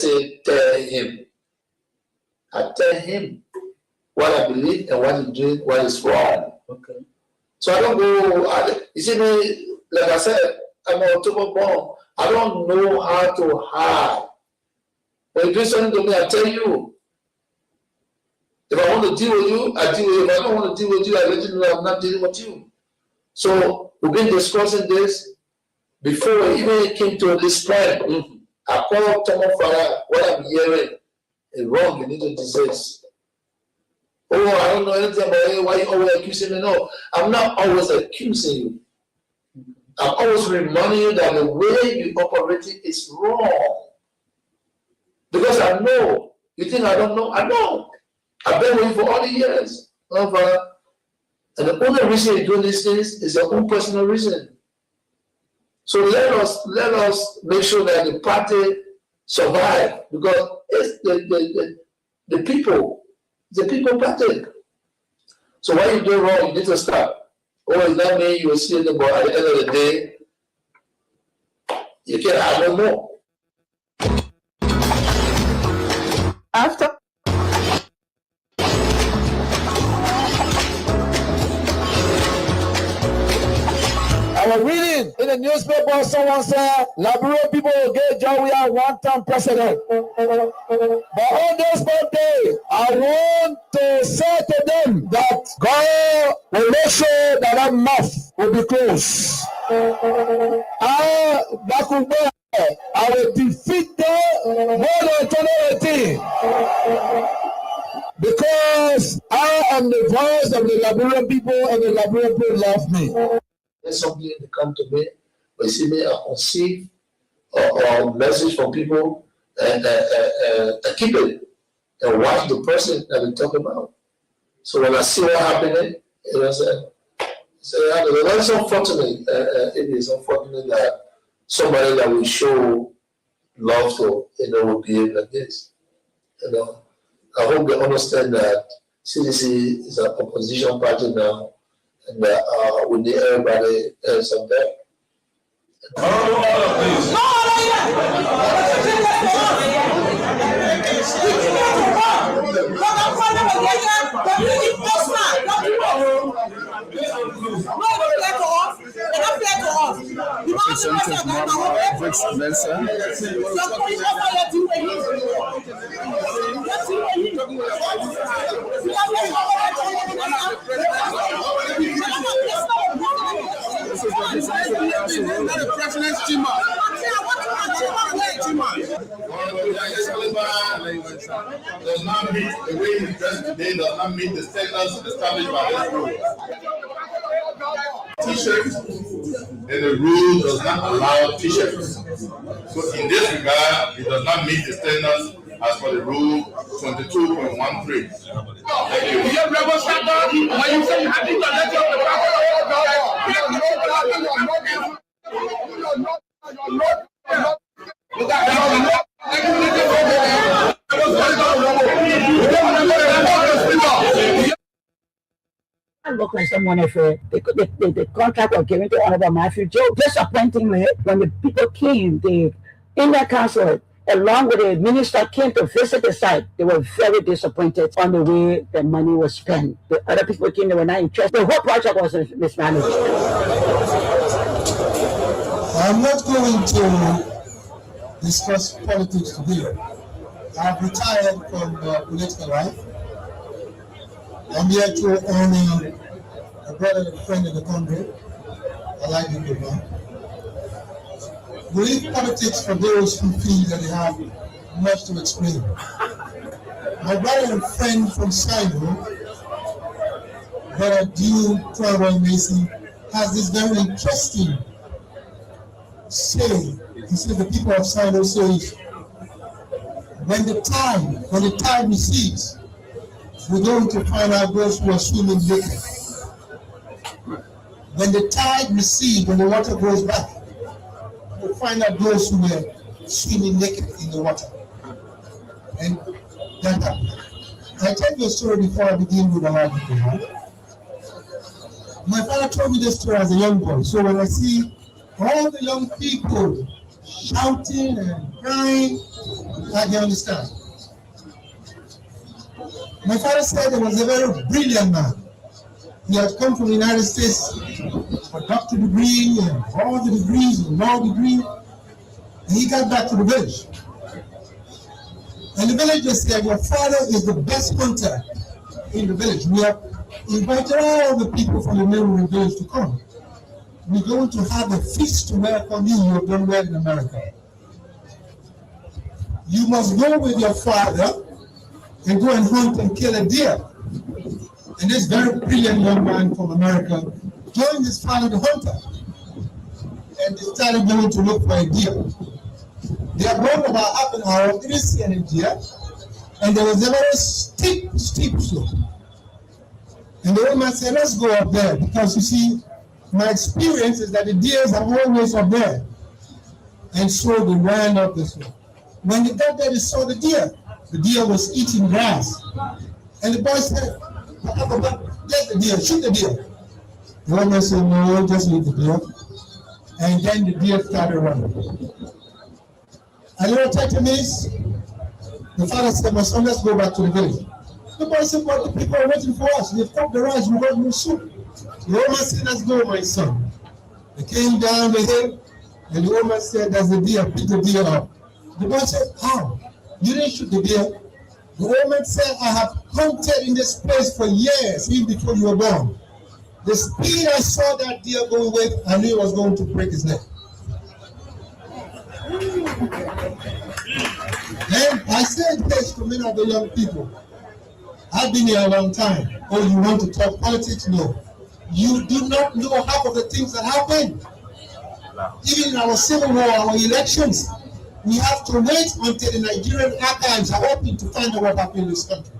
say tell him. I tell him what I believe and what he's doing, what is wrong. Okay. So I don't go. You see me, like I said, I'm an October born. I don't know how to hide. When you do something to me, I tell you. If I want to deal with you, I deal with you. If I don't want to deal with you, I let you know I'm not dealing with you. So we've been discussing this before we even came to this point. Mm-hmm. I called Tomo Farah, what I'm hearing is wrong, you need to desist. Oh, I don't know anything about it. Why are you always accusing me? No, I'm not always accusing you. I'm always reminding you that the way you operate is wrong. Because I know. You think I don't know? I know. I've been with you for all the years. And the only reason you're doing these things is your own personal reason. So let us make sure that the party survive, because it's the people party. So when you do wrong, you need to stop. Oh, is that mean you will see the boy at the end of the day? You can't have no more. After I was reading in the newspaper, someone said, Liberia people will get Jawia one-term president. But on this birthday, I want to say to them that God will make sure that that mouth will be closed. I will defeat them more than 2018. Because I am the voice of the Liberian people and the Liberian people love me. There's something that come to me, but you see me, I conceive or message from people and keep it and watch the person that we talk about. So when I see what happening, I say, that's unfortunate. It is unfortunate that somebody that will show love to, will behave like this. I hope they understand that CDC is an opposition party now. And we need everybody else up there. Representative Mama Briggs Benson. This is the President's team. Does not meet the way he dressed today, does not meet the standards established by this rule. T-shirts and the rule does not allow t-shirts. So in this regard, it does not meet the standards as per the rule 22.13. Thank you. When you say you have to let I look like someone if the contract was given to Honorable Matthew Joe. Disappointingly, when the people came, the India Council, along with the minister, came to visit the site, they were very disappointed on the way the money was spent. The other people came, they were not interested. The whole project was mismanaged. I'm not going to discuss politics today. I've retired from political life. I'm here to honor a brother and friend in the country. I like you, man. We leave politics for those who feel that they have much to explain. My brother and friend from Sino, Brother Dew Travel Mason, has this very interesting saying. He says the people of Sino say, when the tide recedes, we're going to find out those who are swimming naked. When the tide recedes, when the water goes back, we'll find out those who were swimming naked in the water. And that happened. I tell you a story before I begin with the argument. My father told me this story as a young boy. So when I see all the young people shouting and crying, I can understand. My father said he was a very brilliant man. He had come from the United States for a doctor degree and all the degrees, and law degree, and he got back to the village. And the villagers said, your father is the best hunter in the village. We have invited all the people from the neighboring village to come. We're going to have a feast to welcome you. You have done well in America. You must go with your father and go and hunt and kill a deer. And this very brilliant young man from America joined his father, the hunter, and they started going to look for a deer. They had gone about half an hour, didn't see any deer, and there was a very steep slope. And the old man said, let's go up there, because you see, my experience is that the deers are always up there. And so they ran up this way. When they got there, they saw the deer. The deer was eating grass. And the boy said, get the deer, shoot the deer. The old man said, no, just leave the deer. And then the deer started running. A little 30 minutes, the father said, my son, let's go back to the village. The boy said, but the people are waiting for us. They've cut the rice, we got no soup. The old man said, let's go, my son. They came down the hill, and the old man said, there's a deer, pick the deer up. The boy said, how? You didn't shoot the deer? The old man said, I have hunted in this place for years, even before you were born. The speed I saw that deer going with, I knew he was going to break his neck. Then I said this to many of the young people. I've been here a long time. Oh, you want to talk politics? No. You do not know half of the things that happen. Even in our civil war, our elections, we have to wait until the Nigerian archives are open to find out what happened in this country.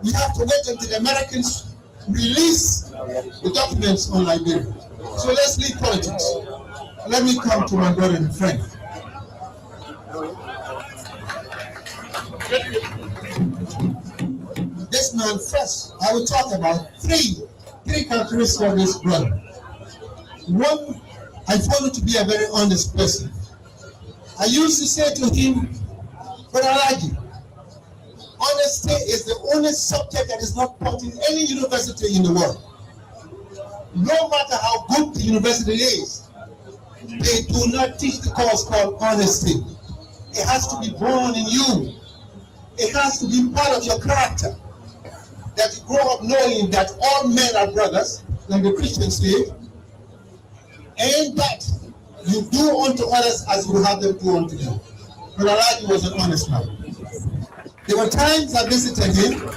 We have to wait until the Americans release the documents on Liberia. So let's leave politics. Let me come to my brother and friend. This man first, I will talk about three characteristics of this brother. One, I found him to be a very honest person. I used to say to him, Brother Alaji, honesty is the only subject that is not taught in any university in the world. No matter how good the university is, they do not teach the course called honesty. It has to be born in you. It has to be part of your character. That you grow up knowing that all men are brothers, like the Christians say, and that you do unto others as you have them do unto you. But Alaji was an honest man. There were times I visited him,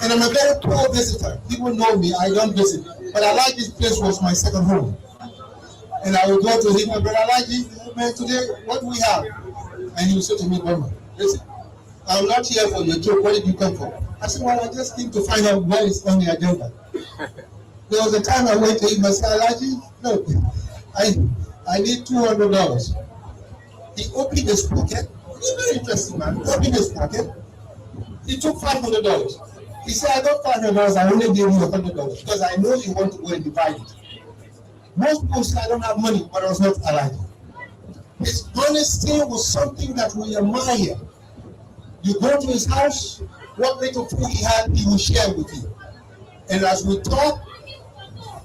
and I'm a very poor visitor. People know me, I don't visit. But Alaji's place was my second home. And I would go to him, and Brother Alaji, man, today, what do we have? And he would say to me, Mama, listen, I'm not here for your joke, where did you come from? I said, well, I just came to find out what is on the agenda. There was a time I went to him and said, Alaji, no, I need $200. He opened his pocket. He's a very interesting man. He opened his pocket. He took $500. He said, I got $500. I only gave you $100 because I know you want to go and divide it. Most people say, I don't have money, but I was not Alaji. His honesty was something that we admire. You go to his house, what little food he had, he will share with you. And as we talk,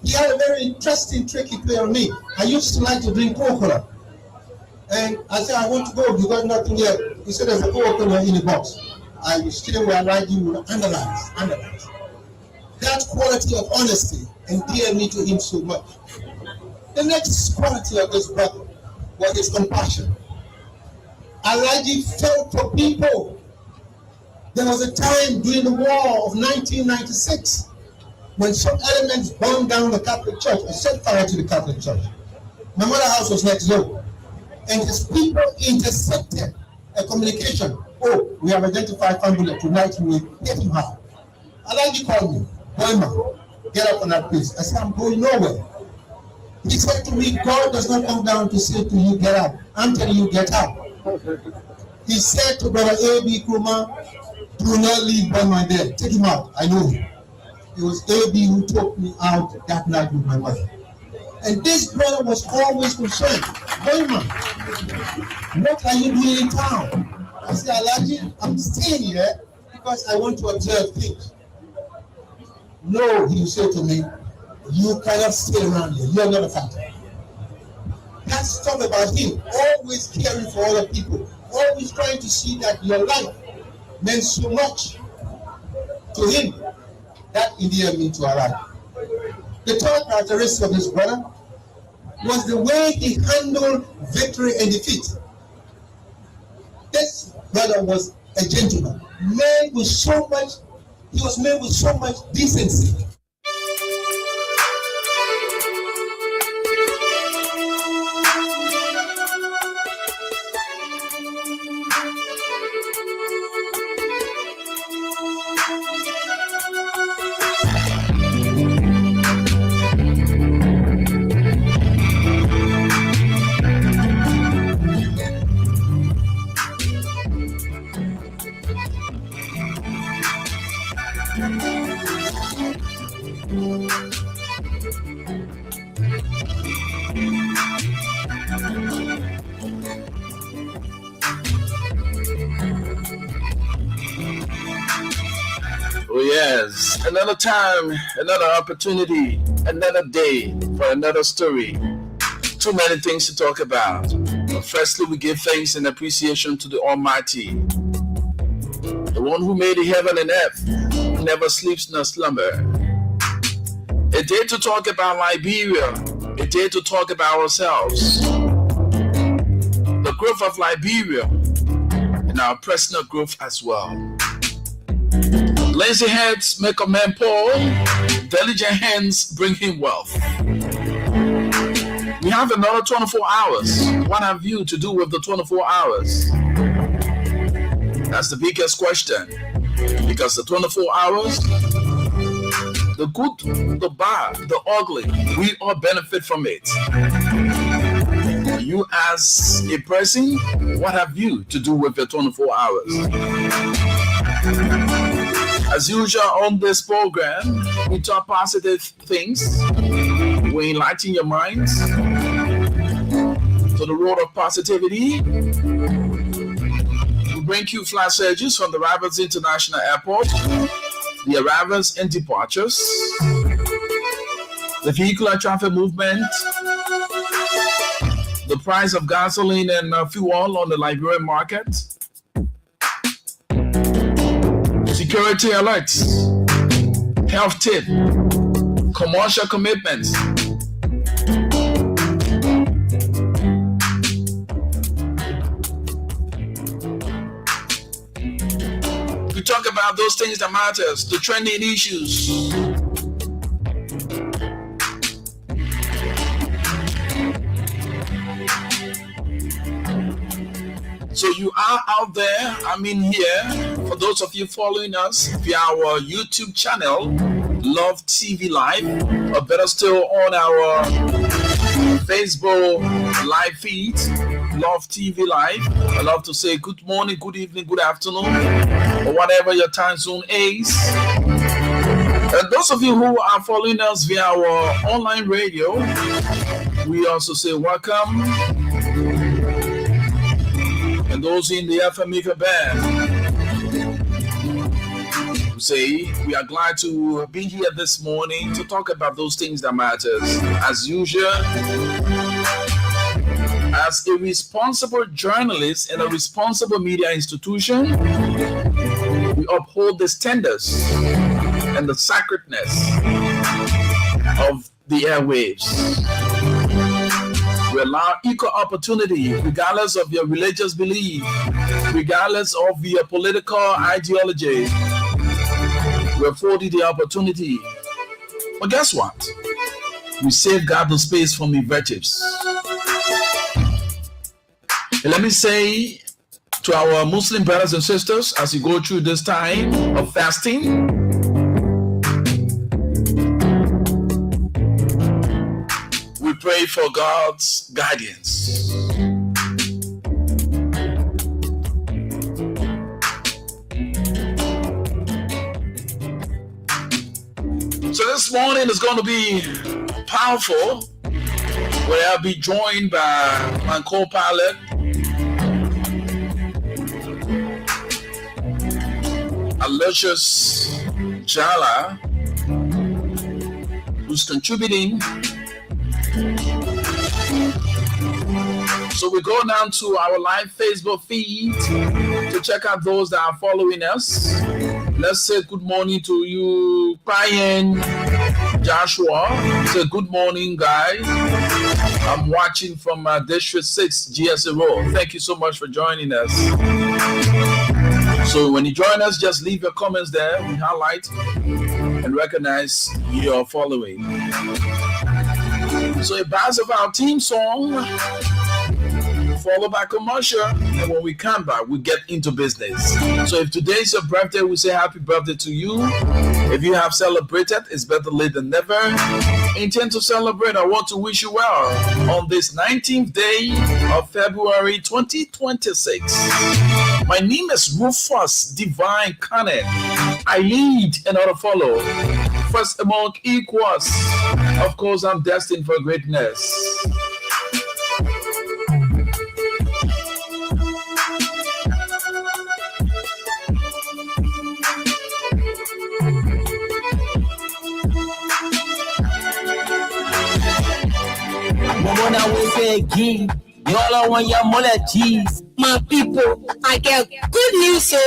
he had a very interesting trick he played on me. I used to like to drink Coca-Cola. And I said, I want to go, you got nothing yet. He said, there's a Coca-Cola in the box. I will stay where I like you, will analyze. That quality of honesty endeared me to him so much. The next quality of this brother was his compassion. Alaji felt for people. There was a time during the war of 1996 when some elements burned down the Catholic Church and set fire to the Catholic Church. My mother's house was next door, and his people intercepted a communication. Oh, we have identified Fambula tonight, we will get him out. Alaji called me, Boyma, get up on that place. I said, I'm going nowhere. He said to me, God does not come down to say to you, get up. I'm telling you, get up. He said to Brother A.B. Kuma, do not leave Boyma there. Take him out. I know him. It was A.B. who took me out that night with my mother. And this brother was always concerned. Boyma, what are you doing in town? I said, Alaji, I'm staying here because I want to observe things. No, he said to me, you cannot stay around here. You're not a factor. That's stuff about him. Always caring for other people. Always trying to see that your life meant so much to him. That endeared me to our life. The third characteristic of this brother was the way he handled victory and defeat. This brother was a gentleman, made with so much, he was made with so much decency. Oh yes, another time, another opportunity, another day for another story. Too many things to talk about. But firstly, we give thanks and appreciation to the Almighty, the one who made heaven and earth, who never sleeps nor slumber. A day to talk about Liberia, a day to talk about ourselves, the growth of Liberia, and our personal growth as well. Lazy heads make a man poor, diligent hands bring him wealth. We have another 24 hours. What have you to do with the 24 hours? That's the biggest question. Because the 24 hours, the good, the bad, the ugly, we all benefit from it. You as a person, what have you to do with the 24 hours? As usual on this program, we talk positive things. We enlighten your minds to the road of positivity. We bring you flight surges from the Rivals International Airport, the arrivals and departures, the vehicular traffic movement, the price of gasoline and fuel on the Liberian market, security alerts, health tip, commercial commitments. We talk about those things that matters, the trending issues. So you are out there, here, for those of you following us via our YouTube channel, Love TV Live, or better still on our Facebook live feed, Love TV Live. I love to say good morning, good evening, good afternoon, or whatever your time zone is. And those of you who are following us via our online radio, we also say welcome. And those in the FM band, we say we are glad to be here this morning to talk about those things that matters. As usual, as a responsible journalist in a responsible media institution, we uphold the standards and the sacredness of the airwaves. We allow equal opportunity, regardless of your religious belief, regardless of your political ideology. We afford you the opportunity. But guess what? We safeguard the space from invectives. And let me say to our Muslim brothers and sisters, as you go through this time of fasting, we pray for God's guidance. So this morning is going to be powerful, where I'll be joined by my co-pilot, Aloysius Jala, who's contributing. So we go down to our live Facebook feed to check out those that are following us. Let's say good morning to you, Brian Joshua. Say good morning, guys. I'm watching from District 6 GSA Road. Thank you so much for joining us. So when you join us, just leave your comments there. We highlight and recognize your following. So a buzz of our team song, followed by commercial, and when we come back, we get into business. So if today is your birthday, we say happy birthday to you. If you have celebrated, it's better late than never. Intend to celebrate, I want to wish you well on this 19th day of February 2026. My name is Rufus Divine Cannon. I lead and not follow. First among equals. Of course, I'm destined for greatness. My people, I get good news, so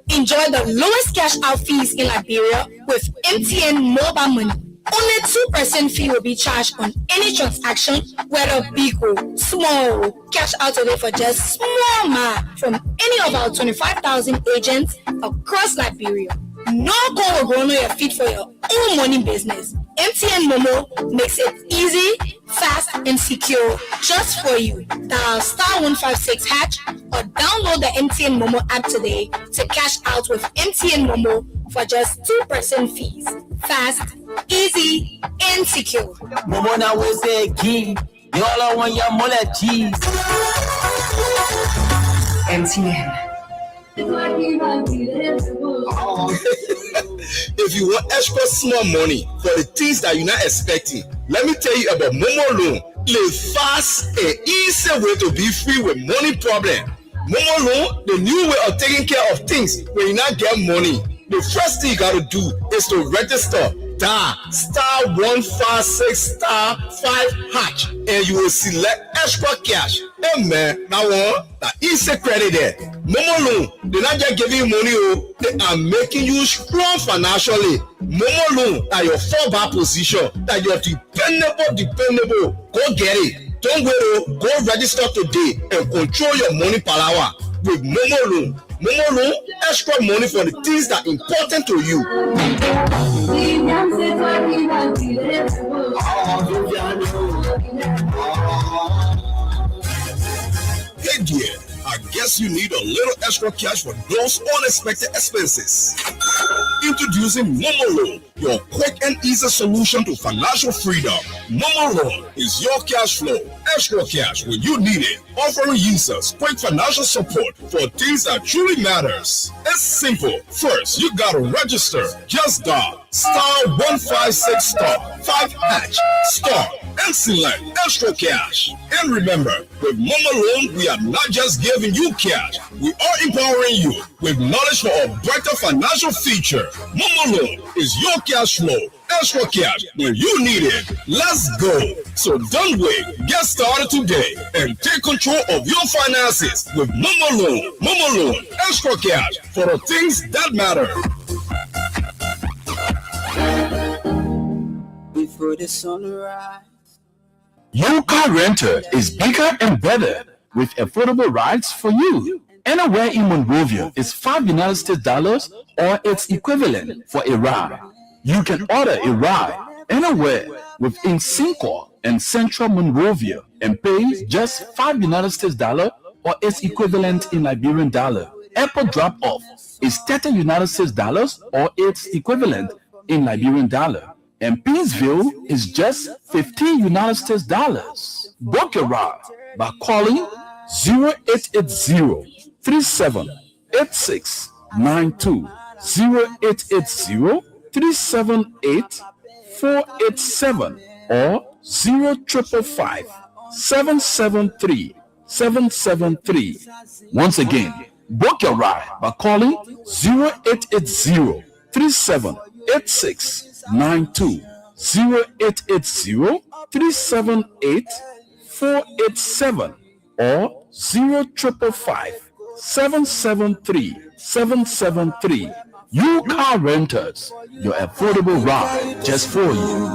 enjoy the lowest cash out fees in Liberia with MTN mobile money. Only 2% fee will be charged on any transaction, whether big or small. Cash out today for just small money from any of our 25,000 agents across Liberia. No call will run on your feet for your own money business. MTN Momo makes it easy, fast, and secure just for you. Dial *156# or download the MTN Momo app today to cash out with MTN Momo for just 2% fees. Fast, easy, and secure. Momo na we say key. Y'all want your mullet cheese. MTN. If you want extra small money for the things that you're not expecting, let me tell you about Momo Loan. The fast and easy way to be free with money problem. Momo Loan, the new way of taking care of things when you not get money. The first thing you gotta do is to register. Dial *156*5# and you will select extra cash. Hey man, now that easy credit there. Momo Loan, they're not just giving you money, they are making you strong financially. Momo Loan are your fallback position, that you're dependable. Go get it. Don't wait, go register today and control your money power with Momo Loan. Momo Loan, extra money for the things that are important to you. Hey dear, I guess you need a little extra cash for those unexpected expenses. Introducing Momo Loan, your quick and easy solution to financial freedom. Momo Loan is your cash flow, extra cash when you need it, offering users quick financial support for things that truly matters. It's simple. First, you gotta register. Just dial *156*5# and select extra cash. And remember, with Momo Loan, we are not just giving you cash, we are empowering you with knowledge for a brighter financial future. Momo Loan is your cash flow, extra cash when you need it. Let's go. So don't wait. Get started today and take control of your finances with Momo Loan. Momo Loan, extra cash for the things that matter. Before the sunrise. Your car rental is bigger and better with affordable rides for you. Anywhere in Monrovia is $5 or its equivalent for a ride. You can order a ride anywhere within Cinco and Central Monrovia and pay just $5 or its equivalent in Liberian dollar. Airport drop-off is $30 or its equivalent in Liberian dollar. And Peaceville is just $15. Book your ride by calling 0880-378692, 0880-378-487, or 0555-773-773. Once again, Book your ride by calling 0880 378692, 0880 378 487, or 0555 773 773. You Car Renters, your affordable ride just for you.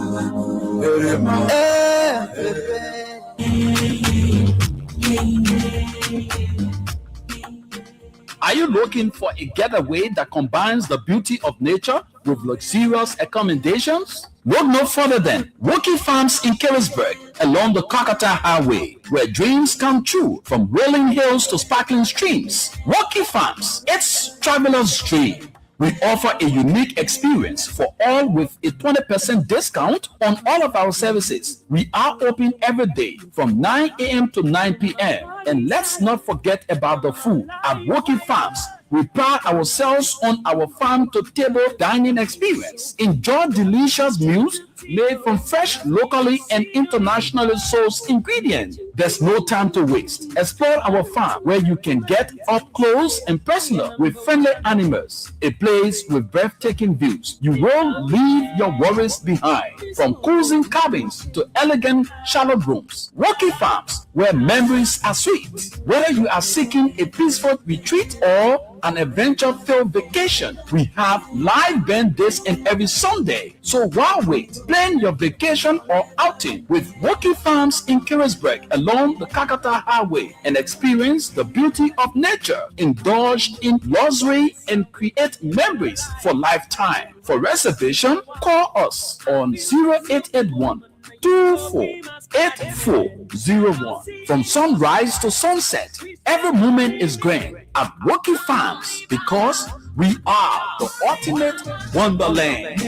Are you looking for a getaway that combines the beauty of nature with luxurious accommodations? Look no further than Woki Farms in Carisburg along the Kakata Highway, where dreams come true from rolling hills to sparkling streams. Woki Farms, it's traveler's dream. We offer a unique experience for all with a 20% discount on all of our services. We are open every day from 9 a.m. to 9 p.m. And let's not forget about the food at Woki Farms. We pride ourselves on our farm-to-table dining experience. Enjoy delicious meals made from fresh, locally and internationally sourced ingredients. There's no time to waste. Explore our farm where you can get up close and personal with friendly animals. A place with breathtaking views. You won't leave your worries behind. From cozy cabins to elegant shallow rooms. Woki Farms, where memories are sweet. Whether you are seeking a peaceful retreat or an adventure-filled vacation, we have live band days and every Sunday. So why wait? Plan your vacation or outing with Woki Farms in Carisburg along the Kakata Highway and experience the beauty of nature, indulge in luxury and create memories for lifetime. For reservation, call us on 0881 248401. From sunrise to sunset, every moment is grand at Woki Farms because we are the ultimate wonderland.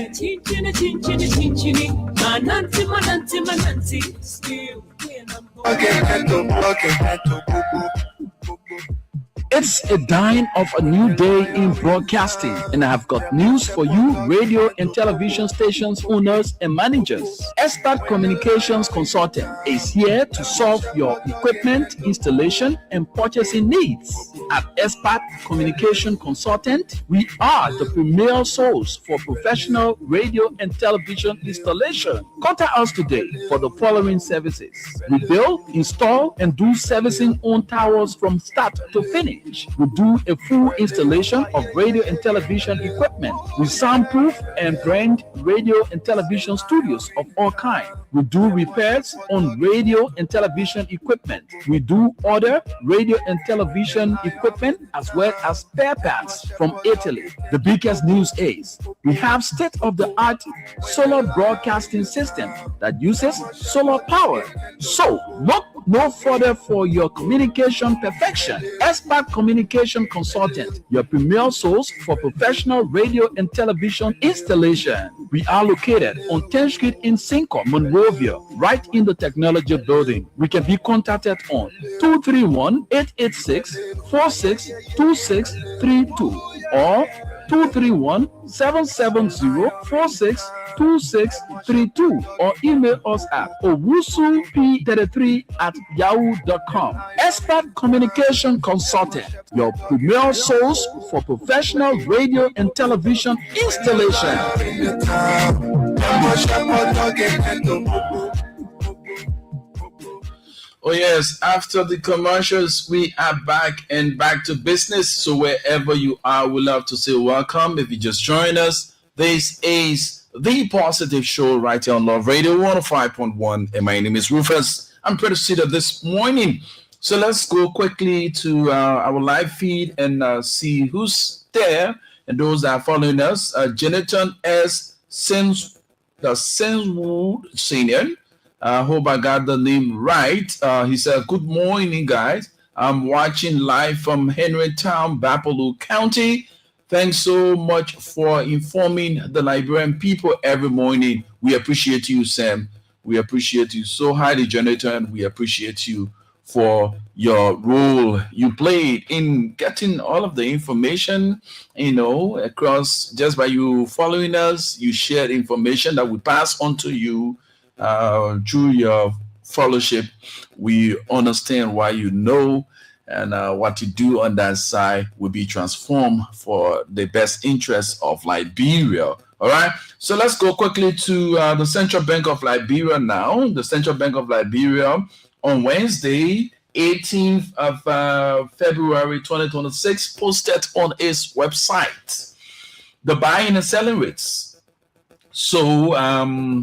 It's a dawn of a new day in broadcasting, and I have got news for you, radio and television stations owners and managers. Expert Communications Consultant is here to solve your equipment installation and purchasing needs. At Expert Communication Consultant, we are the premier source for professional radio and television installation. Contact us today for the following services: we build, install, and do servicing on towers from start to finish. We do a full installation of radio and television equipment. We soundproof and brand radio and television studios of all kinds. We do repairs on radio and television equipment. We do order radio and television equipment as well as spare parts from Italy. The biggest news is we have state-of-the-art solar broadcasting system that uses solar power. So look no further for your communication perfection. Expert Communication Consultant, your premier source for professional radio and television installation. We are located on 10th Street in Cinco, Monrovia, right in the technology building. We can be contacted on 231-886-462632 or 231-770-462632 or email us at owusup33@yahoo.com. Expert Communication Consultant, your premier source for professional radio and television installation. Oh yes, after the commercials, we are back to business. So wherever you are, we love to say welcome. If you just joined us, this is The Positive Show right here on Love Radio 105.1. And my name is Rufus. I'm pretty seated this morning. So let's go quickly to our live feed and see who's there. And those that are following us, Jonathan S. Senswood Senior. I hope I got the name right. He said, good morning, guys. I'm watching live from Henrytown, Bapaloo County. Thanks so much for informing the Liberian people every morning. We appreciate you, Sam. We appreciate you so highly, Jonathan. We appreciate you for your role you played in getting all of the information, across. Just by you following us, you shared information that we pass on to you. Through your fellowship, we understand why and what you do on that side will be transformed for the best interest of Liberia. All right, so let's go quickly to the Central Bank of Liberia now. The Central Bank of Liberia on Wednesday, 18th of February 2026, posted on its website the buying and selling rates. So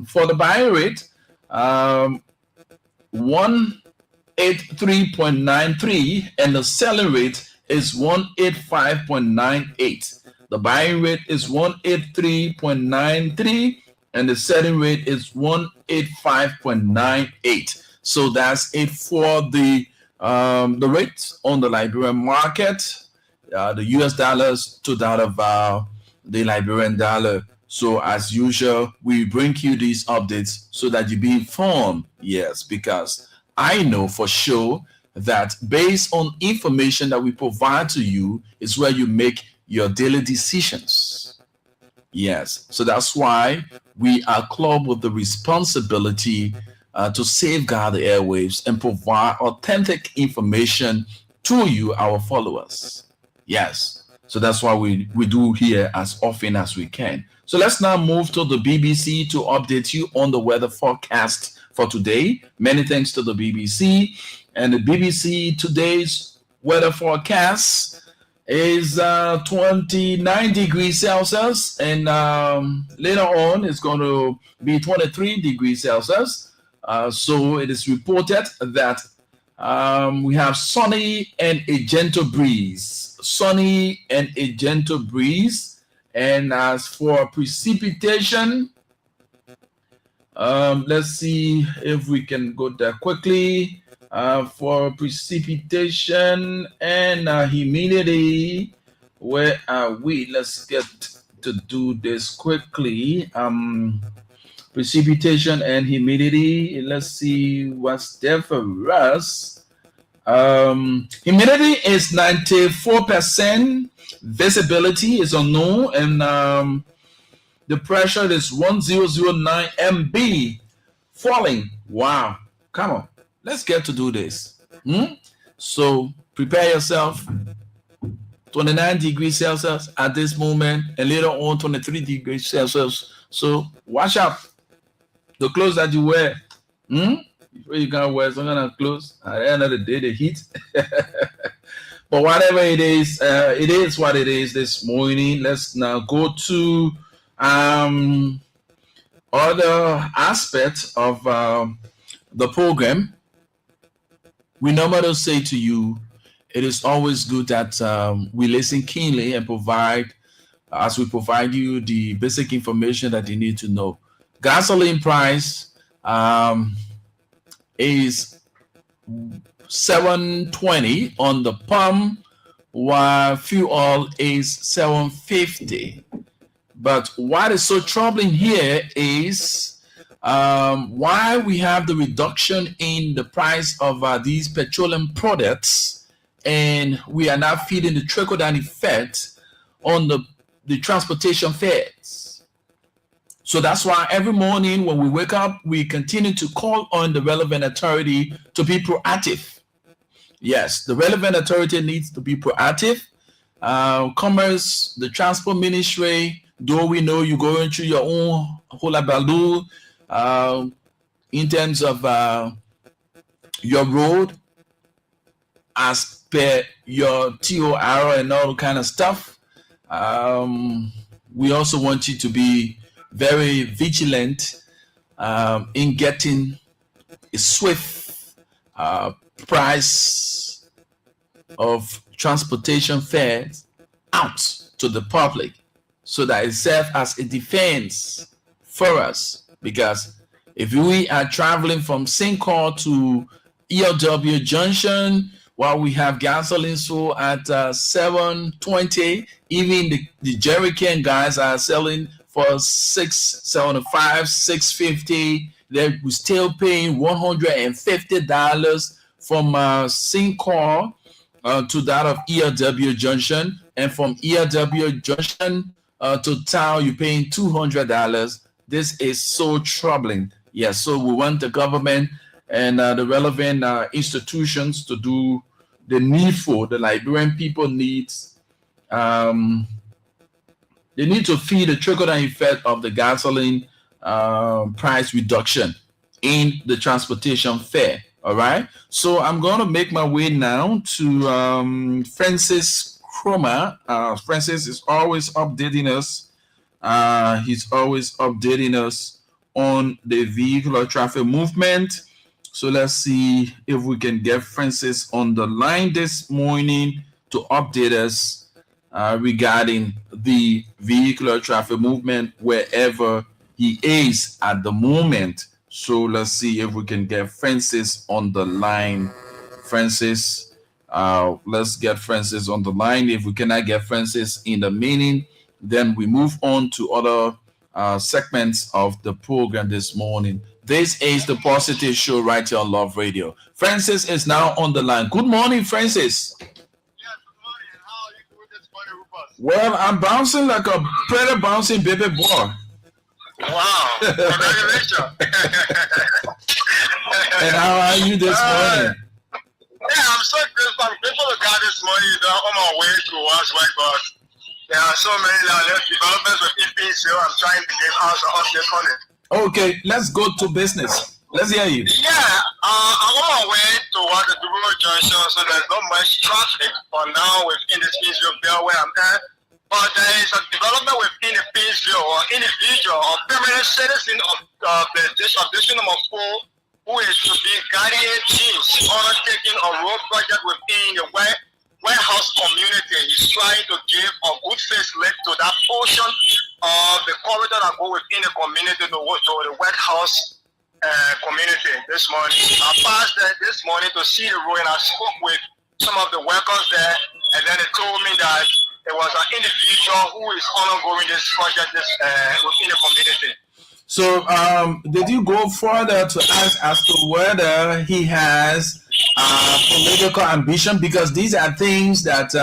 for the buying rate, 183.93, and the selling rate is 185.98. The buying rate is 183.93, and the selling rate is 185.98. So that's it for the rates on the Liberian market. The US dollars to that of the Liberian dollar. So as usual, we bring you these updates so that you be informed. Yes, because I know for sure that based on information that we provide to you is where you make your daily decisions. Yes, so that's why we are clubbed with the responsibility to safeguard the airwaves and provide authentic information to you, our followers. Yes, so that's why we do here as often as we can. So let's now move to the BBC to update you on the weather forecast for today. Many thanks to the BBC. And the BBC today's weather forecast is 29 degrees Celsius, and later on it's going to be 23 degrees Celsius. So it is reported that we have sunny and a gentle breeze. Sunny and a gentle breeze. And as for precipitation, let's see if we can go there quickly. For precipitation and humidity, where are we? Let's get to do this quickly. Precipitation and humidity. Let's see what's there for us. Humidity is 94%. Visibility is unknown, and the pressure is 1009 MB. Falling. Wow. Come on. Let's get to do this. So prepare yourself. 29 degrees Celsius at this moment, and later on 23 degrees Celsius. So watch out. The clothes that you wear. You can't wear some kind of clothes. At the end of the day, the heat. But whatever it is what it is this morning. Let's now go to other aspects of the program. We normally say to you, it is always good that we listen keenly and provide you the basic information that you need to know. Gasoline price is $7.20 on the pump, while fuel oil is $7.50. But what is so troubling here is why we have the reduction in the price of these petroleum products, and we are now feeling the trickle-down effect on the transportation fares. So that's why every morning when we wake up, we continue to call on the relevant authority to be proactive. Yes, the relevant authority needs to be proactive. Commerce, the Transport Ministry, though we know you're going through your own hullabaloo in terms of your road as per your TOR and all kind of stuff. We also want you to be very vigilant in getting a swift price of transportation fares out to the public so that it serves as a defense for us. Because if we are traveling from Sincor to ELW Junction, while we have gasoline sold at $7.20, even the jerrycan guys are selling for $6.75, $6.50. We're still paying $150 from Sincor to that of ELW Junction, and from ELW Junction to town, you're paying $200. This is so troubling. Yes, so we want the government and the relevant institutions to do the needful. The Liberian people needs, they need to feel the trickle-down effect of the gasoline price reduction in the transportation fare. All right. So I'm going to make my way now to Francis Cromer. Francis is always updating us. He's always updating us on the vehicular traffic movement. So let's see if we can get Francis on the line this morning to update us regarding the vehicular traffic movement wherever he is at the moment. So let's see if we can get Francis on the line. Francis, let's get Francis on the line. If we cannot get Francis in the meeting, then we move on to other segments of the program this morning. This is the Positive Show right here on Love Radio. Francis is now on the line. Good morning, Francis. Yes, good morning. How are you doing this morning, Rufus? Well, I'm bouncing like a pretty bouncing baby boy. Wow, congratulations. And how are you this morning? Yeah, I'm so grateful. I'm grateful to God this morning. On my way to us, right, but there are so many developments with EP, so I'm trying to give us an update on it. Okay, let's go to business. Let's hear you. Yeah, I'm on my way towards the Duburo Junction, so there's not much traffic for now within the Peaceville Belt where I'm at. But there is a development within the Peaceville or individual or permanent citizen of the district number 4 who is to be guardian chiefs undertaking a road project within the warehouse community. He's trying to give a good face lift to that portion of the corridor that go within the community to the warehouse community this morning. I passed there this morning to see the road and I spoke with some of the workers there, and then they told me that there was an individual who is undergoing this project within the community. So, did you go further to ask as to whether he has political ambition? Because these are things that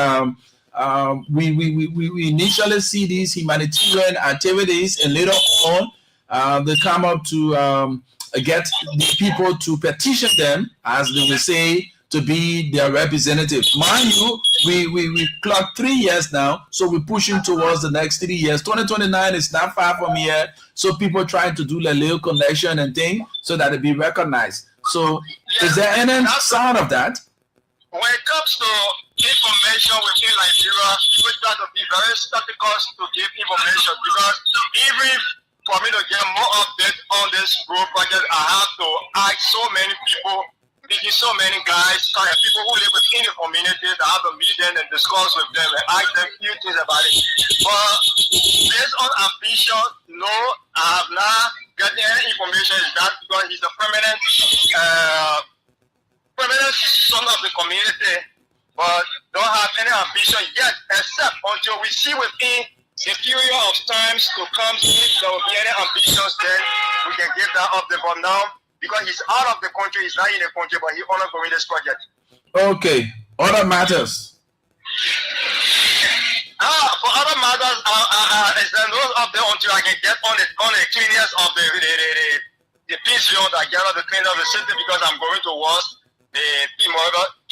we initially see these humanitarian activities, and later on they come up to get the people to petition them, as they will say, to be their representative. Mind you, we clocked 3 years now, so we're pushing towards the next 3 years. 2029 is not far from here, so people trying to do a little connection and thing so that it be recognized. So, is there any sign of that? When it comes to information within Nigeria, people try to be very skeptical to give information, because even for me to get more updates on this road project, I have to ask so many people, meeting so many guys, people who live within the community, that have to meet them and discuss with them and ask them a few things about it. But based on ambition, no, I have not gotten any information. Is that because he's a permanent son of the community, but don't have any ambition yet, except until we see within the period of times to come, if there will be any ambitions, then we can give that update. But now, because he's out of the country, he's not in the country, but he's undergoing this project. Okay, other matters. For other matters, is there no update until I can get on the cleanliness of the Peaceville, that get on the cleanliness of the city, because I'm going towards the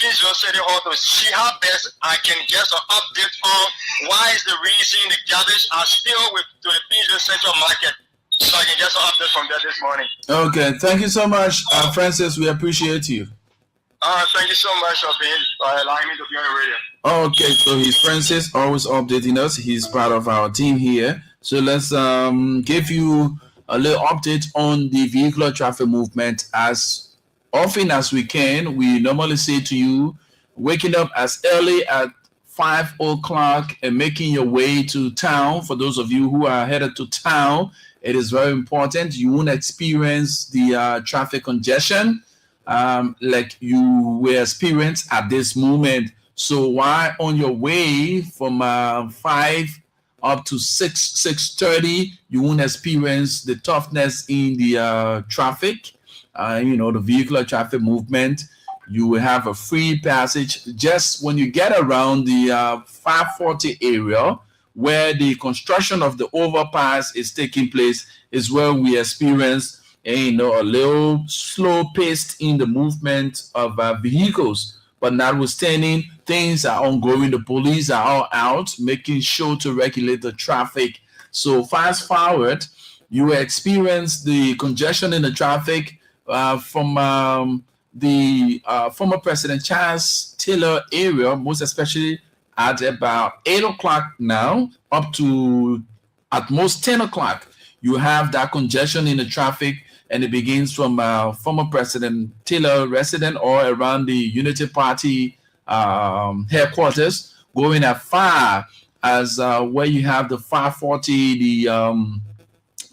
Peaceville City Hall to see how best I can get some update on why is the reason the garbage are still to the Peaceville Central Market. So I can get some update from there this morning. Okay, thank you so much, Francis. We appreciate you. Thank you so much for allowing me to be on the radio. Okay, so he's Francis, always updating us. He's part of our team here. So let's give you a little update on the vehicular traffic movement. As often as we can, we normally say to you, waking up as early at 5 o'clock and making your way to town. For those of you who are headed to town, it is very important. You won't experience the traffic congestion like you will experience at this moment. So while on your way from 5 up to 6:30, you won't experience the toughness in the traffic, the vehicular traffic movement. You will have a free passage just when you get around the 540 area, where the construction of the overpass is taking place, is where we experience a little slow pace in the movement of vehicles. But notwithstanding, things are ongoing. The police are all out making sure to regulate the traffic. So fast forward, you experience the congestion in the traffic from the former President Charles Taylor area, most especially at about 8 o'clock now, up to at most 10 o'clock. You have that congestion in the traffic, and it begins from former President Taylor resident or around the Unity Party headquarters, going as far as where you have the 540, the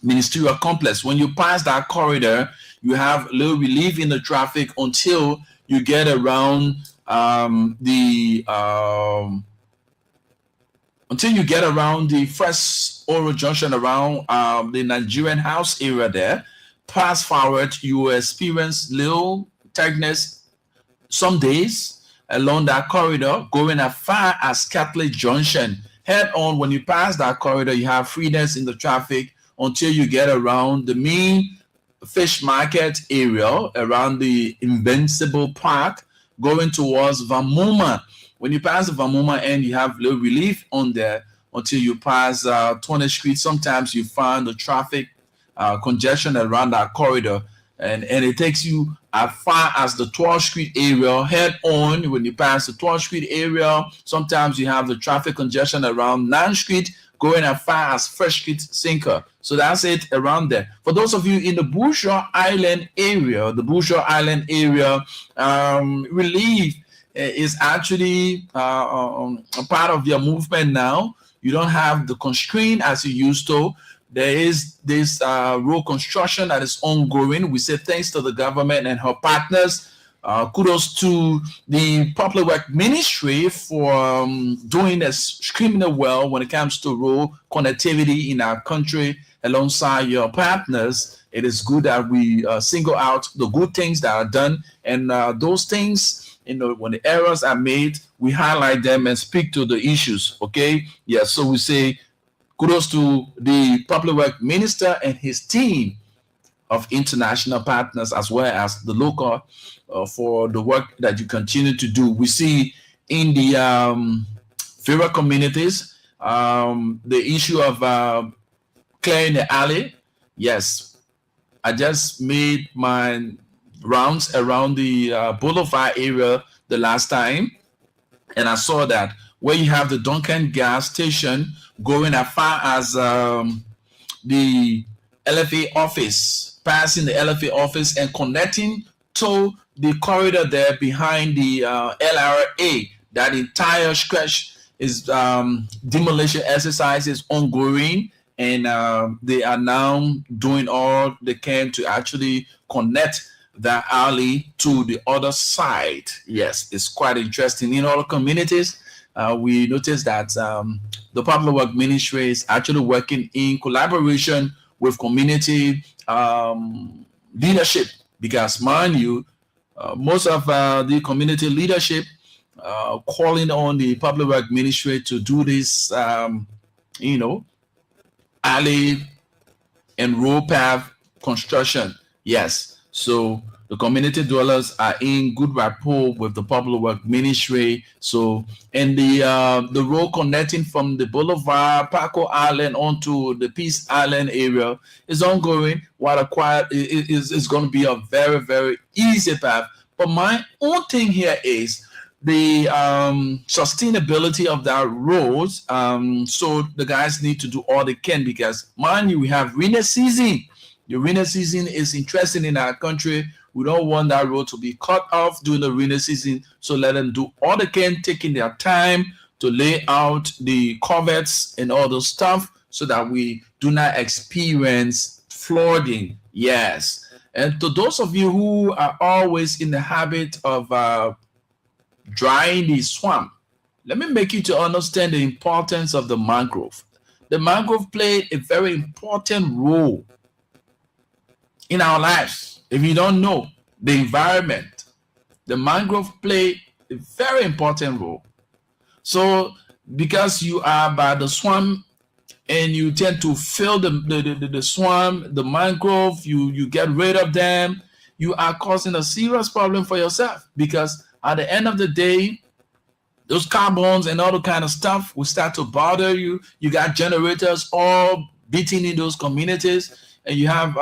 ministerial complex. When you pass that corridor, you have a little relief in the traffic until you get around the First Oro Junction, around the Nigerian House area there. Pass forward, you will experience little tightness some days along that corridor, going as far as Catholic Junction. Head on, when you pass that corridor, you have freeness in the traffic until you get around the main fish market area, around the Invincible Park, going towards Vamuma. When you pass the Vamuma end, you have little relief on there until you pass 20th Street. Sometimes you find the traffic congestion around that corridor, and it takes you as far as the 12th Street area. Head on, when you pass the 12th Street area, sometimes you have the traffic congestion around 9th Street, going as far as Fresh Street Sinker. So that's it around there. For those of you in the Bourgeois Island area, relief is actually a part of your movement now. You don't have the constraint as you used to. There is this road construction that is ongoing. We say thanks to the government and her partners. Kudos to the Public Work Ministry for doing extremely well when it comes to road connectivity in our country alongside your partners. It is good that we single out the good things that are done, and those things, when the errors are made, we highlight them and speak to the issues. Okay, yes. So we say kudos to the Public Work Minister and his team of international partners, as well as the local, for the work that you continue to do. We see in the various communities the issue of clearing the alley. Yes, I just made my rounds around the Boulevard area the last time, and I saw that where you have the Duncan gas station going as far as the LFA office, passing the LFA office and connecting to the corridor there behind the LRA. That entire stretch is demolition exercises ongoing, and they are now doing all they can to actually connect that alley to the other side. Yes, it's quite interesting. In other communities, we noticed that the Public Work Ministry is actually working in collaboration with community leadership, because mind you, most of the community leadership calling on the Public Work Ministry to do this, alley and road path construction. Yes, so the community dwellers are in good rapport with the Public Work Ministry. So, and the road connecting from the Boulevard, Paco Island onto the Peace Island area is ongoing. What acquired is going to be a very, very easy path. But my own thing here is the sustainability of that road. So the guys need to do all they can, because mind you, we have rainy season. The rainy season is interesting in our country. We don't want that road to be cut off during the rainy season. So let them do all they can, taking their time to lay out the culverts and all those stuff, so that we do not experience flooding. Yes. And to those of you who are always in the habit of drying the swamp, let me make you to understand the importance of the mangrove. The mangrove played a very important role in our lives. If you don't know the environment, the mangrove play a very important role. So because you are by the swamp and you tend to fill the swamp, the mangrove, you get rid of them, you are causing a serious problem for yourself, because at the end of the day, those carbons and all the kind of stuff will start to bother you. You got generators all beating in those communities, and you have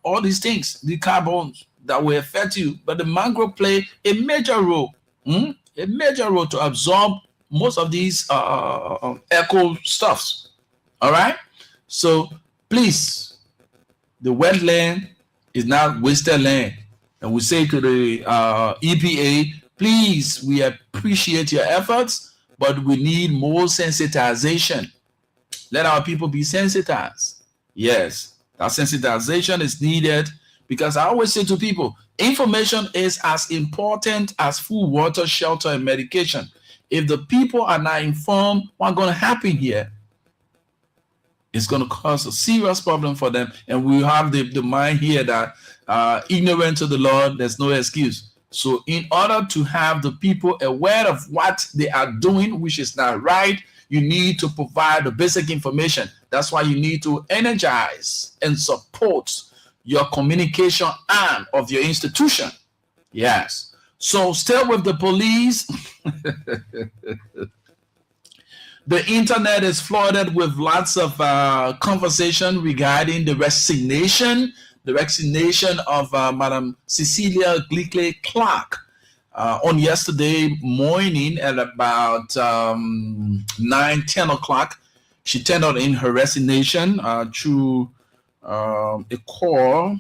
all these things, the carbons that will affect you. But the mangrove play a major role, to absorb most of these eco stuffs. All right. So please, the wetland is not wasted land, and we say to the EPA, please, we appreciate your efforts, but we need more sensitization. Let our people be sensitized. Yes, that sensitization is needed, because I always say to people, information is as important as food, water, shelter, and medication. If the people are not informed, what's going to happen here? It's going to cause a serious problem for them. And we have the mind here that ignorant to the Lord, there's no excuse. So in order to have the people aware of what they are doing, which is not right, you need to provide the basic information. That's why you need to energize and support your communication arm of your institution. Yes. So still with the police, the internet is flooded with lots of conversation regarding the resignation of Madam Cecilia Glickley Clark. On yesterday morning at about 9-10 o'clock, she tendered in her resignation through a call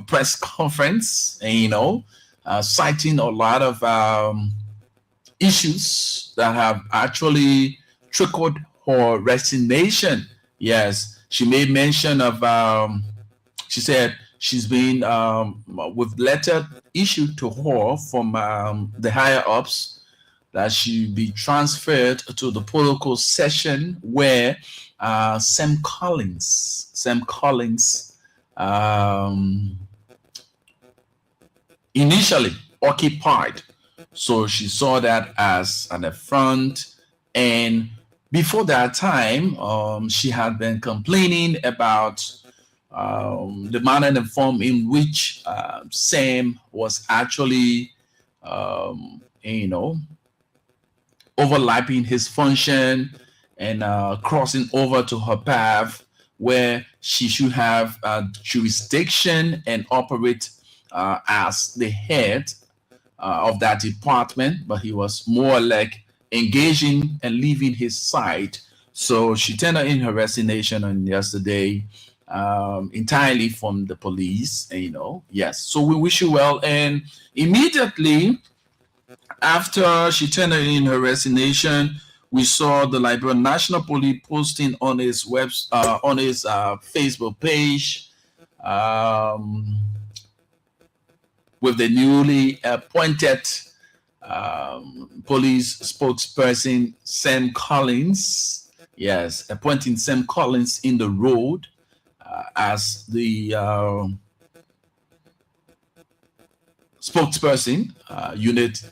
press conference, and citing a lot of issues that have actually trickled her resignation. Yes, she made mention of she said she's been with letter issued to her from the higher ups that she be transferred to the protocol session where Sam Collins initially occupied. So she saw that as an affront, and before that time, she had been complaining about the manner and form in which Sam was actually, overlapping his function and crossing over to her path where she should have jurisdiction and operate as the head of that department, but he was more like engaging and leaving his side. So she tendered in her resignation on yesterday, entirely from the police, yes. So we wish you well. And immediately after she tendered in her resignation, we saw the Liberian National Police posting on his Facebook page with the newly appointed police spokesperson, Sam Collins. Yes, appointing Sam Collins in the role as the spokesperson, Unit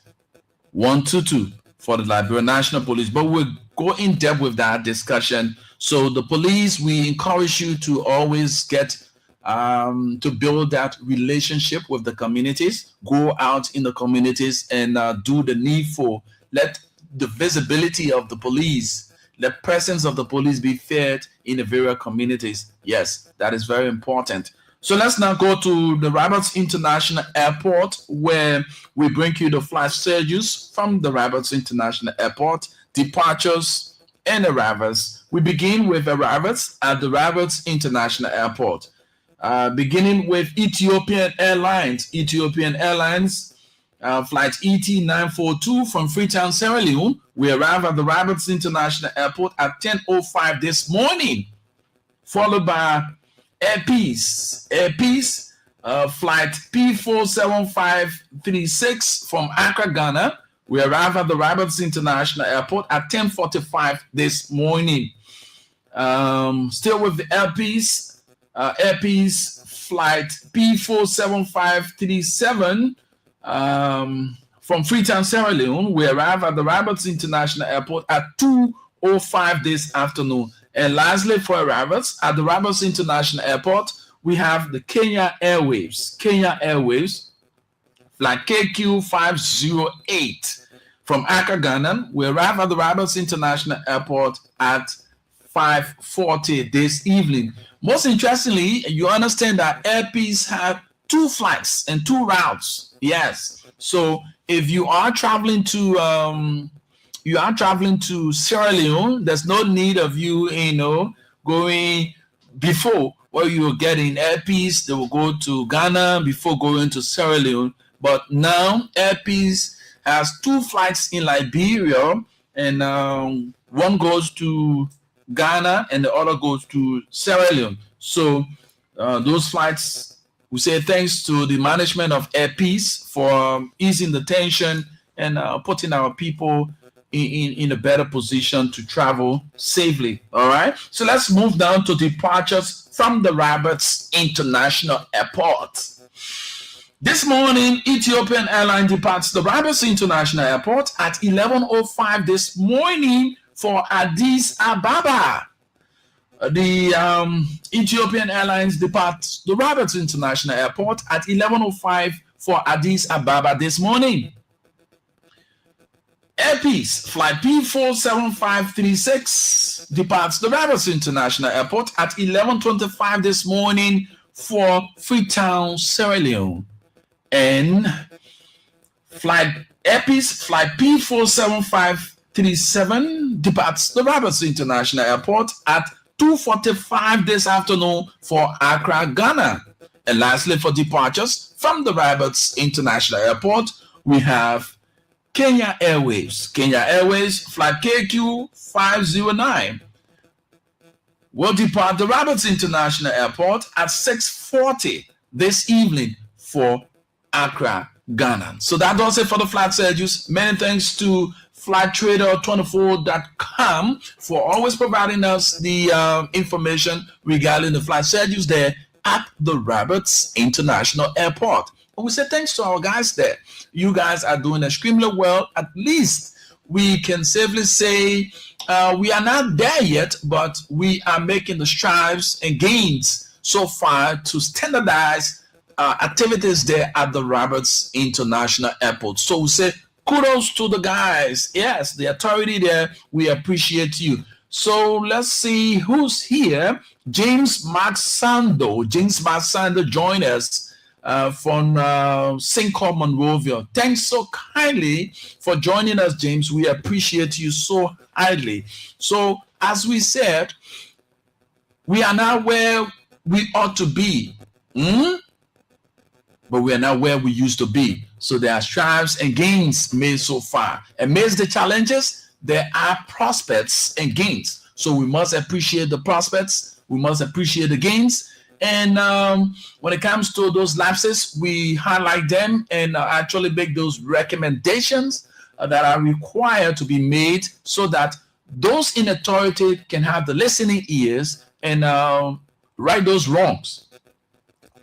122 for the Liberian National Police. But we'll go in depth with that discussion. So the police, we encourage you to always get to build that relationship with the communities. Go out in the communities and do the needful. Let the visibility of the police, the presence of the police be felt in the various communities. Yes, that is very important. So let's now go to the Roberts International Airport, where we bring you the flight schedules from the Roberts International Airport, departures and arrivals. We begin with arrivals at the Roberts International Airport. Beginning with Ethiopian Airlines. Ethiopian Airlines, flight ET942 from Freetown, Sierra Leone. We arrive at the Roberts International Airport at 10:05 this morning, followed by Air Peace, flight P47536 from Accra, Ghana. We arrive at the Roberts International Airport at 10:45 this morning. Still with the Air Peace, flight P47537 from Freetown, Sierra Leone. We arrive at the Roberts International Airport at 2:05 this afternoon. And lastly, for arrivals at the Roberts International Airport, we have the Kenya Airways. Kenya Airways, flight KQ508 from Accra, Ghana. We arrive at the Roberts International Airport at 5:40 this evening. Most interestingly, you understand that Air Peace have 2 flights and 2 routes. Yes. So if you are traveling to Sierra Leone, there's no need of you, going before where you were getting Air Peace. They will go to Ghana before going to Sierra Leone. But now Air Peace has 2 flights in Liberia, and one goes to Ghana and the other goes to Sierra Leone. So those flights, we say thanks to the management of Air Peace for easing the tension and putting our people in a better position to travel safely. All right. So let's move down to departures from the Roberts International Airport. This morning, Ethiopian Airlines departs the Roberts International Airport at 11:05 this morning for Addis Ababa. The Ethiopian Airlines departs the Roberts International Airport at 11:05 for Addis Ababa this morning. Air Peace flight P47536 departs the Roberts International Airport at 11:25 this morning for Freetown, Sierra Leone. And Air Peace flight P47537 departs the Roberts International Airport at 2:45 this afternoon for Accra, Ghana. And lastly, for departures from the Roberts International Airport, we have Kenya Airways. Kenya Airways flight KQ509 will depart the Roberts International Airport at 6:40 this evening for Accra, Ghana. So that does it for the flight schedules. Many thanks to FlightTrader24.com for always providing us the information regarding the flight schedules there at the Roberts International Airport. And we say thanks to our guys there. You guys are doing extremely well. At least we can safely say we are not there yet, but we are making the strides and gains so far to standardize activities there at the Roberts International Airport. So we say kudos to the guys. Yes, the authority there, we appreciate you. So let's see who's here. James Marsando. James Marsando joined us from Synchro Monrovia. Thanks so kindly for joining us, James. We appreciate you so highly. So as we said, we are now where we ought to be. But we are not where we used to be. So there are strides and gains made so far. Amidst the challenges, there are prospects and gains. So we must appreciate the prospects. We must appreciate the gains. And when it comes to those lapses, we highlight them and actually make those recommendations that are required to be made so that those in authority can have the listening ears and right those wrongs.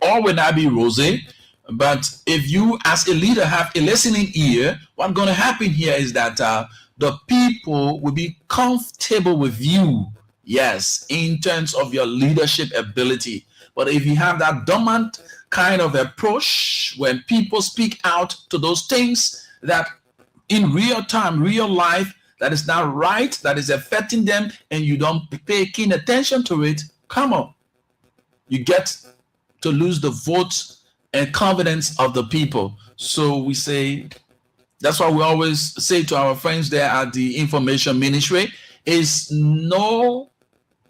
All will not be rosy. But if you as a leader have a listening ear, what's going to happen here is that the people will be comfortable with you, yes, in terms of your leadership ability. But if you have that dormant kind of approach when people speak out to those things that in real time, real life, that is not right, that is affecting them, and you don't pay keen attention to it, come on. You get to lose the vote and confidence of the people. So we say, that's why we always say to our friends there at the information ministry, is no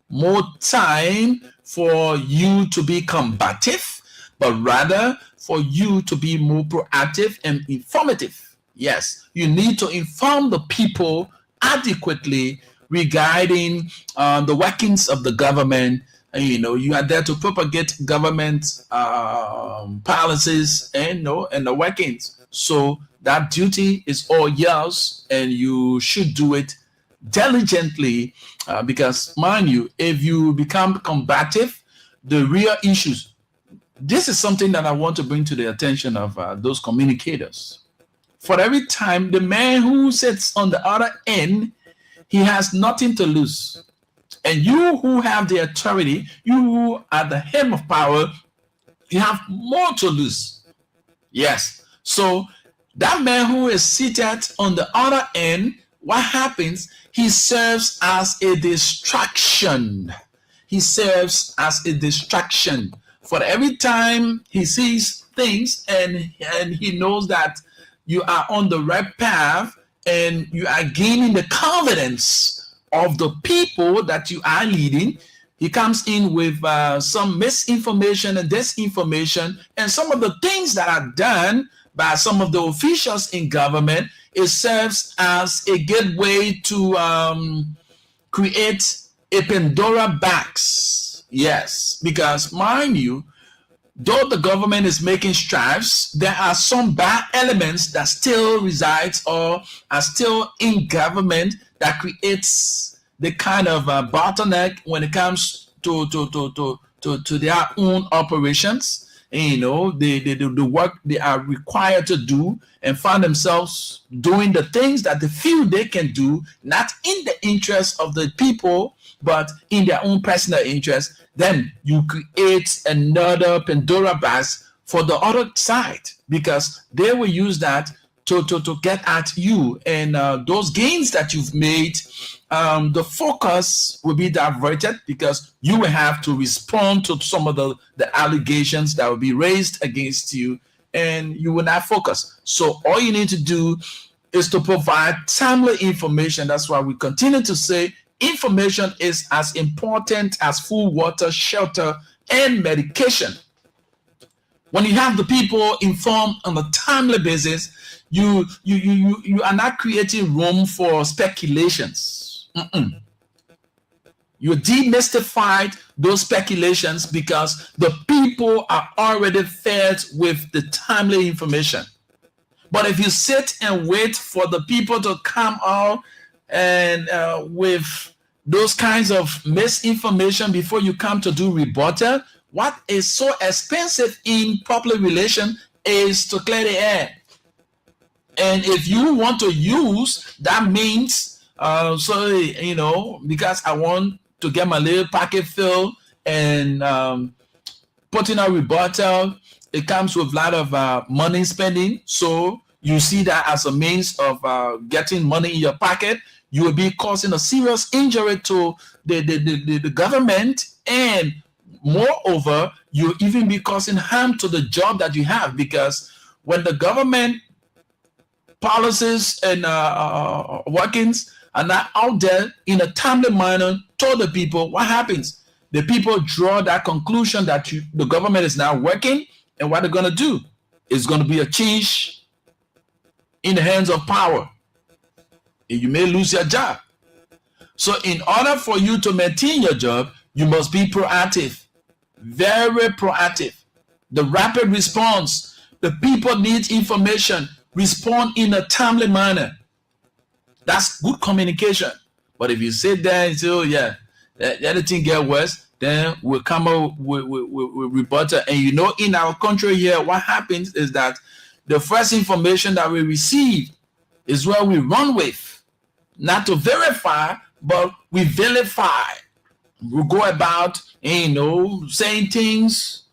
more time for you to be combative, but rather for you to be more proactive and informative. Yes, you need to inform the people adequately regarding the workings of the government. You are there to propagate government policies and the workings. So that duty is all yours, and you should do it diligently because, mind you, if you become combative, the real issues. This is something that I want to bring to the attention of those communicators. For every time, the man who sits on the other end, he has nothing to lose. And you who have the authority, you who are the hem of power, you have more to lose. Yes. So that man who is seated on the other end, what happens? He serves as a distraction. He serves as a distraction. For every time he sees things and he knows that you are on the right path and you are gaining the confidence of the people that you are leading, he comes in with some misinformation and disinformation, and some of the things that are done by some of the officials in government, it serves as a gateway to create a Pandora box. Yes, because mind you, though the government is making strides, there are some bad elements that still resides or are still in government that creates the kind of bottleneck when it comes to their own operations. And, you know, the work they are required to do, and find themselves doing the things that they feel they can do, not in the interest of the people, but in their own personal interest. Then you create another Pandora box for the other side, because they will use that to get at you, and those gains that you've made, the focus will be diverted, because you will have to respond to some of the allegations that will be raised against you, and you will not focus. So all you need to do is to provide timely information. That's why we continue to say information is as important as food, water, shelter, and medication. When you have the people informed on a timely basis, you are not creating room for speculations. You demystify those speculations, because the people are already fed with the timely information. But if you sit and wait for the people to come out and with those kinds of misinformation before you come to do rebuttal, what is so expensive in public relation is to clear the air. And if you want to use, that means, so, you know, because I want to get my little pocket filled and put in a rebuttal, it comes with a lot of money spending. So you see that as a means of getting money in your pocket. You will be causing a serious injury to the government, and moreover, you even be causing harm to the job that you have, because when the government policies and workings are not out there in a timely manner to the people, what happens? The people draw that conclusion that the government is not working, and what they're going to do is going to be a change in the hands of power. And you may lose your job. So in order for you to maintain your job, you must be proactive, very proactive. The rapid response, the people need information, respond in a timely manner. That's good communication. But if you sit there and say, oh yeah, anything get worse, then we'll come up with rebuttal. And you know, in our country here, what happens is that the first information that we receive is what we run with. Not to verify, but we vilify. We go about, you know, saying things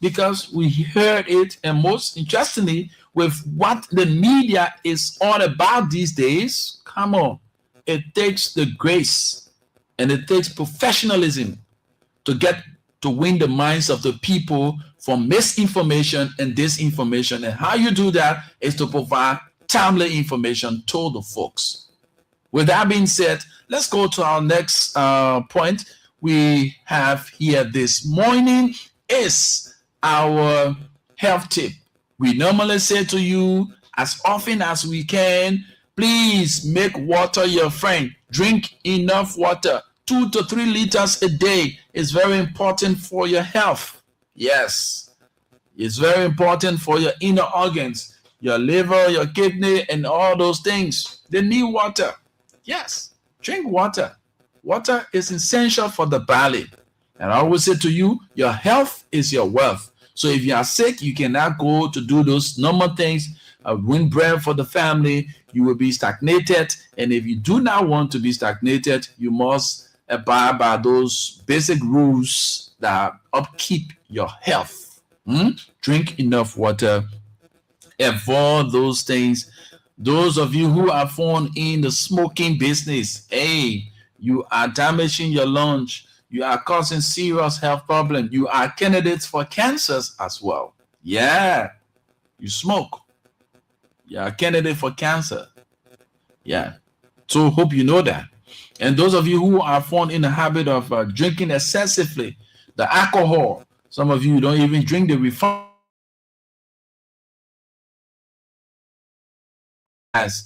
because we heard it. And most interestingly, with what the media is all about these days, come on, it takes the grace and it takes professionalism to win the minds of the people from misinformation and disinformation. And how you do that is to provide timely information to the folks. With that being said, let's go to our next point we have here this morning is our health tip. We normally say to you as often as we can, please make water your friend. Drink enough water. 2 to 3 liters a day is very important for your health. Yes, it's very important for your inner organs, your liver, your kidney, and all those things. They need water. Yes, drink water. Water is essential for the body. And I always say to you, your health is your wealth. So if you are sick, you cannot go to do those normal things, win bread for the family, you will be stagnated. And if you do not want to be stagnated, you must abide by those basic rules that upkeep your health. Drink enough water Avoid those things. Those of you who are found in the smoking business, hey, you are damaging your lungs. You are causing serious health problems. You are candidates for cancers as well. Yeah, you smoke. You are a candidate for cancer. Yeah. So hope you know that. And those of you who are found in the habit of drinking excessively, the alcohol, some of you don't even drink the refined.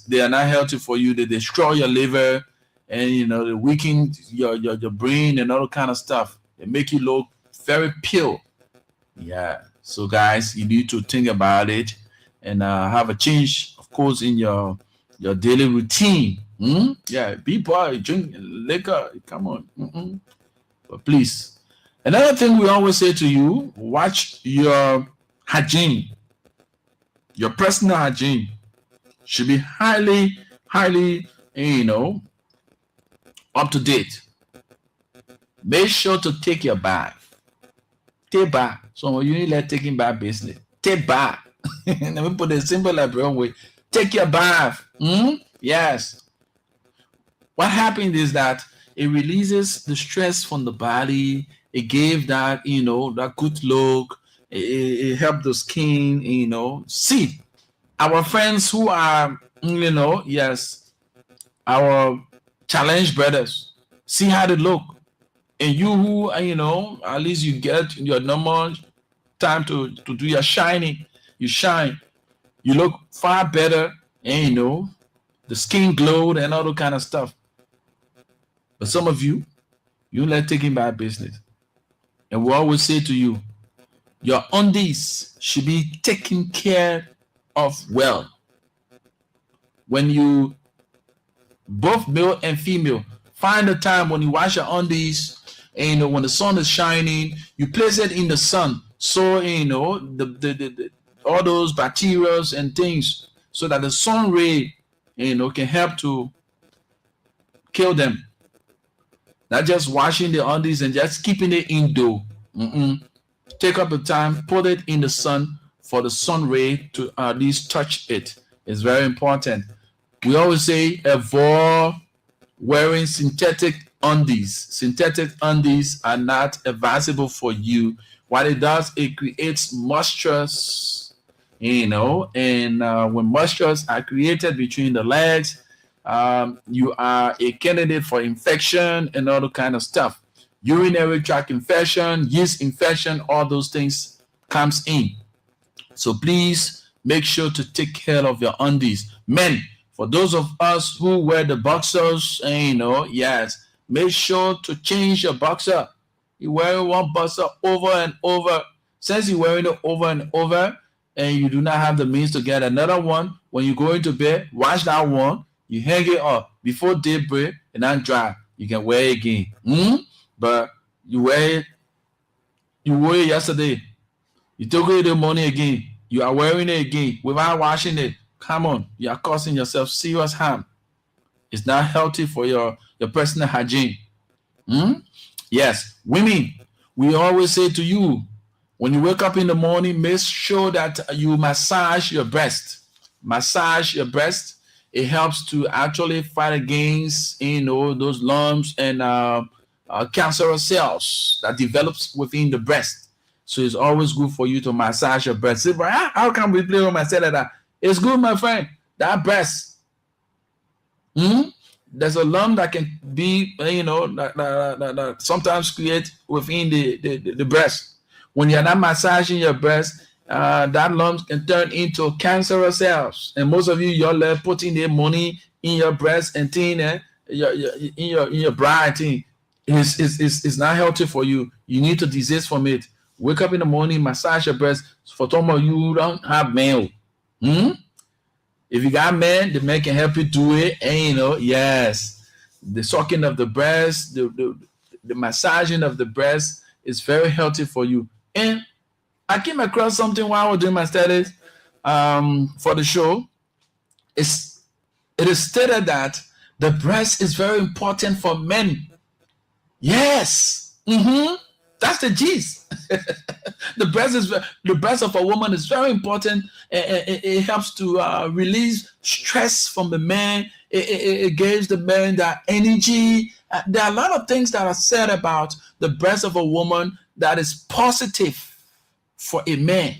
They are not healthy for you. They destroy your liver, and they weaken your brain and all kind of stuff. They make you look very pale. Yeah. So guys, you need to think about it and have a change, of course, in your daily routine. Yeah, people drink liquor. Come on. But please. Another thing we always say to you, watch your hygiene. Your personal hygiene should be highly, up to date. Make sure to take your bath. Take bath. So you need like taking bath business. Take bath. Let me put it simple like wrong way. Take your bath. Yes. What happened is that it releases the stress from the body. It gave that, that good look. It helped the skin, See, our friends who are, yes, our challenge brothers, see how they look. And you who, at least you get your normal time to do your shining. You shine. You look far better. And, the skin glowed and all that kind of stuff. But some of you like taking bad business. And we always say to you, your undies should be taken care of well. When you, both male and female, find a time when you wash your undies, and when the sun is shining, you place it in the sun. So, the all those bacteria and things, so that the sun ray, can help to kill them. Not just washing the undies and just keeping it indoor. Take up the time, put it in the sun for the sun ray to at least touch it. It's very important. We always say avoid wearing synthetic undies. Synthetic undies are not advisable for you. What it does, it creates moistures, and when moistures are created between the legs, you are a candidate for infection and all the kind of stuff. Urinary tract infection, yeast infection, all those things comes in. So please make sure to take care of your undies. Men, for those of us who wear the boxers, yes, make sure to change your boxer. You're wearing one boxer over and over. Since you're wearing it over and over and you do not have the means to get another one, when you go into bed, wash that one, you hang it up before daybreak and then dry. You can wear it again. But you wore it yesterday. You took it in the morning again. You are wearing it again without washing it. Come on, you are causing yourself serious harm. It's not healthy for your personal hygiene. Yes, women, we always say to you, when you wake up in the morning, make sure that you massage your breast. Massage your breast. It helps to actually fight against, those lumps and cancerous cells that develops within the breast. So it's always good for you to massage your breast. Say, how can we play with myself like that? It's good, my friend. That breast. There's a lump that can be, that sometimes create within the breast. When you're not massaging your breast, that lump can turn into cancerous cells. And most of you, you're putting their money in your breast and thing, in your bra thing. It's not healthy for you. You need to desist from it. Wake up in the morning, massage your breast. For some of you who don't have male, if you got men, the men can help you do it. And yes, the sucking of the breast, the massaging of the breast is very healthy for you. And I came across something while I was doing my studies for the show. It is stated that the breast is very important for men. Yes. That's the gist. The breast of a woman is very important. It helps to release stress from the man. It gives the man that energy. There are a lot of things that are said about the breast of a woman that is positive for a man.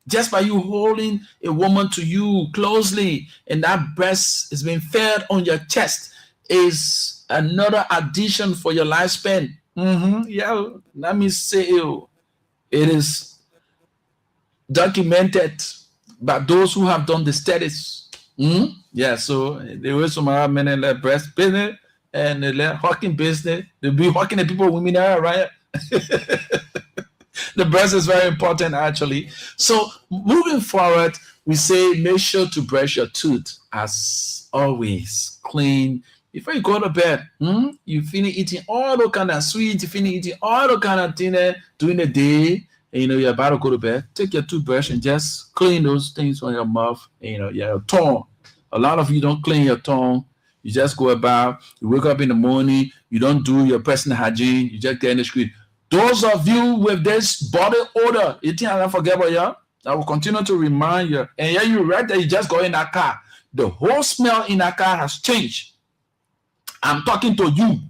Just by you holding a woman to you closely and that breast is being fed on your chest is another addition for your lifespan. Yeah, let me say it is documented by those who have done the studies. Yeah, so there was some men in the breast business and the hawking business. They'll be hawking the people, women are right. The breast is very important, actually. So moving forward, we say make sure to brush your tooth as always, clean. Before you go to bed, you finish eating all the kind of sweets, you finish eating all the kind of things during the day, and you're about to go to bed. Take your toothbrush and just clean those things on your mouth, and, your tongue. A lot of you don't clean your tongue. You just go about, you wake up in the morning, you don't do your personal hygiene, you just get in the street. Those of you with this body odor, you think I don't forget about you? I will continue to remind you. And yeah, you're right that you just go in that car. The whole smell in that car has changed. I'm talking to you.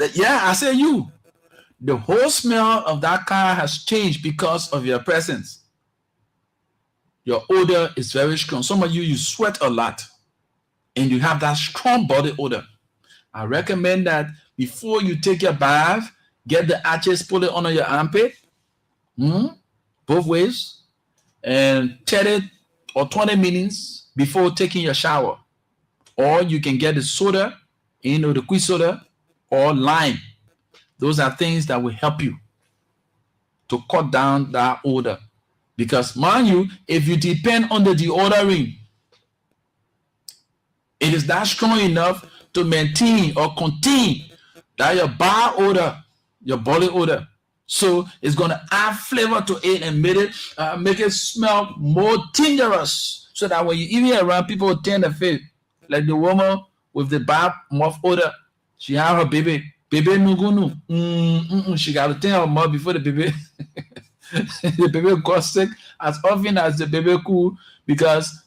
I say you. The whole smell of that car has changed because of your presence. Your odor is very strong. Some of you sweat a lot and you have that strong body odor. I recommend that before you take your bath, get the ashes, put it under your armpit, both ways, and 30 or 20 minutes before taking your shower. Or you can get the soda, the quick soda, or lime. Those are things that will help you to cut down that odor. Because mind you, if you depend on the deodorant, it is not strong enough to maintain or contain that your body odor, your body odor. So it's going to add flavor to it and make it smell more dangerous. So that when you even around, people will turn the face. Like the woman with the bad mouth odor, she have her baby nugunu. She got to tell her mouth before the baby the baby got sick as often as the baby could, because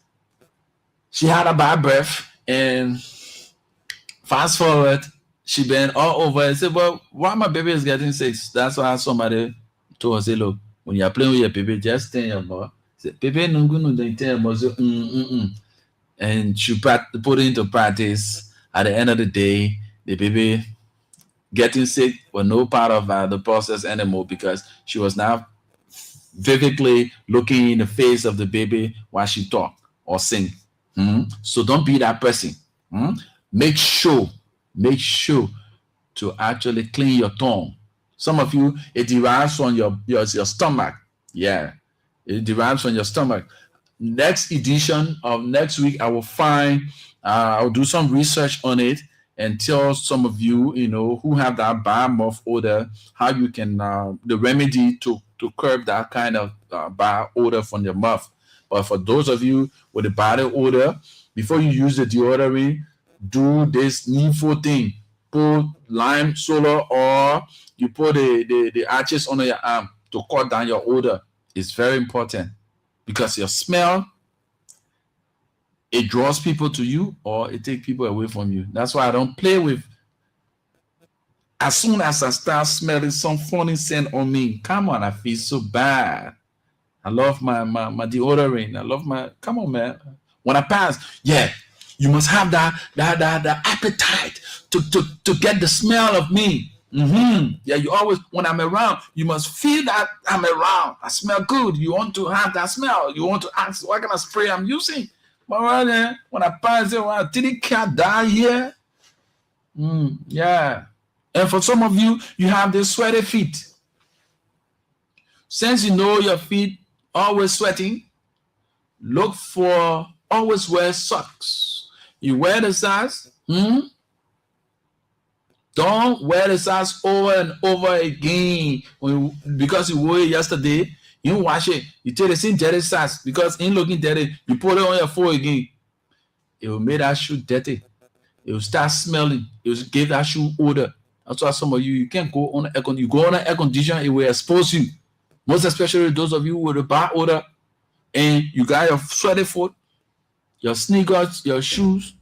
she had a bad breath. And fast forward, she been all over and said, well, why my baby is getting sick? That's why somebody told her, say, look, when you're playing with your baby, just tell your mouth. Say, baby nugunu, then tell your mouth. And she put it into practice. At the end of the day, the baby getting sick was no part of the process anymore, because she was now vividly looking in the face of the baby while she talk or sing. So don't be that person. Make sure to actually clean your tongue. Some of you, it derives from your stomach. Yeah, it derives from your stomach. Next edition of next week, I'll do some research on it and tell some of you, who have that bad mouth odor, how you can, the remedy to curb that kind of bad odor from your mouth. But for those of you with the body odor, before you use the deodorant, do this needful thing. Put lime soda, or you put the ashes under your arm to cut down your odor. It's very important, because your smell, it draws people to you or it takes people away from you. That's why I don't play with. As soon as I start smelling some funny scent on me, come on, I feel so bad. I love my deodorant. I love come on, man. When I pass, you must have that appetite to get the smell of me. Yeah, you always, when I'm around, you must feel that I'm around. I smell good. You want to have that smell. You want to ask what kind of spray I'm using. But right there, when I pass it, did it cat die here? Yeah. And for some of you, you have the sweaty feet. Since you know your feet always sweating, look for, always wear socks. You wear the socks. Don't wear the socks over and over again because you wore it yesterday. You wash it. You take the same dirty socks because in looking dirty, you put it on your foot again. It will make that shoe dirty. It will start smelling. It will give that shoe odor. That's why some of you can't go on air condition. You go on an air condition, it will expose you. Most especially those of you with a bad odor, and you got your sweaty foot, your sneakers, your shoes.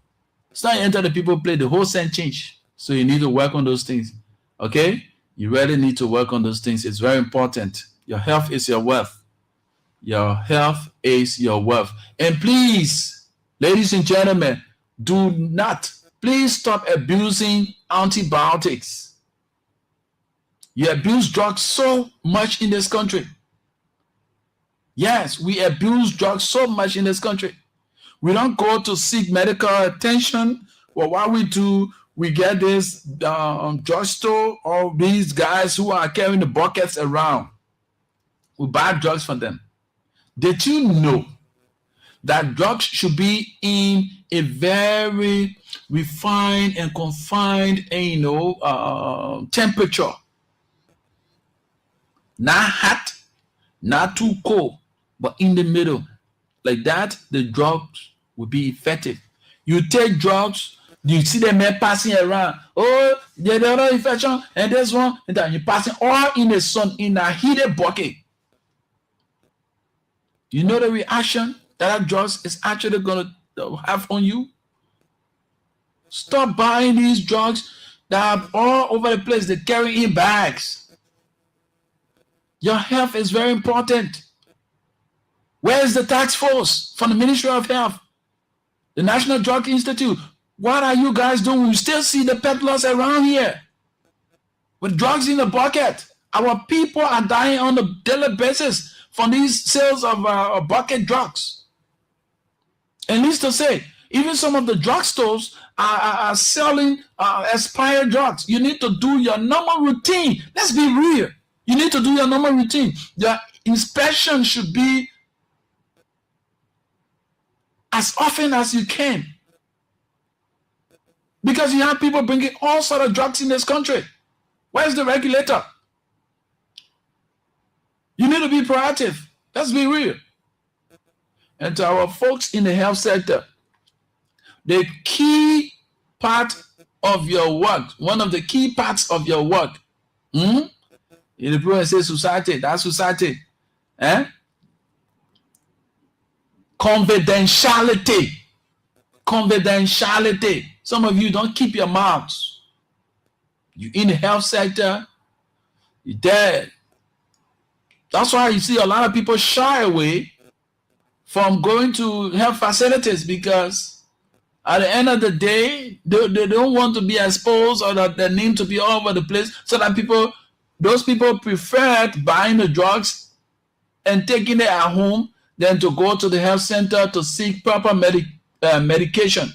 It's not enter the people play, the whole scent change. So you need to work on those things. Okay? You really need to work on those things. It's very important. Your health is your wealth. Your health is your wealth. And please, ladies and gentlemen, please stop abusing antibiotics. You abuse drugs so much in this country. Yes, we abuse drugs so much in this country. We don't go to seek medical attention. Well, what we do, we get this drugstore or these guys who are carrying the buckets around. We buy drugs from them. Did you know that drugs should be in a very refined and confined, temperature? Not hot, not too cold, but in the middle. Like that, the drugs will be effective. You take drugs, you see the men passing around. Oh, there's another infection, and this one, and then you're passing all in the sun in a heated bucket. You know the reaction that drugs is actually going to have on you? Stop buying these drugs that are all over the place. They carry in bags. Your health is very important. Where is the task force from the Ministry of Health? The National Drug Institute. What are you guys doing? You still see the peddlers around here with drugs in the bucket. Our people are dying on a daily basis from these sales of bucket drugs. And needs to say, even some of the drugstores are selling expired drugs. You need to do your normal routine. Let's be real. You need to do your normal routine. Your inspection should be as often as you can. Because you have people bringing all sorts of drugs in this country. Where's the regulator? You need to be proactive. Let's be real. And to our folks in the health sector, the key part of your work, one of the key parts of your work, in the province say society, that's society. Confidentiality. Confidentiality. Some of you don't keep your mouths. You in the health sector, you're dead. That's why you see a lot of people shy away from going to health facilities, because at the end of the day, they don't want to be exposed or that their name to be all over the place, so that those people preferred buying the drugs and taking it at home than to go to the health center to seek proper medication.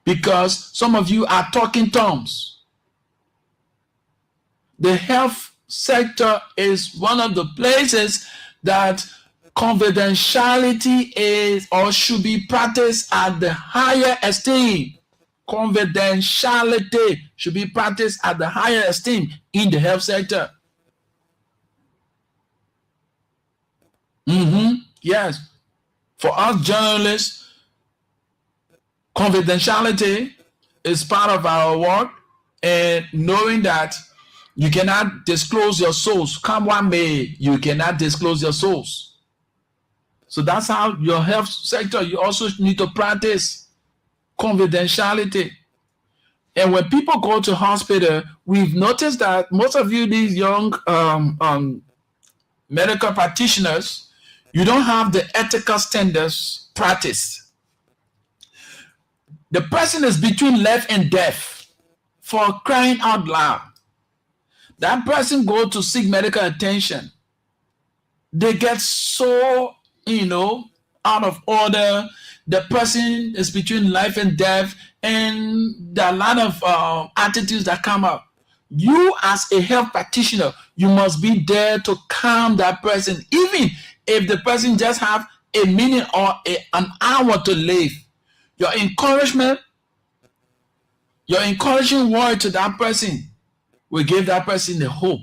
Because some of you are talking terms. The health sector is one of the places that confidentiality is or should be practiced at the higher esteem. Confidentiality should be practiced at the higher esteem in the health sector. Yes. For us journalists, confidentiality is part of our work, and knowing that you cannot disclose your source. Come what may, you cannot disclose your source. So that's how your health sector, you also need to practice confidentiality. And when people go to hospital, we've noticed that most of you, these young medical practitioners, you don't have the ethical standards practiced. The person is between life and death, for crying out loud. That person go to seek medical attention. They get so, out of order. The person is between life and death, and there are a lot of attitudes that come up. You as a health practitioner, you must be there to calm that person, even if the person just have a minute or an hour to live. Your encouraging word to that person will give that person the hope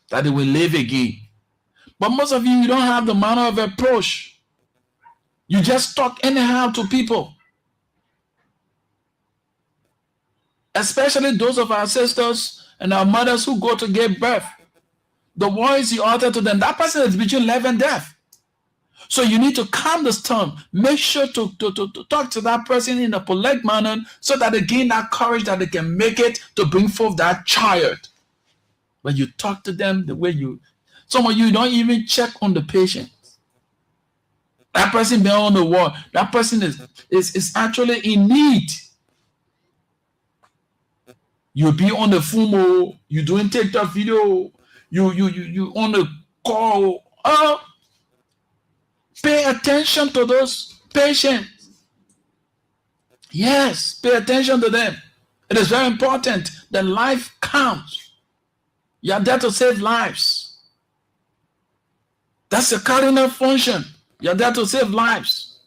that they will live again. But most of you don't have the manner of approach. You just talk anyhow to people. Especially those of our sisters and our mothers who go to give birth. The words you utter to them, that person is between life and death. So you need to calm the storm. Make sure to talk to that person in a polite manner so that they gain that courage that they can make it to bring forth that child. But you talk to them the way some of you don't even check on the patient. That person been on the wall. That person is actually in need. You be on the FUMO, you doing TikTok video, you on the call. Pay attention to those patients. Yes, pay attention to them. It is very important that life counts. You are there to save lives. That's a cardinal function. You are there to save lives.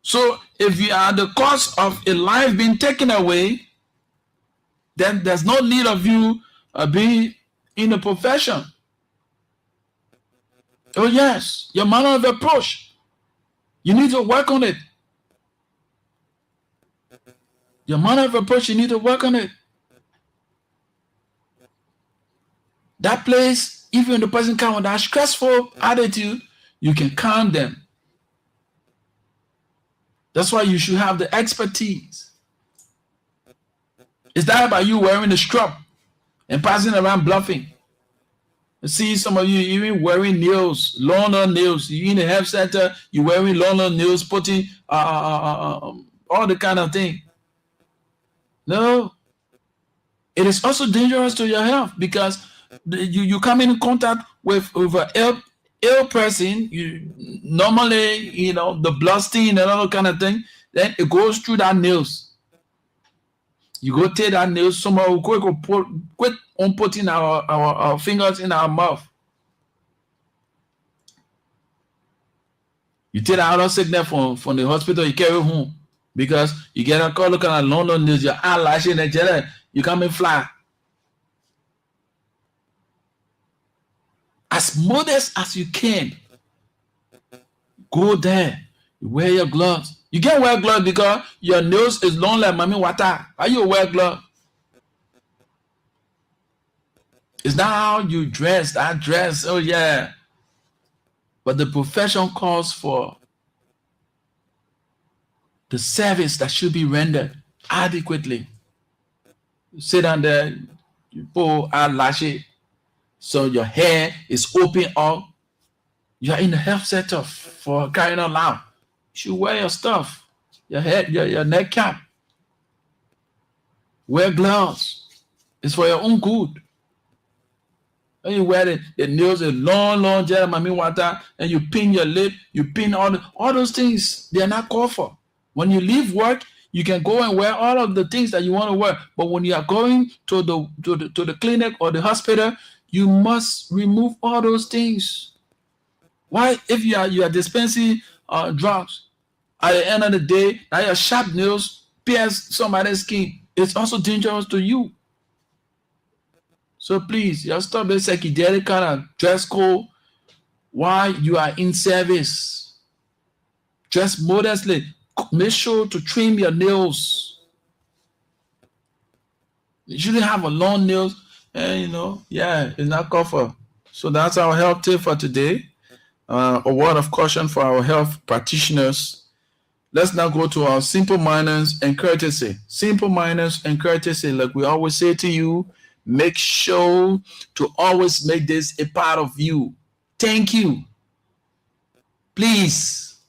So if you are the cause of a life being taken away, then there's no need of you being in the profession. Oh yes, your manner of approach. You need to work on it. Your manner of approach, you need to work on it. That place, even when the person comes with that stressful attitude, you can calm them. That's why you should have the expertise. It's not about you wearing the strap and passing around bluffing. I see some of you even wearing nails, long nails. You in the health center, you wearing long nails, putting all the kind of thing. No. It is also dangerous to your health because you come in contact with an ill person. You normally, the bloodstream and all kind of thing. Then it goes through that nails. You go take that nails. Someone will quit on putting our fingers in our mouth. You take out a sickness from the hospital, you carry home because you get a call looking at London news, your eyelash in the you come and fly. As modest as you can, go there. You wear your gloves. You can't wear gloves because your nose is long like mommy water. Why you wear gloves? It's not how you dress. That dress, oh yeah. But the profession calls for the service that should be rendered adequately. You sit down there, you pull eyelashes, so your hair is open up. You are in the health sector for carrying on loud. You should wear your stuff, your head, your neck cap. Wear gloves. It's for your own good. When you wear the nails, a long gel, mommy water, and you pin your lip, you pin all those things, they are not called for. When you leave work, you can go and wear all of the things that you want to wear. But when you are going to the clinic or the hospital, you must remove all those things. Why? If you are dispensing drugs, at the end of the day, now your sharp nails pierce somebody's skin. It's also dangerous to you. So please, you stop this psychedelic kind of dress code while you are in service. Dress modestly. Make sure to trim your nails. You shouldn't have a long nails, and it's not called for. So that's our health tip for today. A word of caution for our health practitioners. Let's now go to our simple manners and courtesy. Simple manners and courtesy, like we always say to you, make sure to always make this a part of you. Thank you. Please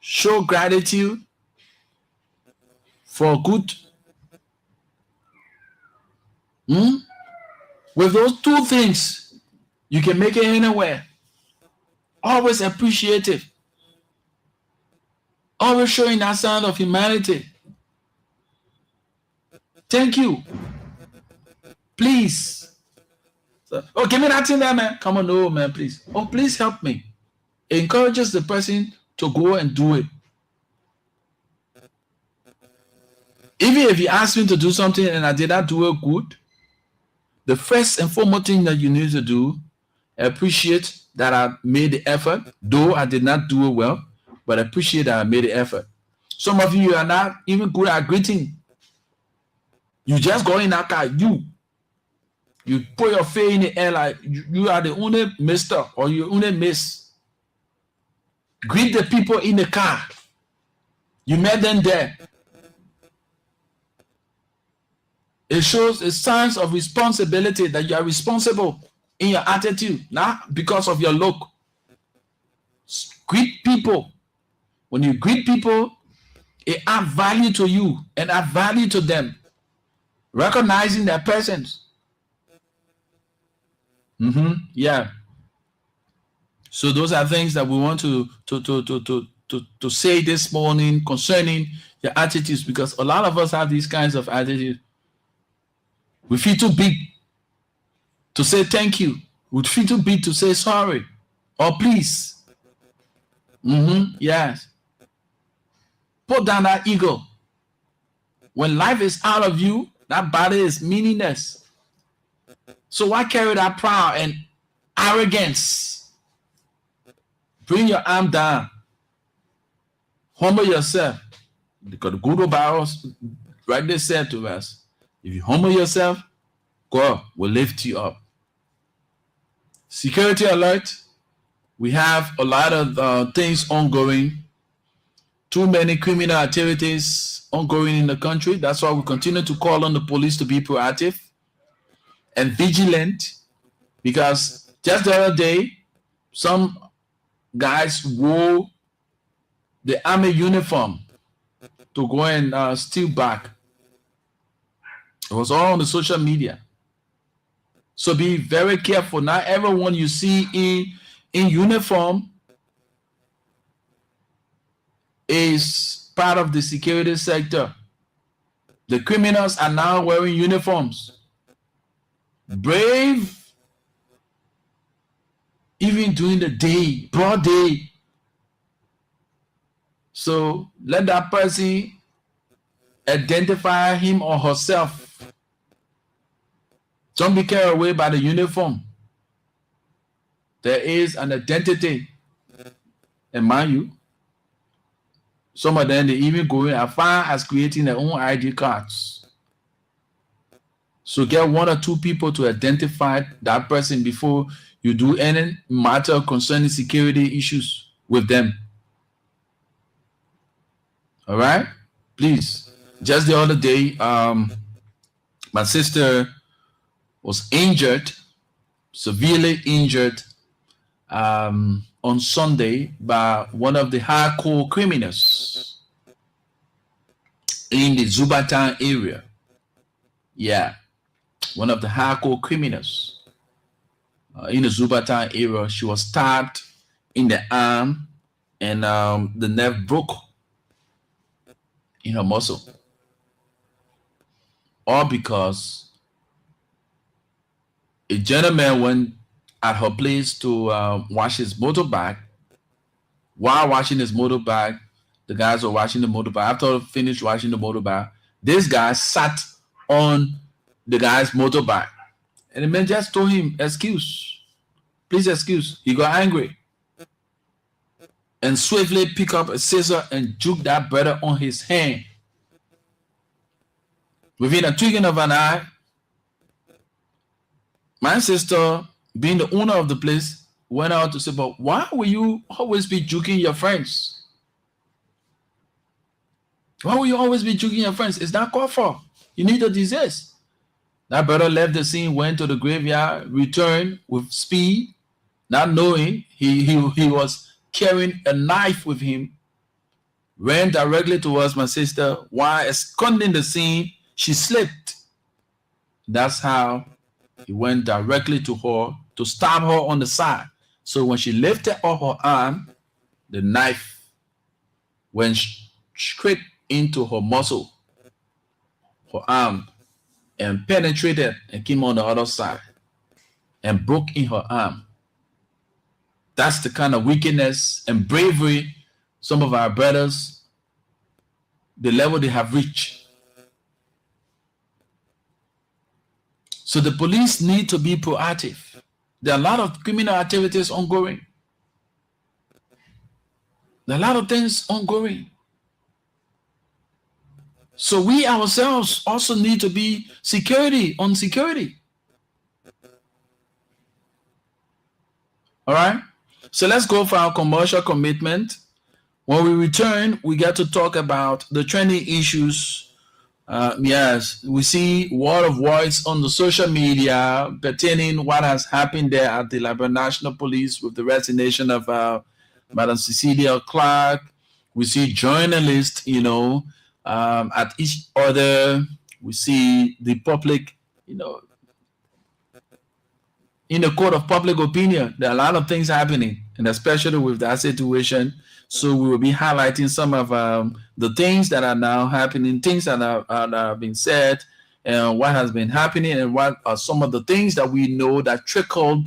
show gratitude for good. With those two things, you can make it anywhere. Always appreciate it. Always showing that sign of humanity. Thank you. Please. Oh, give me that thing there, man. Come on, no, man, please. Oh, please help me. It encourages the person to go and do it. Even if you ask me to do something and I did not do it good, the first and foremost thing that you need to do, appreciate that I made the effort, though I did not do it well, but appreciate that I made the effort. Some of you are not even good at greeting. You just go in that car, you put your face in the air like you are the only mister or you only miss. Greet the people in the car. You met them there. It shows a sense of responsibility that you are responsible in your attitude, not because of your look. Greet people. When you greet people, it adds value to you and add value to them. Recognizing their presence. Yeah. So those are things that we want to say this morning concerning your attitudes, because a lot of us have these kinds of attitudes. We feel too big to say thank you. We feel too big to say sorry or please. Yes. Put down that ego. When life is out of you, that body is meaningless. So why carry that pride and arrogance? Bring your arm down. Humble yourself. Because the good Bible right there said to us, if you humble yourself, God will lift you up. Security alert. We have a lot of things ongoing. Too many criminal activities ongoing in the country. That's why we continue to call on the police to be proactive and vigilant, because just the other day, some guys wore the army uniform to go and steal back. It was all on the social media. So be very careful. Not everyone you see in uniform is part of the security sector. The criminals are now wearing uniforms. Brave, even during the day, broad day. So let that person identify him or herself. Don't be carried away by the uniform. There is an identity. And mind you, some of them, they even go as far as creating their own ID cards. So get one or two people to identify that person before you do any matter concerning security issues with them. All right? Please. Just the other day, my sister was injured, severely injured, on Sunday by one of the hardcore criminals in the Zubatan area. Yeah, one of the hardcore criminals in the Zubatan area. She was stabbed in the arm, and the nerve broke in her muscle. All because a gentleman went at her place to wash his motorbike. While washing his motorbike, the guys were washing the motorbike. After finished washing the motorbike, this guy sat on the guy's motorbike. And the man just told him, excuse, please excuse. He got angry and swiftly picked up a scissor and juked that brother on his hand. Within a twinkling of an eye, my sister, being the owner of the place, went out to say, but why will you always be juking your friends? Why will you always be juking your friends? It's not called for. You need to desist. That brother left the scene, went to the graveyard, returned with speed, not knowing he was carrying a knife with him, ran directly towards my sister. While esconding the scene, she slipped. That's how he went directly to her to stab her on the side. So when she lifted up her arm, the knife went straight into her muscle, her arm, and penetrated and came on the other side and broke in her arm. That's the kind of wickedness and bravery some of our brothers, the level they have reached. So the police need to be proactive. There are a lot of criminal activities ongoing. There are a lot of things ongoing. So we ourselves also need to be security on security. All right. So let's go for our commercial commitment. When we return, we get to talk about the trending issues. Yes, we see word of voice on the social media pertaining what has happened there at the Liberia National Police with the resignation of Madam Cecilia Clark. We see journalists, at each other. We see the public, in the court of public opinion. There are a lot of things happening, and especially with that situation. So we will be highlighting some of the things that are now happening, things that are being said, and what has been happening, and what are some of the things that we know that trickled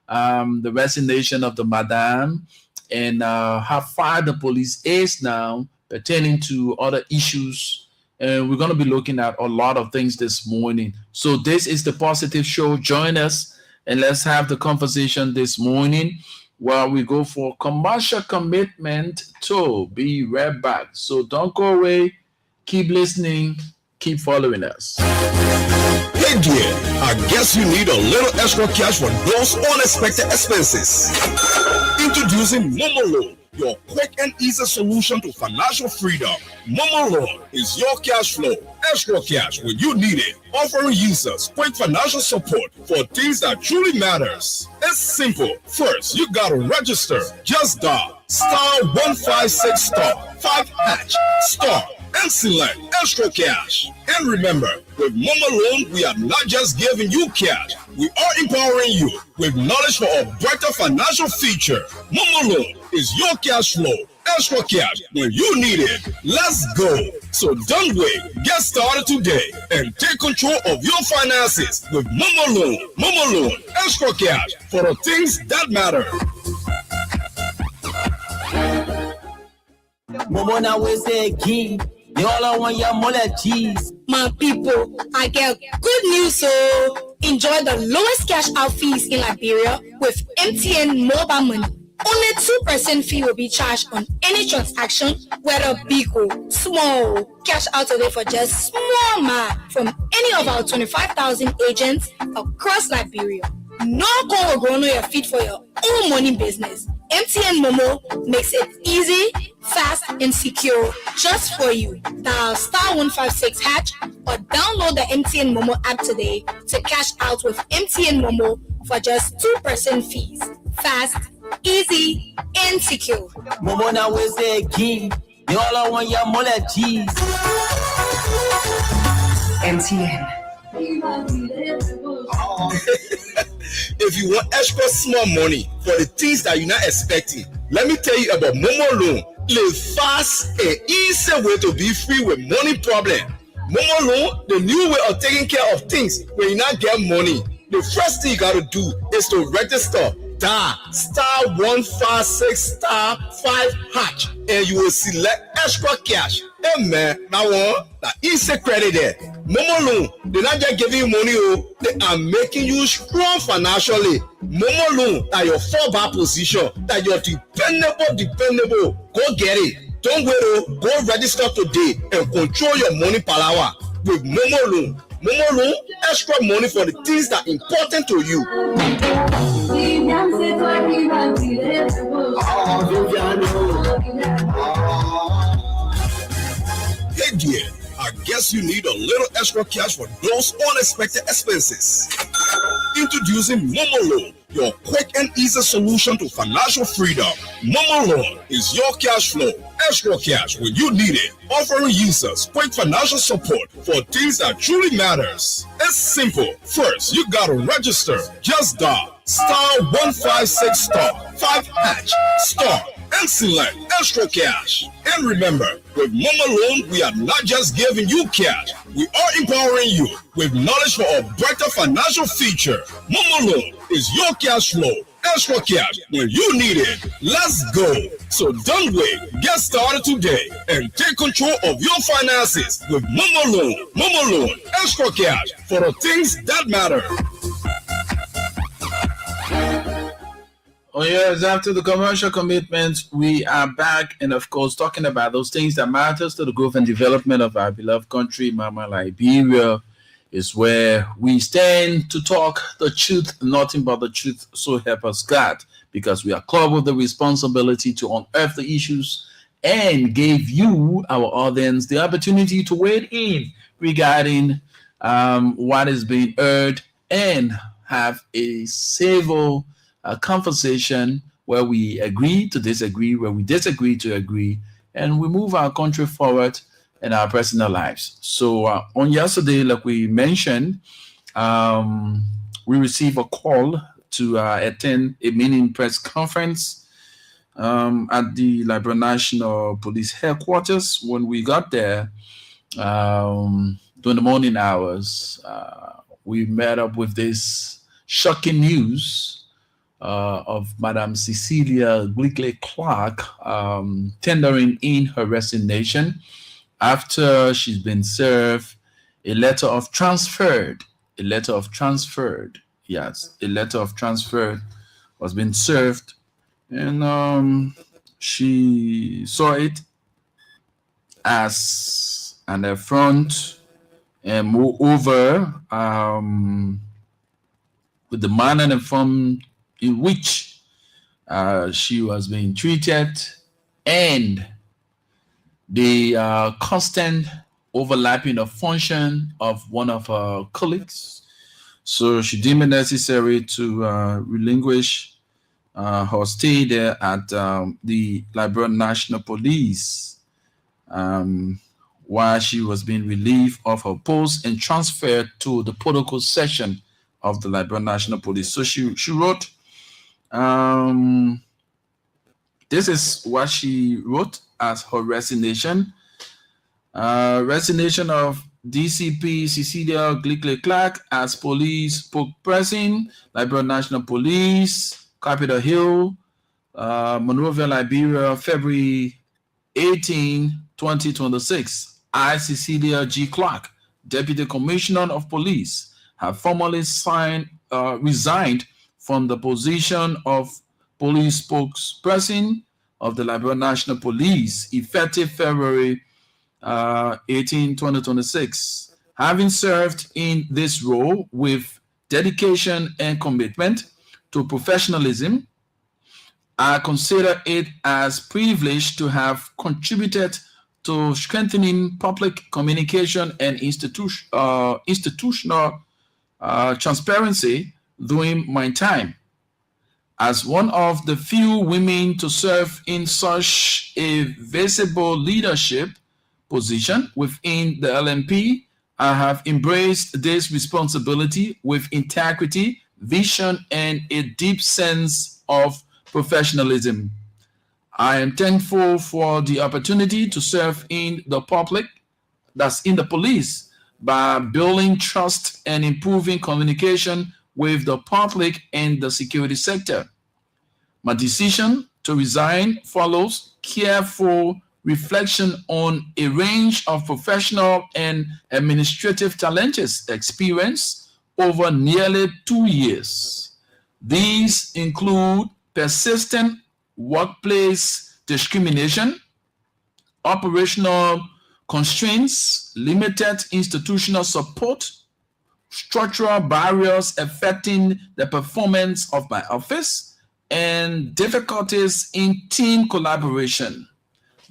the resignation of the madam, and how far the police is now pertaining to other issues. And we're going to be looking at a lot of things this morning. So this is the Positive Show. Join us and let's have the conversation this morning while we go for commercial commitment to be right back. So don't go away. Keep listening. Keep following us. Hey dear, I guess you need a little extra cash for those unexpected expenses. Introducing Momo Loan, your quick and easy solution to financial freedom. Momo Loan is your cash flow, extra cash when you need it, offering users quick financial support for things that truly matters. It's simple. First, you gotta register. Just dial *156*5# and select extra cash. And remember, with Momo Loan, we are not just giving you cash. We are empowering you with knowledge for a brighter financial future. Momo Loan is your cash flow, extra cash when you need it. Let's go. So don't wait. Get started today and take control of your finances with Momo Loan. Momo Loan, extra cash for the things that matter. Momo na we say key. Y'all want your mullet cheese. My people, I get good news. So enjoy the lowest cash out fees in Liberia with MTN Mobile Money. Only 2% fee will be charged on any transaction, whether big or small. Cash out today for just small from any of our 25,000 agents across Liberia. No go on your feet for your own money business. MTN Momo makes it easy, fast, and secure just for you. Dial *156# or download the MTN Momo app today to cash out with MTN Momo for just 2% fees. Fast, easy, and secure. Momo na we say key. Y'all want your mullet cheese. MTN. If you want extra small money for the things that you're not expecting, let me tell you about Momo Loan. The fast and easy way to be free with money problem. Momo Loan, the new way of taking care of things when you not get money. The first thing you got to do is to register. Dial *156*5# and you will select extra cash. Hey man, now one, that easy credit there. Momo Loan, they're not just giving you money, they are making you strong financially. Momo Loan, that your fallback position, that you're dependable. Go get it. Don't wait, go register today and control your money power with Momo Loan. Momo Loan, extra money for the things that are important to you. Hey dear, I guess you need a little extra cash for those unexpected expenses. Introducing Momo Loan, your quick and easy solution to financial freedom. Momo Loan is your cash flow, extra cash when you need it, offering users quick financial support for things that truly matters. It's simple. First, you gotta register. Just dial *156*5# and select extra cash. And remember, with Momo Loan, we are not just giving you cash. We are empowering you with knowledge for a brighter financial future. Momo Loan is your cash flow, extra cash when you need it. Let's go. So don't wait. Get started today and take control of your finances with Momo Loan. Momo Loan, extra cash for the things that matter. Oh yes, after the commercial commitments, we are back and of course talking about those things that matters to the growth and development of our beloved country, Mama Liberia, is where we stand to talk the truth, nothing but the truth, so help us God, because we are called with the responsibility to unearth the issues and gave you, our audience, the opportunity to weigh in regarding what is being heard and have a civil conversation where we agree to disagree, where we disagree to agree, and we move our country forward in our personal lives. So on yesterday, like we mentioned, we received a call to attend a mini press conference at the Liberia National Police Headquarters. When we got there during the morning hours, we met up with this shocking news of Madam Cecilia Glickley Clark tendering in her resignation after she's been served a letter of transfer. Yes, a letter of transfer was being served, and she saw it as an affront, and moreover, with the manner and form in which she was being treated and the constant overlapping of function of one of her colleagues. So she deemed it necessary to relinquish her stay there at the Liberia National Police while she was being relieved of her post and transferred to the protocol section of the Liberia National Police. So she wrote, this is what she wrote as her resignation. Resignation of DCP Cecilia Glickley Clark as police spokesperson, Liberia National Police, Capitol Hill, Monrovia, Liberia, February 18, 2026. I, Cecilia G. Clark, Deputy Commissioner of Police, have formally resigned from the position of police spokesperson of the Liberia National Police, effective February 18, 2026. Having served in this role with dedication and commitment to professionalism, I consider it as privileged to have contributed to strengthening public communication and institutional transparency during my time. As one of the few women to serve in such a visible leadership position within the LNP, I have embraced this responsibility with integrity, vision, and a deep sense of professionalism. I am thankful for the opportunity to serve in the public, that's in the police, by building trust and improving communication with the public and the security sector. My decision to resign follows careful reflection on a range of professional and administrative challenges experienced over nearly 2 years. These include persistent workplace discrimination, operational constraints, limited institutional support, structural barriers affecting the performance of my office, and difficulties in team collaboration.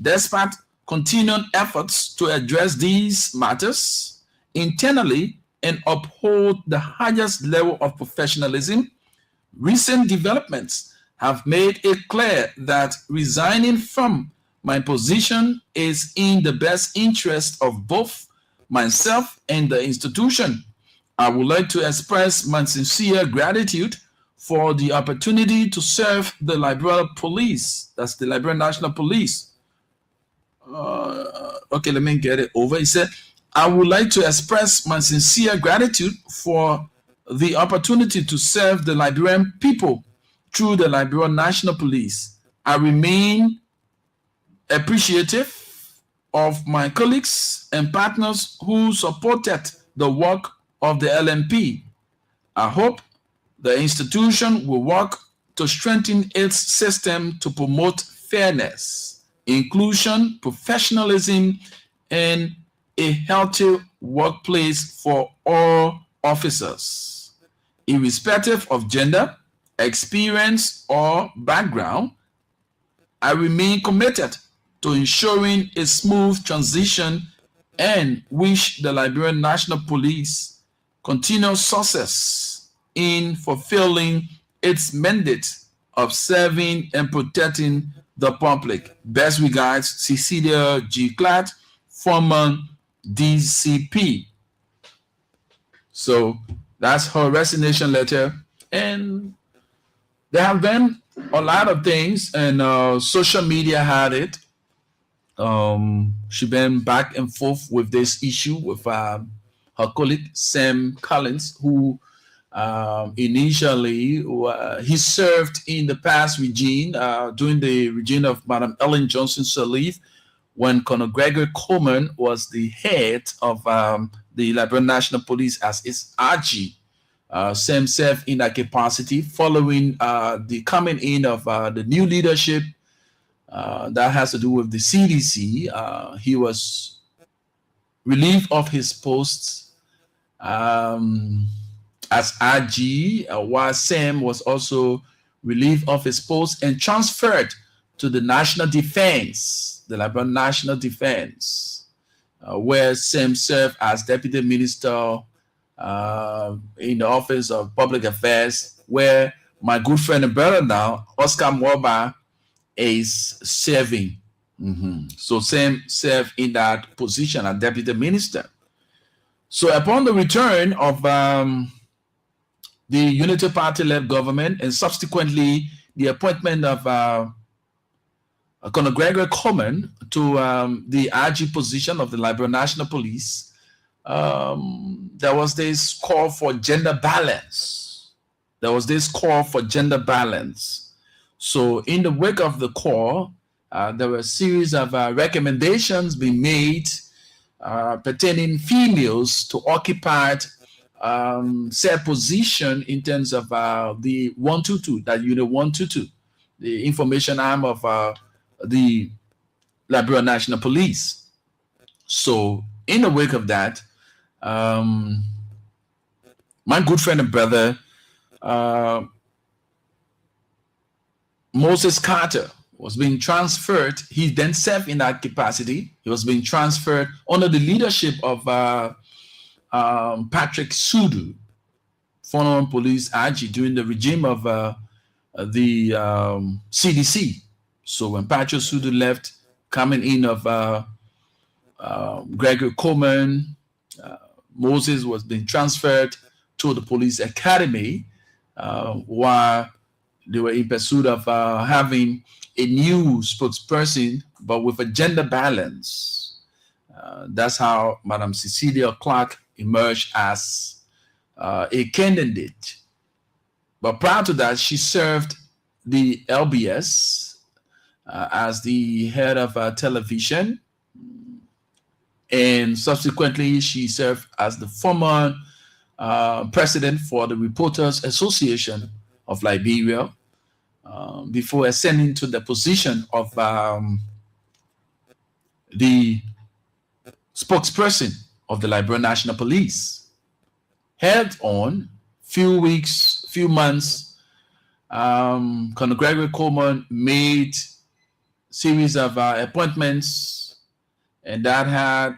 Despite continued efforts to address these matters internally and uphold the highest level of professionalism, recent developments have made it clear that resigning from my position is in the best interest of both myself and the institution. I would like to express my sincere gratitude for the opportunity to serve the Liberia Police, that's the Liberia National Police. Okay, let me get it over. He said, I would like to express my sincere gratitude for the opportunity to serve the Liberian people through the Liberia National Police. I remain appreciative of my colleagues and partners who supported the work of the LNP. I hope the institution will work to strengthen its system to promote fairness, inclusion, professionalism, and a healthy workplace for all officers, irrespective of gender, experience, or background. I remain committed to ensuring a smooth transition and wish the Liberian National Police continued success in fulfilling its mandate of serving and protecting the public. Best regards, Cecilia G. Clark, former DCP. So that's her resignation letter. And there have been a lot of things, and social media had it. She been back and forth with this issue with her colleague Sam Collins, who initially he served in the past regime, during the regime of Madam Ellen Johnson Sirleaf, when Colonel Gregory Coleman was the head of the Liberian National Police as its RG. Sam served in that capacity following the coming in of the new leadership that has to do with the CDC. He was relieved of his posts as RG, while Sam was also relieved of his post and transferred to the National Defense, the Liberian National Defense, where Sam served as Deputy Minister in the Office of Public Affairs, where my good friend and brother now, Oscar Mwoba, is serving. So Sam served in that position as Deputy Minister. So upon the return of the Unity Party-led government and subsequently the appointment of Colonel Gregory Coleman to the RG position of the Liberian National Police, there was this call for gender balance. So in the wake of the call, there were a series of recommendations being made pertaining females to occupy said position in terms of the 122, that unit 122, the information arm of the Liberian National Police. So in the wake of that, my good friend and brother, Moses Carter, was being transferred. He then served in that capacity. He was being transferred under the leadership of Patrick Sudu, former police RG, during the regime of the CDC. So when Patrick Sudu left, coming in of Gregory Coleman, Moses was being transferred to the police academy, while they were in pursuit of having a new spokesperson, but with a gender balance. That's how Madam Cecilia Clark emerged as a candidate. But prior to that, she served the LBS as the head of television, and subsequently she served as the former president for the Reporters Association of Liberia, before ascending to the position of the spokesperson of the Liberian National Police. Held on few months, Colonel Gregory Coleman made series of appointments, and that had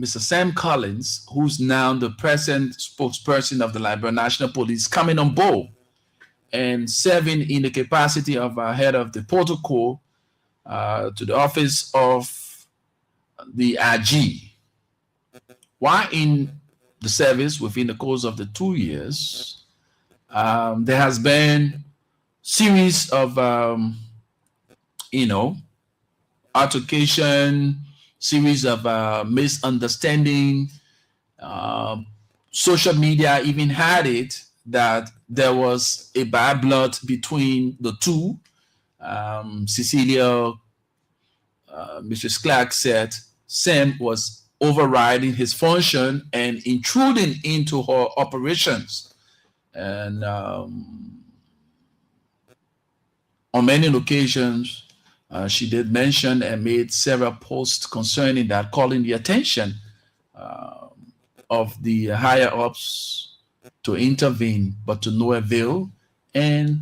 Mr. Sam Collins, who's now the present spokesperson of the Liberian National Police, coming on board and serving in the capacity of head of the protocol to the office of the RG. While in the service within the course of the 2 years, there has been series of altercation, series of misunderstanding. Social media even had it that there was a bad blood between the two. Cecilia, Mrs. Clark said Sam was overriding his function and intruding into her operations. And on many occasions, she did mention and made several posts concerning that, calling the attention of the higher ups to intervene, but to no avail. And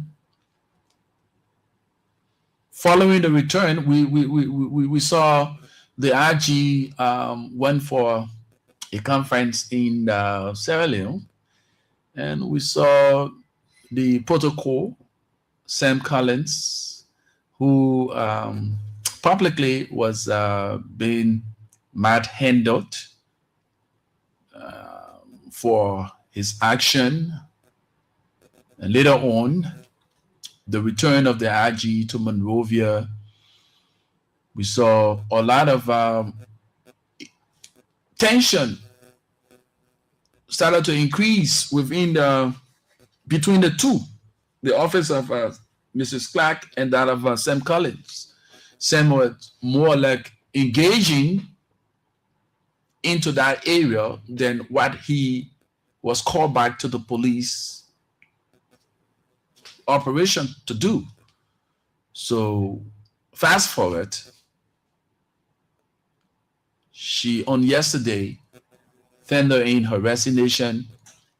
following the return, we saw the RG went for a conference in Sierra Leone, and we saw the protocol, Sam Collins, who publicly was being mad-handled for his action. And later on, the return of the RG to Monrovia, we saw a lot of tension started to increase between the two, the office of Mrs. Clark and that of Sam Collins. Sam was more like engaging into that area than what he was called back to the police operation to do. So fast forward, she on yesterday tendered in her resignation,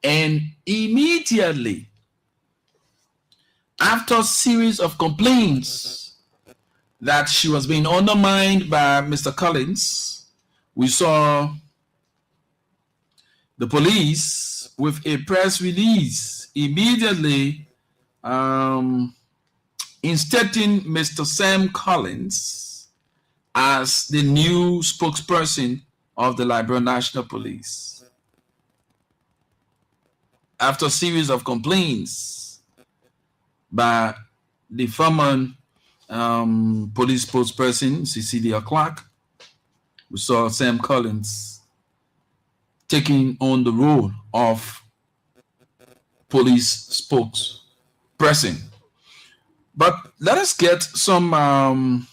and immediately after a series of complaints that she was being undermined by Mr. Collins, we saw the police with a press release immediately instating Mr. Sam Collins as the new spokesperson of the Liberia National Police. After a series of complaints by the former police spokesperson, Cecilia Clark, we saw Sam Collins taking on the role of police spokesperson. But let us get some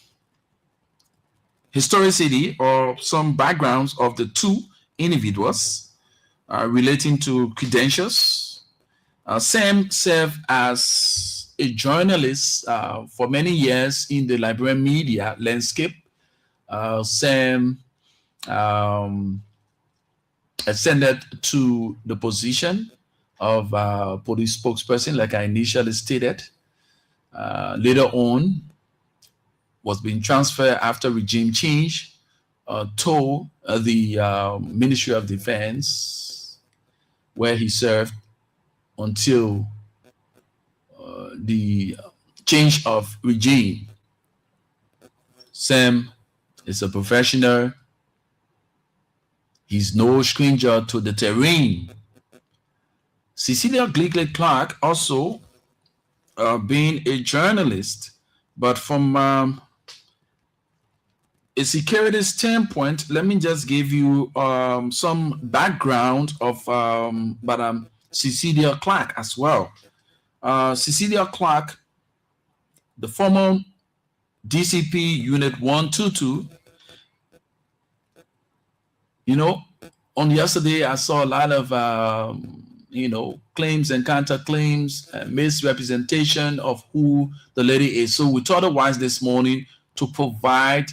historicity or some backgrounds of the two individuals relating to credentials. Sam served as a journalist for many years in the Liberian media landscape. Sam ascended to the position of police spokesperson, like I initially stated. Later on, was being transferred after regime change to the Ministry of Defense, where he served until the change of regime. Sam is a professional. He's no stranger to the terrain. Cecilia Gligley Clark also being a journalist, but from a security standpoint, let me just give you some background of Madam Cecilia Clark as well. Cecilia Clark, the former DCP Unit 122, on yesterday I saw a lot of claims and counterclaims, misrepresentation of who the lady is. So we thought it wise this morning to provide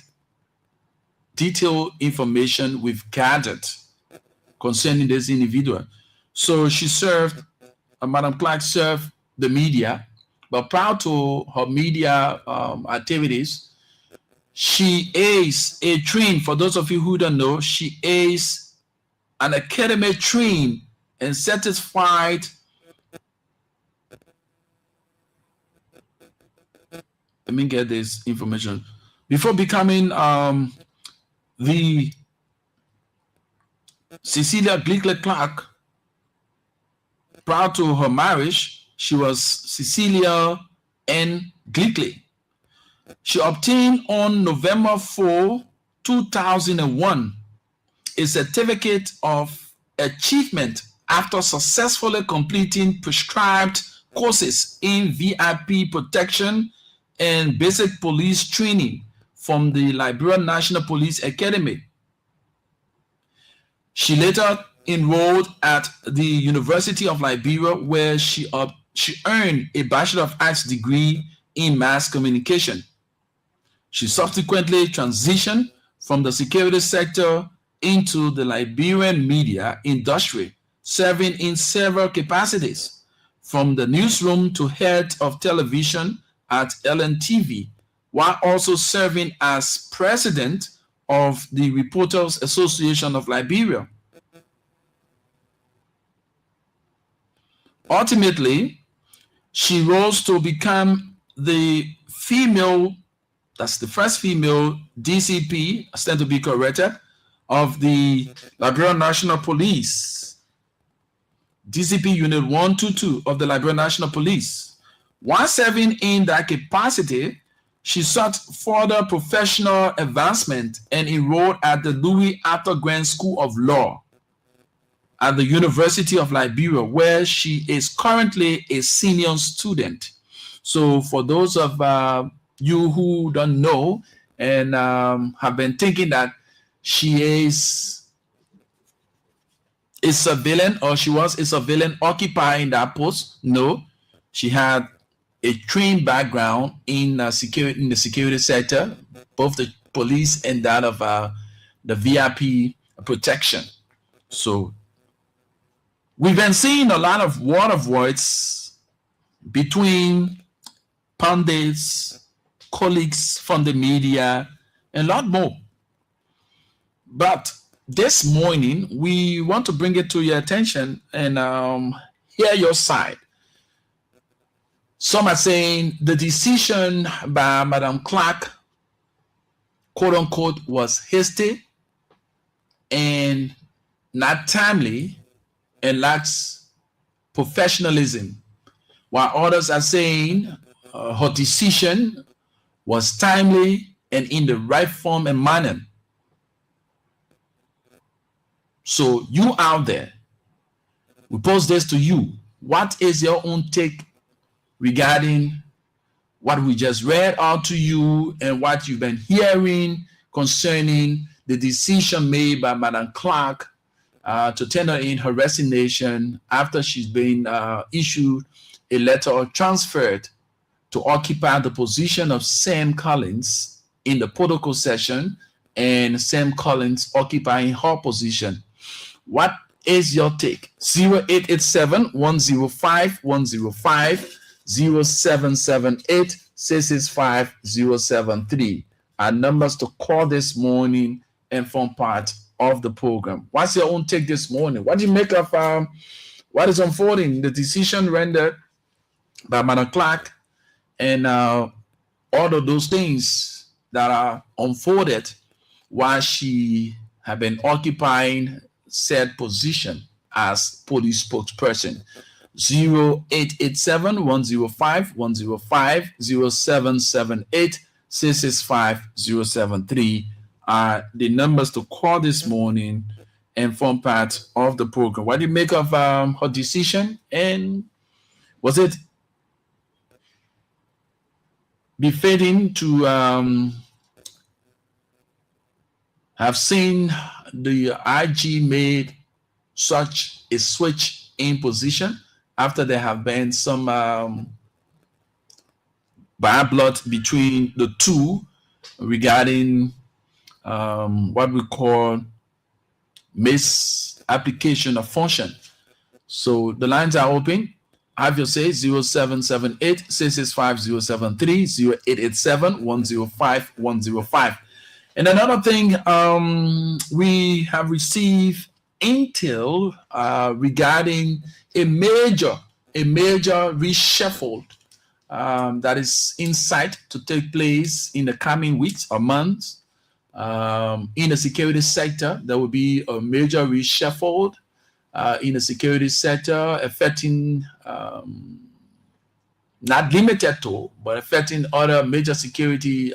detailed information we've gathered concerning this individual. So she served, Madam Clark served the media, but prior to her media activities, she is a trained, for those of you who don't know, she is an academy trained and certified, let me get this information, before becoming the Cecilia Gligley Clark. Prior to her marriage, she was Cecilia N. Gligley. She obtained on November 4, 2001, a certificate of achievement after successfully completing prescribed courses in VIP protection and basic police training from the Liberia National Police Academy. She later enrolled at the University of Liberia, where she earned a Bachelor of Arts degree in mass communication. She subsequently transitioned from the security sector into the Liberian media industry, serving in several capacities, from the newsroom to head of television at LNTV, while also serving as president of the Reporters Association of Liberia. Ultimately, she rose to become the first female DCP, I stand to be corrected, of the Liberian National Police, DCP Unit 122 of the Liberian National Police. While serving in that capacity, she sought further professional advancement and enrolled at the Louis Arthur Grant School of Law at the University of Liberia, where she is currently a senior student. So for those of you who don't know and have been thinking that she is a civilian, or she was a civilian occupying that post, no, she had a trained background in the security sector, both the police and that of the VIP protection. So we've been seeing a lot of war of words between pundits, colleagues from the media, and a lot more. But this morning, we want to bring it to your attention and hear your side. Some are saying the decision by Madam Clark, quote unquote, was hasty and not timely and lacks professionalism, while others are saying her decision was timely and in the right form and manner. So you out there, we pose this to you. What is your own take regarding what we just read out to you and what you've been hearing concerning the decision made by Madam Clark to tender in her resignation after she's been issued a letter or transferred to occupy the position of Sam Collins in the protocol session, and Sam Collins occupying her position? What is your take? 0887-105-105, 0778-665-073. Our numbers to call this morning and form part of the program. What's your own take this morning? What do you make of what is unfolding, the decision rendered by Madam Clark, and all of those things that are unfolded while she had been occupying said position as police spokesperson? 0887-105-105, 0778-665-073 are the numbers to call this morning and form part of the program. What do you make of her decision, and was it befitting to have seen the IG made such a switch in position after there have been some bad blood between the two regarding what we call misapplication of function? So the lines are open. Have your say, 0778-665-073, 0887-105-105. And another thing, we have received intel regarding a major reshuffle that is in sight to take place in the coming weeks or months. In the security sector, there will be a major reshuffle in the security sector affecting, not limited to, but affecting other major security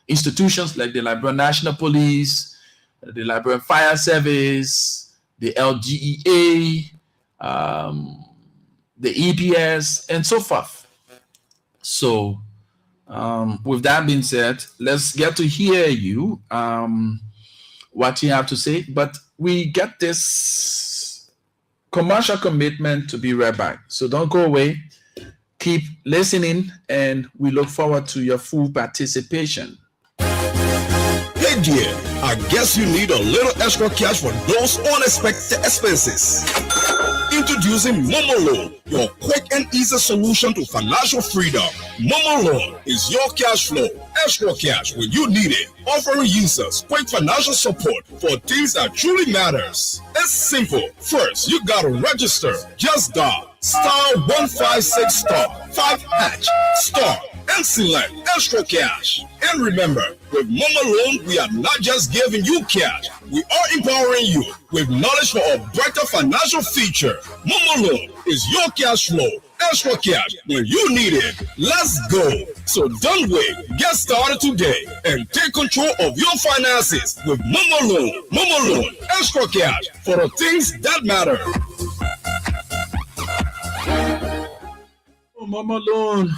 institutions like the Liberian National Police, the Liberian Fire Service, the LGEA, the EPS, and so forth. So with that being said, let's get to hear you, what you have to say. But we get this commercial commitment to be right back. So don't go away. keep listening, and we look forward to your full participation. Hey dear, I guess you need a little extra cash for those unexpected expenses. Introducing Momo Loan, your quick and easy solution to financial freedom. Momo Loan is your cash flow, extra cash when you need it, offering users quick financial support for things that truly matters. It's simple. First, you gotta register. Just dial *156*5# star and select extra cash. And remember, with Momo Loan, we are not just giving you cash, we are empowering you with knowledge for a brighter financial future. Momo Loan is your cash flow, extra cash when you need it. Let's go. So don't wait. Get started today and take control of your finances with Momo Loan. Momo Loan, extra cash for the things that matter. Momo Loan.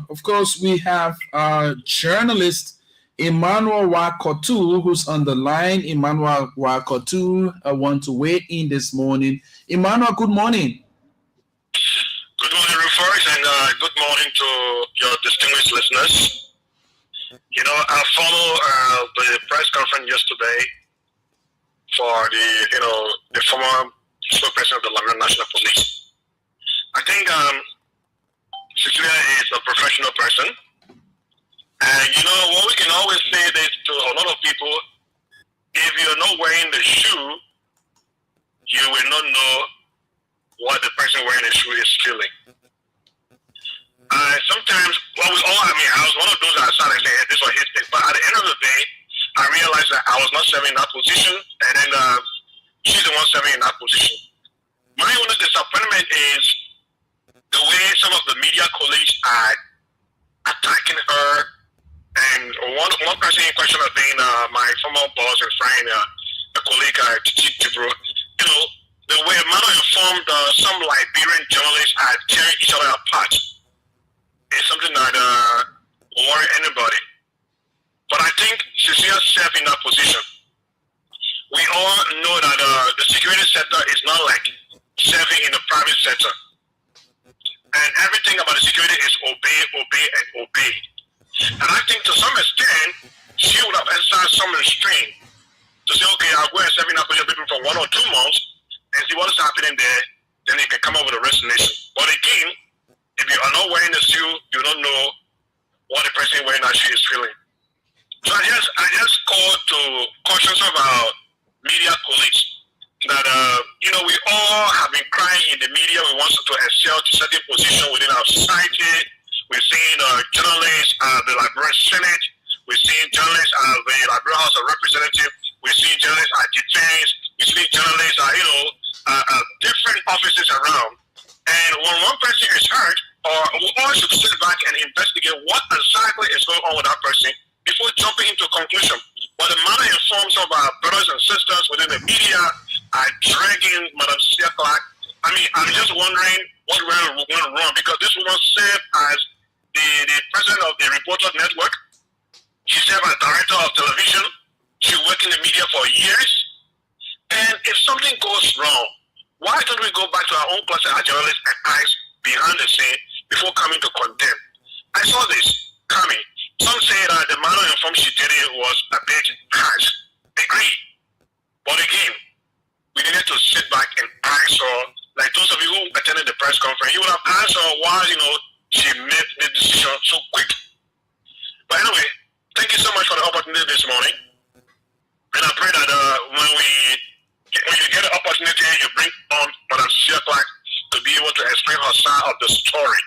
Of course, we have journalist Emmanuel Wakotu, who's on the line. Emmanuel Wakotu, I want to weigh in this morning. Emmanuel, good morning. Good morning, Rufus, and good morning to your distinguished listeners. You know, I follow the press conference yesterday for the former spokesperson of the Liberia National Police. I think Cecilia is a professional person. And you know, what we can always say this to a lot of people, if you're not wearing the shoe, you will not know what the person wearing the shoe is feeling. Sometimes, I was one of those that started saying this was his thing, but at the end of the day, I realized that I was not serving in that position, and then she's the one serving in that position. My only disappointment is the way some of the media colleagues are attacking her, and one person in question has been my former boss and friend, a colleague, Tibro. You know, the way Emmanuel informed some Liberian journalists are tearing each other apart is something that worry anybody. But I think Cecilia served in that position. We all know that the security sector is not like serving in the private sector. And everything about the security is obey, and obey. And I think to some extent, she would have exercised some restraint to say, okay, I'll go and serve in that position for 1 or 2 months and see what is happening there, then you can come up with a resignation. But again, if you are not wearing the shoe, you don't know what the person wearing that shoe is feeling. So I just call to conscience of our media colleagues that, we all have been crying in the media. We want to excel to certain position within our society. We've seen journalists at the Liberian Senate. We've seen journalists at the Liberian House of Representatives. We've seen journalists at defense. We've seen journalists at different offices around. And when one person is hurt, we all should sit back and investigate what exactly is going on with that person before jumping into conclusion. But the manner in forms of our brothers and sisters within the media are dragging Madam Cecilia Clark. I mean, I'm just wondering what went wrong, because this woman served as the president of the Reporter Network. She served as director of television. She worked in the media for years. And if something goes wrong, why don't we go back to our own class as journalists and ask behind the scene before coming to condemn? I saw this coming. Some say that the manner in which she did it was a bit harsh. Agree. But again, we needed to sit back and ask her, like those of you who attended the press conference, you would have asked her why, she made the decision so quick. But anyway, thank you so much for the opportunity this morning. And I pray that when you get the opportunity, you bring on Madam Cecilia Clark to be able to explain her side of the story.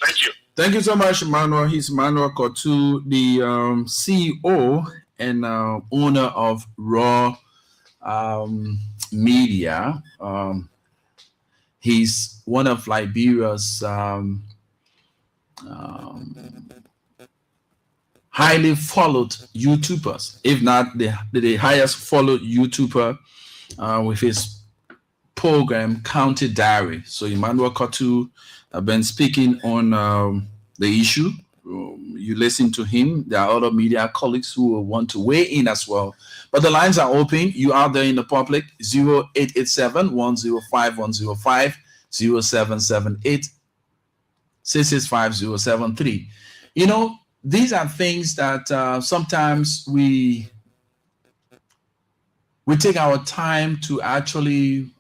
Thank you. Thank you so much, Emmanuel. He's Emmanuel Kotu, the CEO and owner of Raw Media. He's one of Liberia's highly followed YouTubers, if not the highest followed YouTuber, with his program County Diary. So Emmanuel Kotu have been speaking on the issue. You listen to him. There are other media colleagues who will want to weigh in as well. But the lines are open. You out there in the public, 0887-105-105, 0778 665-073. You know, these are things that sometimes we take our time to actually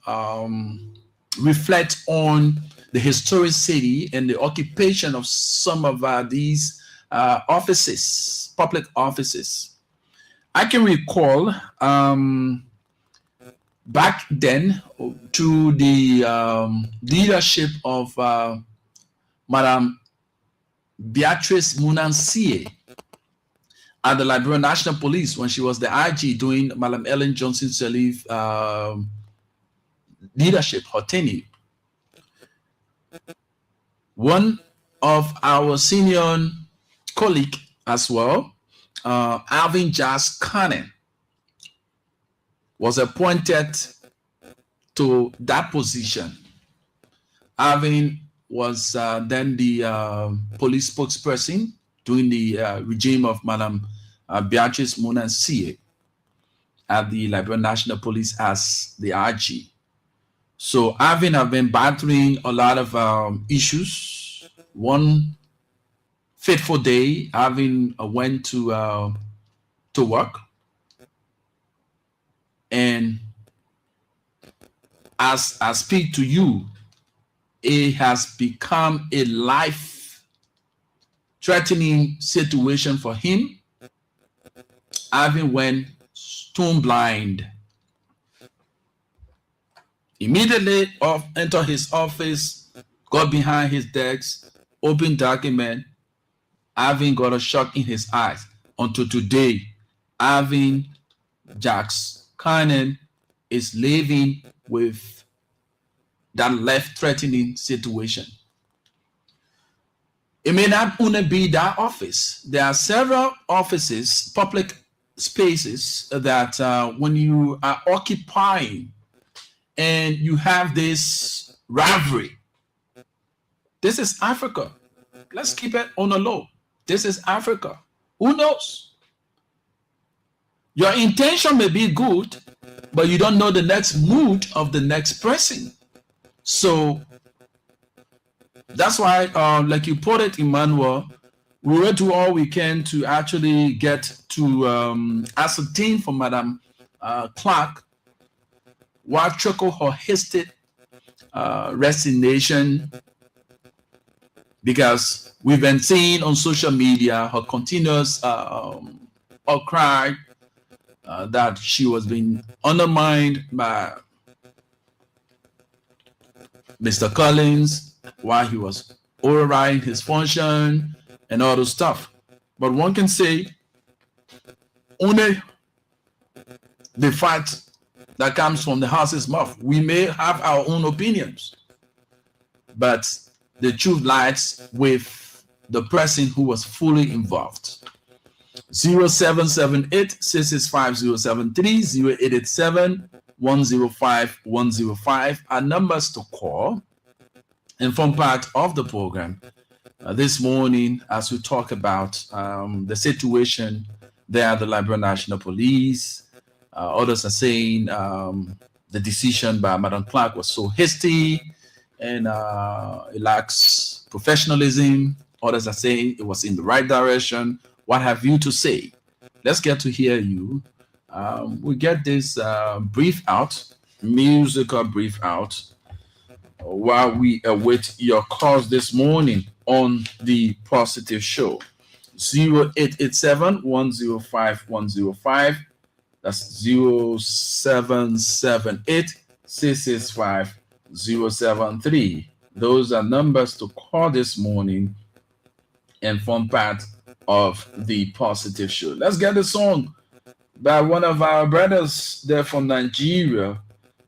reflect on the historicity and the occupation of some of these offices, public offices. I can recall back then to the leadership of Madam Beatrice Munansie at the Liberia National Police when she was the IG during Madam Ellen Johnson Sirleaf leadership, her tenure. One of our senior colleague as well, Alvin Jas Cannon, was appointed to that position. Alvin was then the police spokesperson during the regime of Madam Beatrice Munansie at the Liberia National Police as the IG. So Alvin have been battling a lot of issues. One fateful day, Alvin went to work, and as I speak to you, it has become a life-threatening situation for him. Alvin went stone blind. Immediately entered his office, got behind his desk, opened document. Alvin got a shock in his eyes. Until today, Alvin Jas Cannon is living with that life-threatening situation. It may not only be that office. There are several offices, public spaces that when you are occupying and you have this rivalry. This is Africa. Let's keep it on the low. This is Africa. Who knows? Your intention may be good, but you don't know the next mood of the next person. So that's why, like you put it, Emmanuel, we will do all we can to actually get to ascertain from Madam Clark what triggered her hasty resignation, because we've been seeing on social media her continuous outcry that she was being undermined by Mr. Collins while he was overriding his function and all those stuff. But one can say only the fact that comes from the horse's mouth. We may have our own opinions, but the truth lies with the person who was fully involved. 0778-665-073, 0887-105-105 are numbers to call and form part of the program this morning as we talk about the situation there at the Liberia National Police. Others are saying the decision by Madam Clark was so hasty and it lacks professionalism. Others are saying it was in the right direction. What have you to say? Let's get to hear you. We get this musical brief out, while we await your calls this morning on the Positive Show. 0887-105-105. That's 0778-665-073. Those are numbers to call this morning and form part of the Positive Show. Let's get a song by one of our brothers there from Nigeria,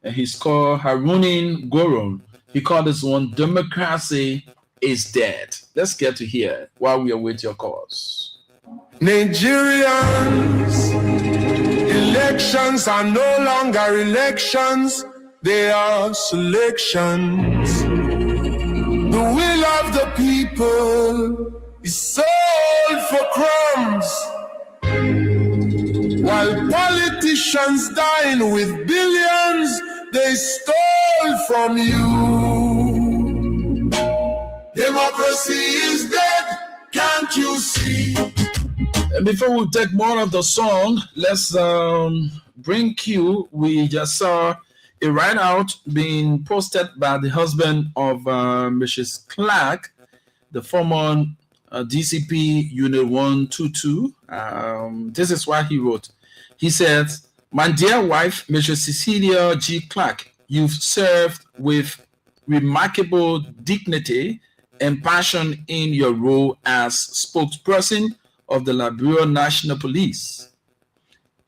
and he's called Harunin Goron. He called this one Democracy is Dead. Let's get to hear it while we await your calls. Nigerians, elections are no longer elections, they are selections. The will of the people is sold for crumbs, while politicians dine with billions they stole from you. Democracy Democracy is dead, can't you see? And before we take more of the song, let's bring you. We just saw a write-out being posted by the husband of Mrs. Clark, the former DCP Unit 122. This is what he wrote. He said, "My dear wife, Mrs. Cecilia G. Clark, you've served with remarkable dignity and passion in your role as spokesperson of the Liberia National Police.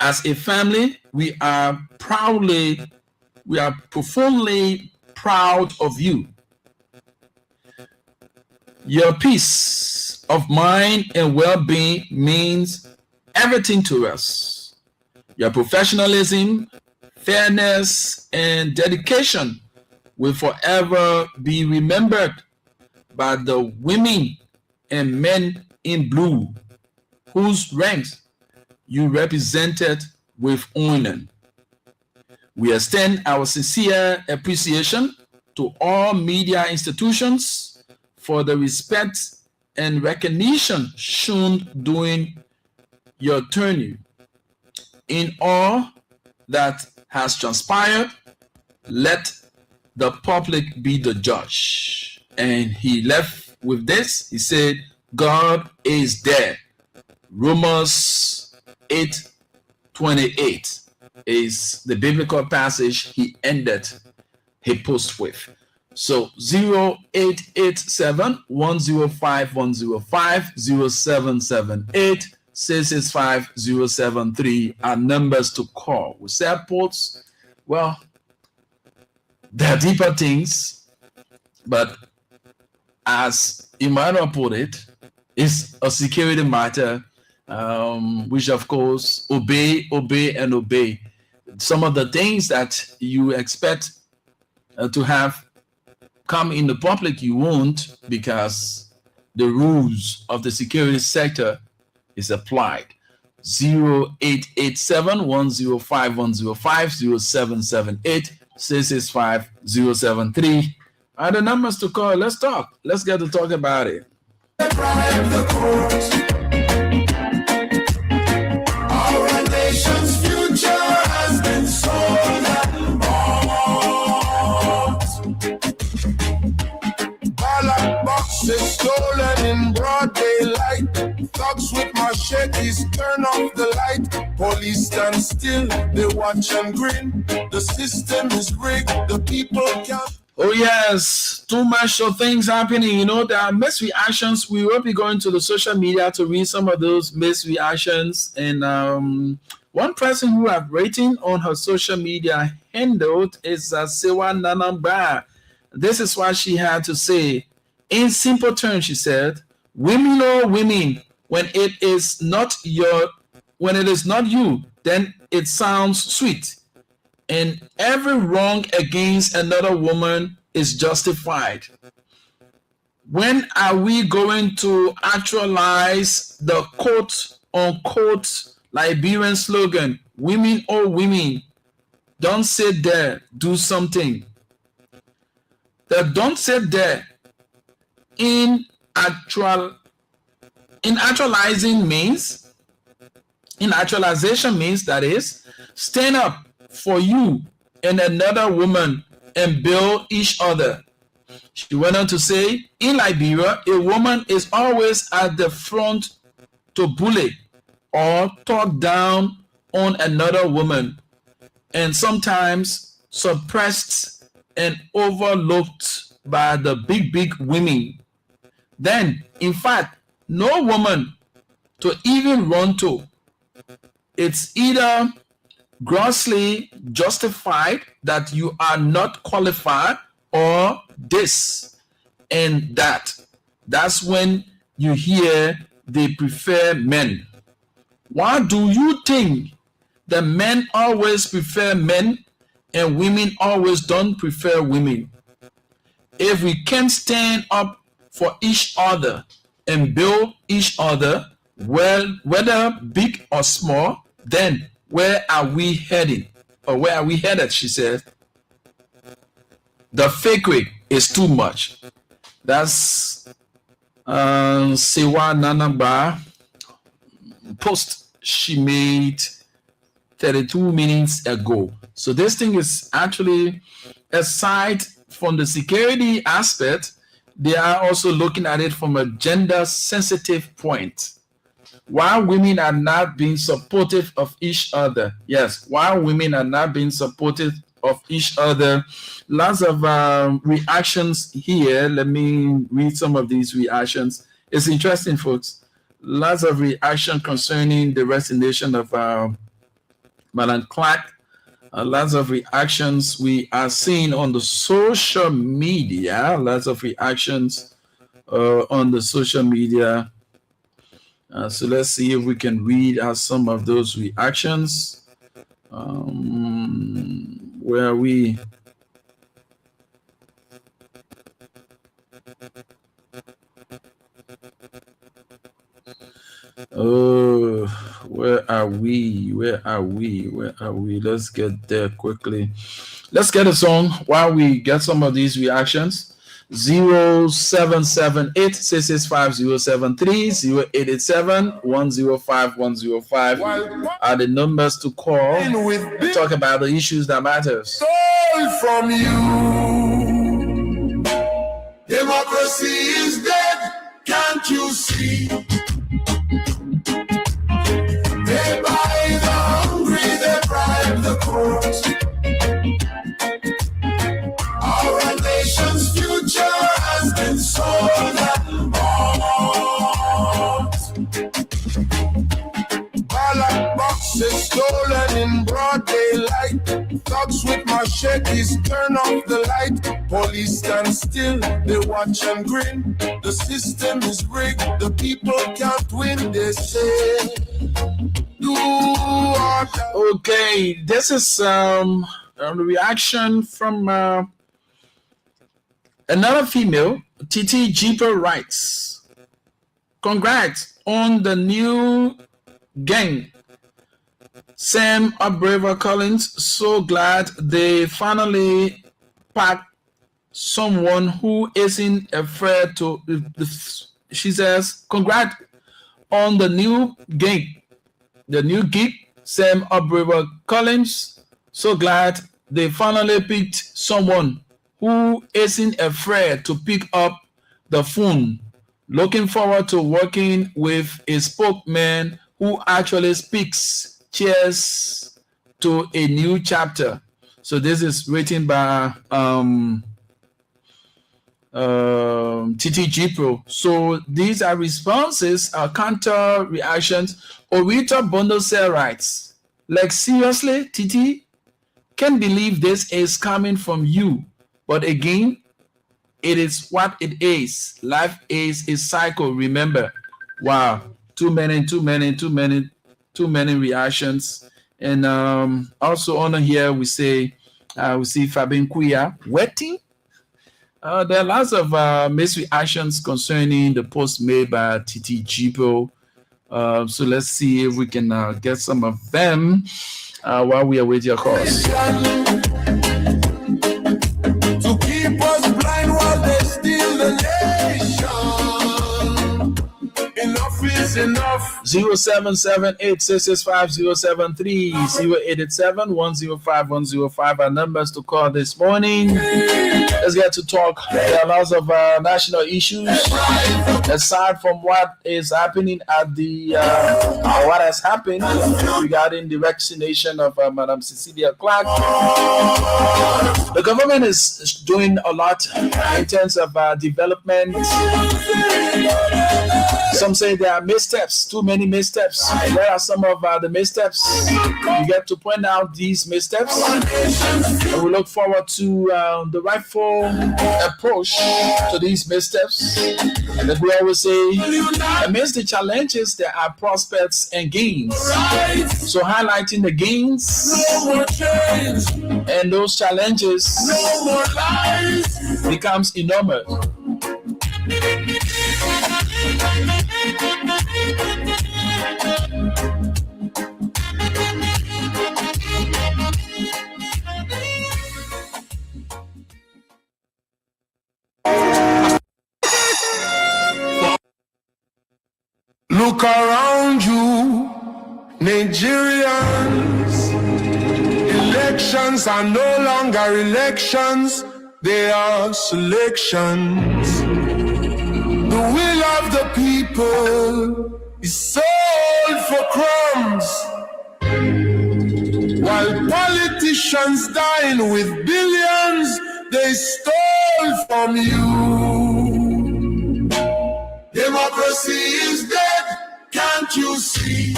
As a family, we are profoundly proud of you. Your peace of mind and well-being means everything to us. Your professionalism, fairness, and dedication will forever be remembered by the women and men in blue, whose ranks you represented with honor. We extend our sincere appreciation to all media institutions for the respect and recognition shown during your tenure. In all that has transpired, let the public be the judge." And he left with this. He said, "God is there." Romans 8:28 is the biblical passage he ended his post with. So 0887-105-105, 0778-665-073 are numbers to call. We say ports, well, there are deeper things, but as Emmanuel put it, it's a security matter, which of course obey, and obey. Some of the things that you expect to have come in the public, you won't, because the rules of the security sector is applied. 0887-105-105, 0778-665-073 are the numbers to call. Let's talk. Let's get to talk about it. Our nation's future has been sold and bought. Ballot boxes stolen in broad daylight. Thugs with machetes turn off the light. Police stand still, they watch and grin. The system is rigged, the people can't. Oh yes, too much of things happening. You know, there are mixed reactions. We will be going to the social media to read some of those mixed reactions. And one person who have rating on her social media handle is Sewa Nanamba. This is what she had to say. In simple terms, she said, "Women are women. When it is not you, then it sounds sweet. And every wrong against another woman is justified. When are we going to actualize the quote-unquote Liberian slogan, women or women? Don't sit there, do something." The "don't sit there" in actualization means, that is, stand up for you and another woman and build each other. She went on to say, in Liberia, a woman is always at the front to bully or talk down on another woman, and sometimes suppressed and overlooked by the big women. Then, in fact, no woman to even run to. It's either grossly justified that you are not qualified, or this and that. That's when you hear they prefer men. Why do you think the men always prefer men and women always don't prefer women? If we can't stand up for each other and build each other, well, whether big or small, then where are we heading? Or where are we headed, she said. The fakery is too much. That's Sewa Nanamba post she made 32 minutes ago. So this thing is actually, aside from the security aspect, they are also looking at it from a gender sensitive point. Why women are not being supportive of each other. Yes, why women are not being supportive of each other. Lots of reactions here. Let me read some of these reactions. It's interesting, folks. Lots of reaction concerning the resignation of Madam Clark. Lots of reactions we are seeing on the social media. Lots of reactions on the social media. So let's see if we can read out some of those reactions. Where are we? Oh, where are we? Where are we? Where are we? Let's get there quickly. Let's get a song while we get some of these reactions. 0778 665 073 0887 105 105 are the numbers to call and talk about the issues that matters. Stole from you. Democracy is dead, can't you see? They buy the hungry, they bribe the court. Our nation's future has been sold and bought. Ballot boxes stolen in broad daylight. Thugs with machetes turn off the light. Police stand still, they watch and grin. The system is rigged, the people can't win, they say. Okay, this is a reaction from another female. Titi Jeeper writes, congrats on the new gang. Sam Abreva Collins, so glad they finally packed someone who isn't afraid to. She says, congrats on the new gang. The new gig, Sam Abreva Collins, so glad they finally picked someone who isn't afraid to pick up the phone. Looking forward to working with a spokesman who actually speaks. Cheers to a new chapter. So this is written by Titi Jipro. So these are responses, counter reactions. Orita Bondosel writes, like seriously, Titi, can't believe this is coming from you. But again, it is what it is. Life is a cycle, remember. Wow, too many reactions. And also on here we see Fabien Kuya wetting. There are lots of misreactions concerning the post made by Titi Jibo. So let's see if we can get some of them while we await your calls. To keep us blind while they steal the nation. Enough is enough. 0778-665-073 0887-105-105 are numbers to call this morning. Let's get to talk. There are lots of national issues aside from what is happening at the what has happened regarding the vaccination of Madam Cecilia Clark. The government is doing a lot in terms of development. Some say there are missteps, too many missteps. Where are some of the missteps? We get to point out these missteps. And we look forward to the rightful approach to these missteps. And as we always say, amidst the challenges, there are prospects and gains. So highlighting the gains and those challenges becomes enormous. Look around you, Nigerians. Elections are no longer elections, they are selections. The will of the people is sold for crumbs, while politicians dine with billions they stole from you. Democracy is dead, can't you see?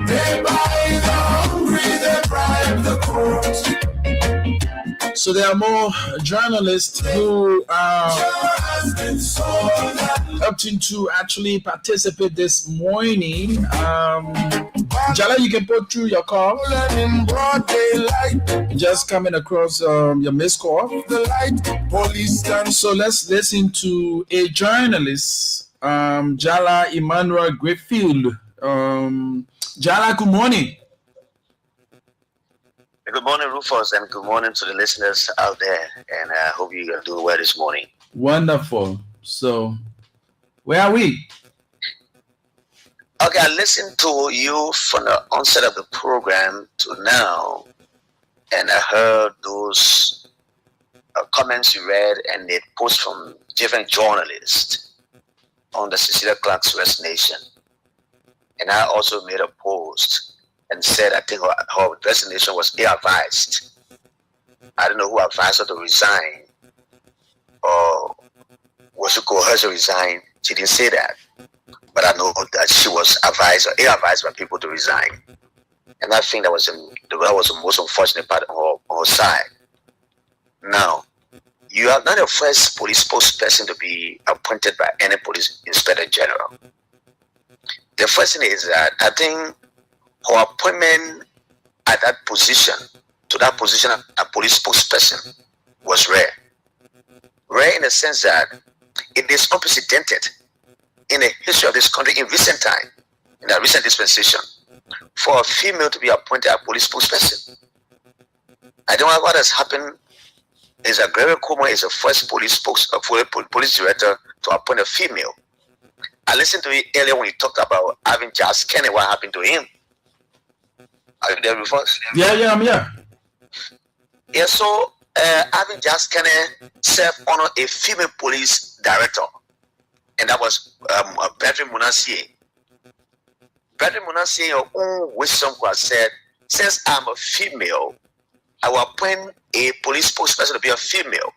They buy the hungry, they bribe the court. So there are more journalists who are opting to actually participate this morning. Jala, you can put through your call. Just coming across your missed call. So let's listen to a journalist, Jala Emmanuel Greyfield. Jala, good morning. Good morning, Rufus, and good morning to the listeners out there. And I hope you are doing well this morning. Wonderful. So, where are we? Okay, I listened to you from the onset of the program to now, and I heard those comments you read and the posts from different journalists on the Cecilia Clark's resignation. And I also made a post and said I think her resignation was ill-advised. I don't know who advised her to resign or was it coerced to resign. She didn't say that. But I know that she was advised or ill-advised by people to resign. And I think that was the most unfortunate part on her side. Now, you are not the first police spokesperson to be appointed by any police inspector general. The first thing is that I think her appointment at that position, to that position of a police spokesperson, was rare. Rare in the sense that it is unprecedented in the history of this country in recent time, in a recent dispensation, for a female to be appointed a police spokesperson. I don't know what has happened is that Gregory Como is the first police director to appoint a female. I listened to it earlier when you talked about having Charles Kenny, what happened to him. Are you there before? Yeah, I'm here. Yeah, so having Charles Kenny self-honor a female police director, and that was Brethren Munasie. Brethren Munasie, your own wisdom was said, since I'm a female, I will appoint a police spokesperson to be a female.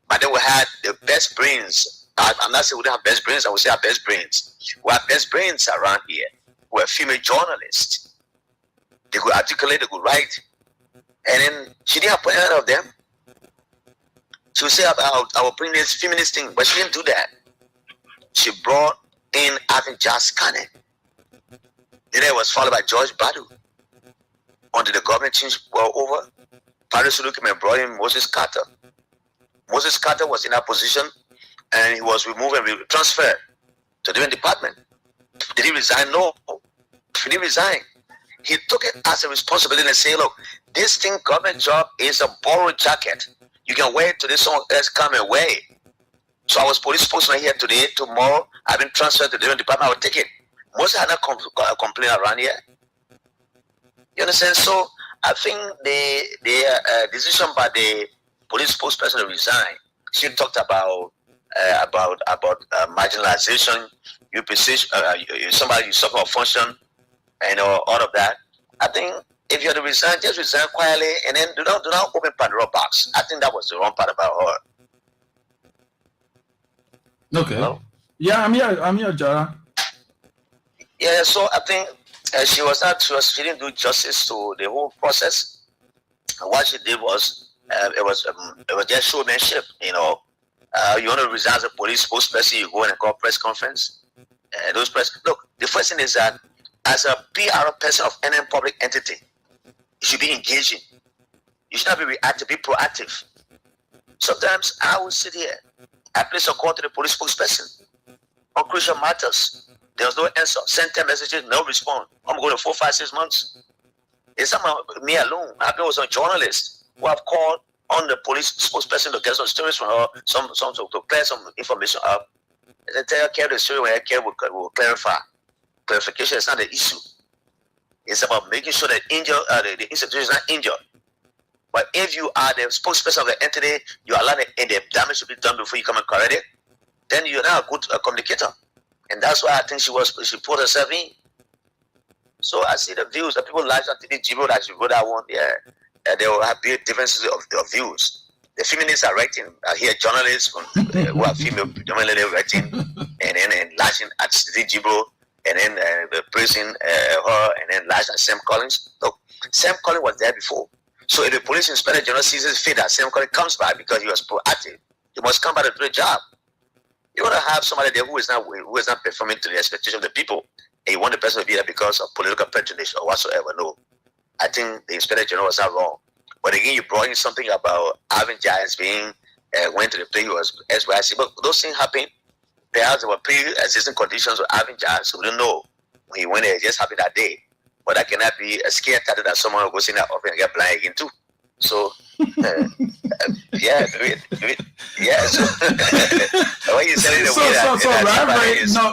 But then we had the best brains. I'm not saying we don't have best brains, I would say our best brains. We have best brains around here. We're female journalists. They could articulate, they could write. And then she didn't appoint any of them. She would say about I will bring this feminist thing, but she didn't do that. She brought in Avin Jas Kane. Then it was followed by George Badu. Until the government changed over, Paris Sulukim brought in Moses Carter. Moses Carter was in that position and he was removed and transferred to a different department. Did he resign? No. He didn't resign. He took it as a responsibility and said, look, this thing, government job, is a borrowed jacket. You can wear it today, someone else come and wear it. So I was police spokesman here today, tomorrow, I've been transferred to a different department, I will take it. Most had not complaint around here. You understand? So I think the decision by the police spokesperson to resign, she talked about marginalization, you position, somebody you suffer a function, and all of that. I think if you had to resign, just resign quietly, and then do not open Pandora box. I think that was the wrong part about her. Okay. Hello? Yeah, I'm here, Jara. Yeah, so I think she didn't do justice to the whole process. And what she did was it was just showmanship. You know, you want to resign as a police spokesperson, you go in and call press conference. Look, the first thing is that as a PR person of any public entity, you should be engaging. You should not be reactive, be proactive. Sometimes I will sit here, I place a call to the police spokesperson on crucial matters. There was no answer. Send 10 messages, no response. I'm going to 4, 5, 6 months. It's not me alone. I know some journalists who have called on the police spokesperson to get some stories from her, some to clear some information up. As I tell you, carry the story where I will clarify. Clarification is not the issue. It's about making sure that the institution is not injured. But if you are the spokesperson of the entity, you allow the damage to be done before you come and correct it, then you're not a good communicator. And that's why I think she put herself in. So I see the views that people like on TV, Jibo, that you wrote that one, there will have differences of views. The feminists are writing, I hear journalists who are female predominantly writing and then lashing at Jibo, and then praising her, and then lashing at Sam Collins. Look, Sam Collins was there before. So if the police inspector general sees his fit that Sam Collins comes by because he was proactive, he must come by to do the job. You want to have somebody there who is not performing to the expectation of the people, and you want the person to be there because of political patronage or whatsoever. No, I think the inspector general was not wrong. But again, you brought in something about Alvin Giles being went to the play was SYC, but those things happen. Perhaps there were pre-existing conditions with Alvin Giles, so we don't know when he went there. It just happened that day. But that cannot be a scare tactic that someone will go in that office and get blind again too. So, yeah. So, when you said it,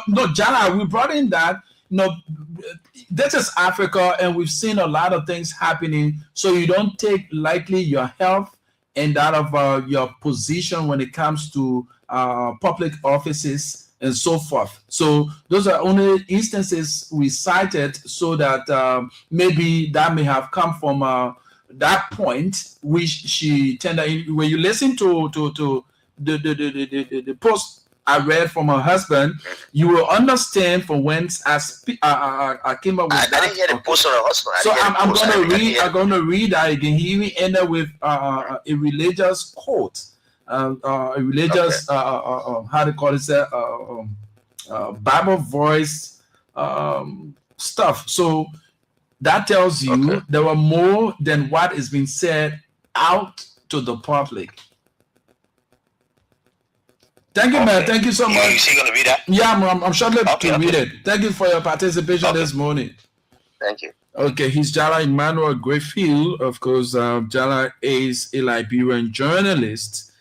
no, Jala, we brought in that. No, this is Africa, and we've seen a lot of things happening. So you don't take lightly your health and that of your position when it comes to public offices and so forth. So those are only instances we cited, so that maybe that may have come from that point which she tended. When you listen to the post I read from her husband, you will understand from whence I came up with that. I didn't hear the post on her husband. So I'm going to read that again. He even ended with a religious quote. A religious how to call it, Bible voice stuff. So that tells you there were more than what is being said out to the public. Thank you, man. Thank you so much. You going to read that? Yeah, I'm shortly to read it. Thank you for your participation this morning. Thank you. Okay, he's Jala Emmanuel Greyfield. Of course, Jala is a Liberian journalist,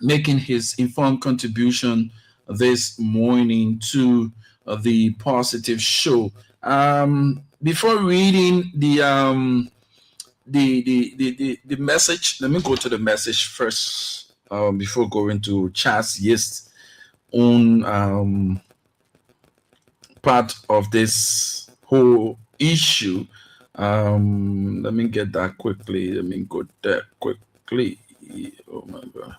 making his informed contribution this morning to the Positive Show. Before reading the message, let me go to the message first. Before going to Charles Yest's own part of this whole issue. Let me get that quickly. Let me go there quickly. Oh my God.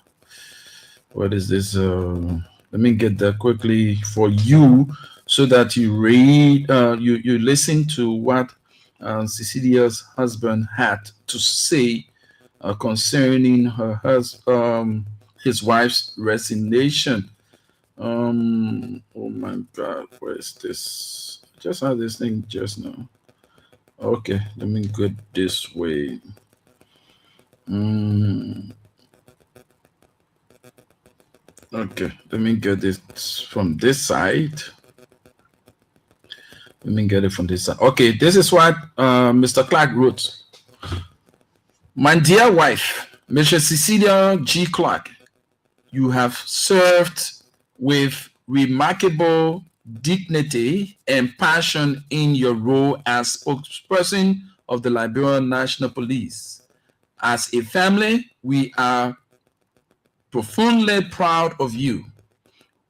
What is this? Let me get that quickly for you so that you read, you listen to what Cecilia's husband had to say concerning her his wife's resignation. Oh my God, where is this? I just had this thing just now. Okay, let me go this way. Okay, let me get this from this side. Let me get it from this side. Okay, this is what Mr. Clark wrote. My dear wife, Mrs. Cecilia G. Clark, you have served with remarkable dignity and passion in your role as spokesperson of the Liberian National Police. As a family, we are profoundly proud of you.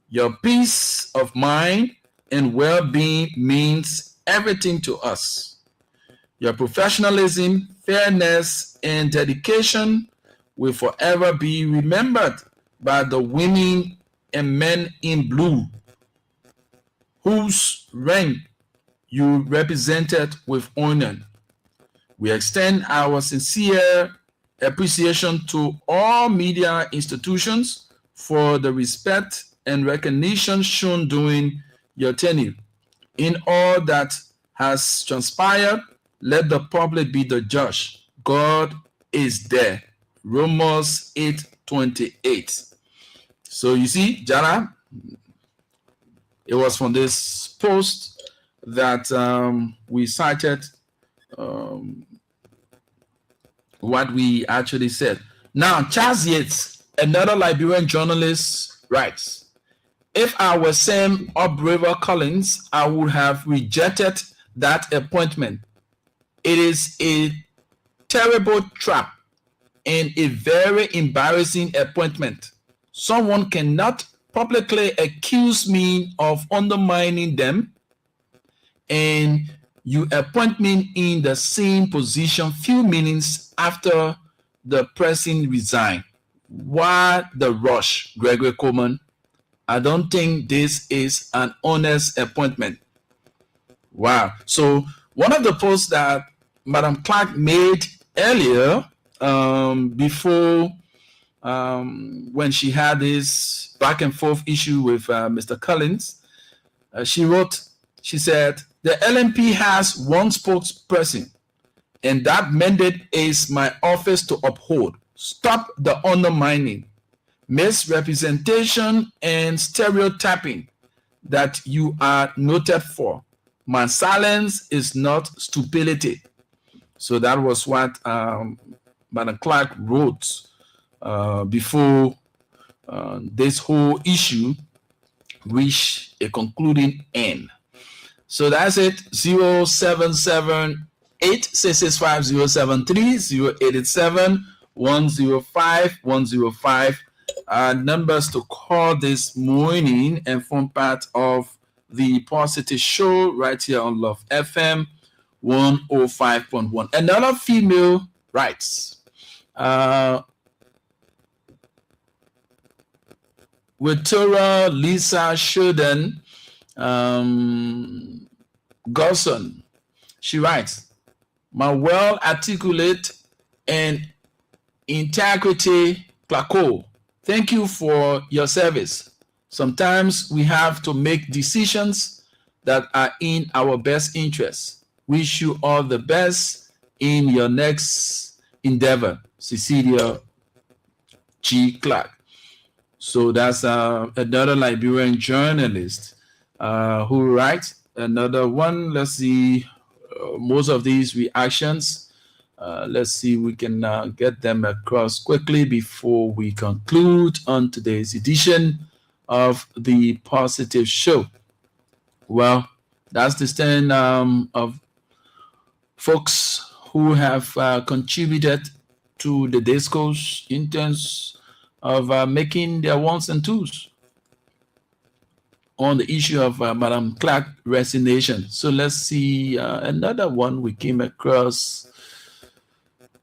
Your peace of mind and well-being means everything to us. Your professionalism, fairness, and dedication will forever be remembered by the women and men in blue, whose rank you represented with honor. We extend our sincere appreciation to all media institutions for the respect and recognition shown during your tenure. In all that has transpired, let the public be the judge. God is there. Romans 8:28. So you see, Jana, it was from this post that we cited what we actually said. Now, Charles Yates, another Liberian journalist, writes, if I were Sam Upriver Collins, I would have rejected that appointment. It is a terrible trap and a very embarrassing appointment. Someone cannot publicly accuse me of undermining them, and you appoint me in the same position few minutes after the person resigned. Why the rush, Gregory Coleman? I don't think this is an honest appointment. Wow. So one of the posts that Madam Clark made earlier, before when she had this back and forth issue with Mr. Collins, she said, the LNP has one spokesperson, and that mandate is my office to uphold. Stop the undermining, misrepresentation, and stereotyping that you are noted for. My silence is not stupidity. So that was what Madam Clark wrote before this whole issue reached a concluding end. So that's it. 077-8665073, 087-105-105. Numbers to call this morning and form part of the Positive Show right here on Love FM 105.1. Another female writes, Victoria Lisa Sheridan Gosson. She writes, my well-articulate and integrity Clarko, thank you for your service. Sometimes we have to make decisions that are in our best interest. Wish you all the best in your next endeavor. Cecilia G. Clark. So that's another Liberian journalist who writes. Another one, let's see, most of these reactions, let's see, we can get them across quickly before we conclude on today's edition of the Positive Show. Well, that's the stand of folks who have contributed to the discourse in terms of making their ones and twos on the issue of Madam Clark resignation. So let's see another one we came across.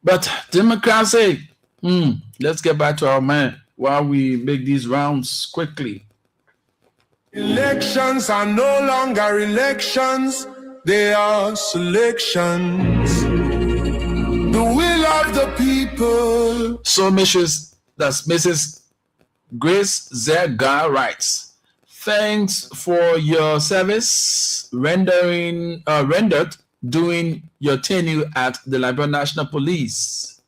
But democracy, let's get back to our man while we make these rounds quickly. Elections are no longer elections, they are selections. The will of the people. So Mrs. Grace Zerga writes, thanks for your service rendered during your tenure at the Liberia National Police.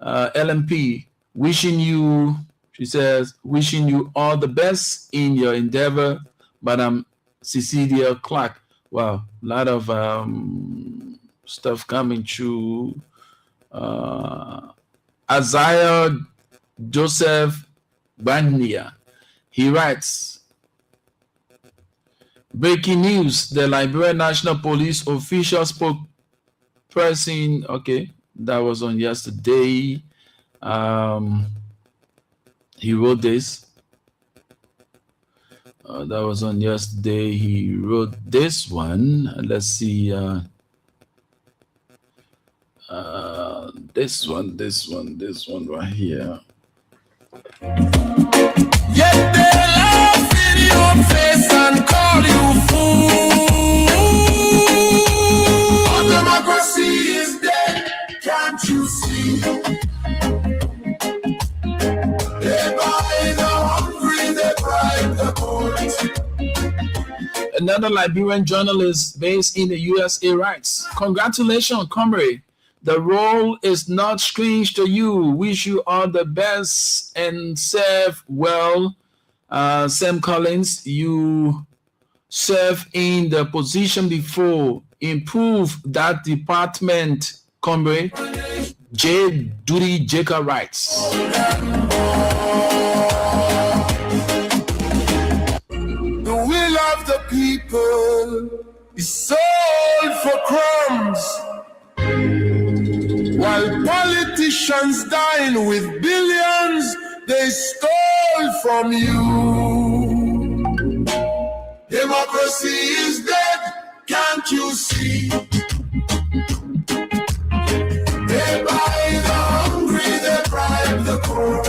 LMP, wishing you, she says, wishing you all the best in your endeavor, Madam Cecilia Clark. Wow, a lot of stuff coming through. Isaiah Joseph Bania, he writes, breaking news, the Liberia National Police official spokesperson, okay, that was on yesterday. He wrote this. That was on yesterday. He wrote this one. Let's see. This one right here. Yet they laugh in your face and call you fool. Our democracy is dead, can't you see? They buy the hungry, they bribe the poor. Another Liberian journalist based in the USA writes, congratulations, comrade. The role is not strange to you. Wish you all the best and serve well. Sam Collins, you served in the position before. Improve that department, comrade. J. Duty Jacob writes. nations dying with billions they stole from you. Democracy is dead, can't you see? They buy the hungry, they bribe the court.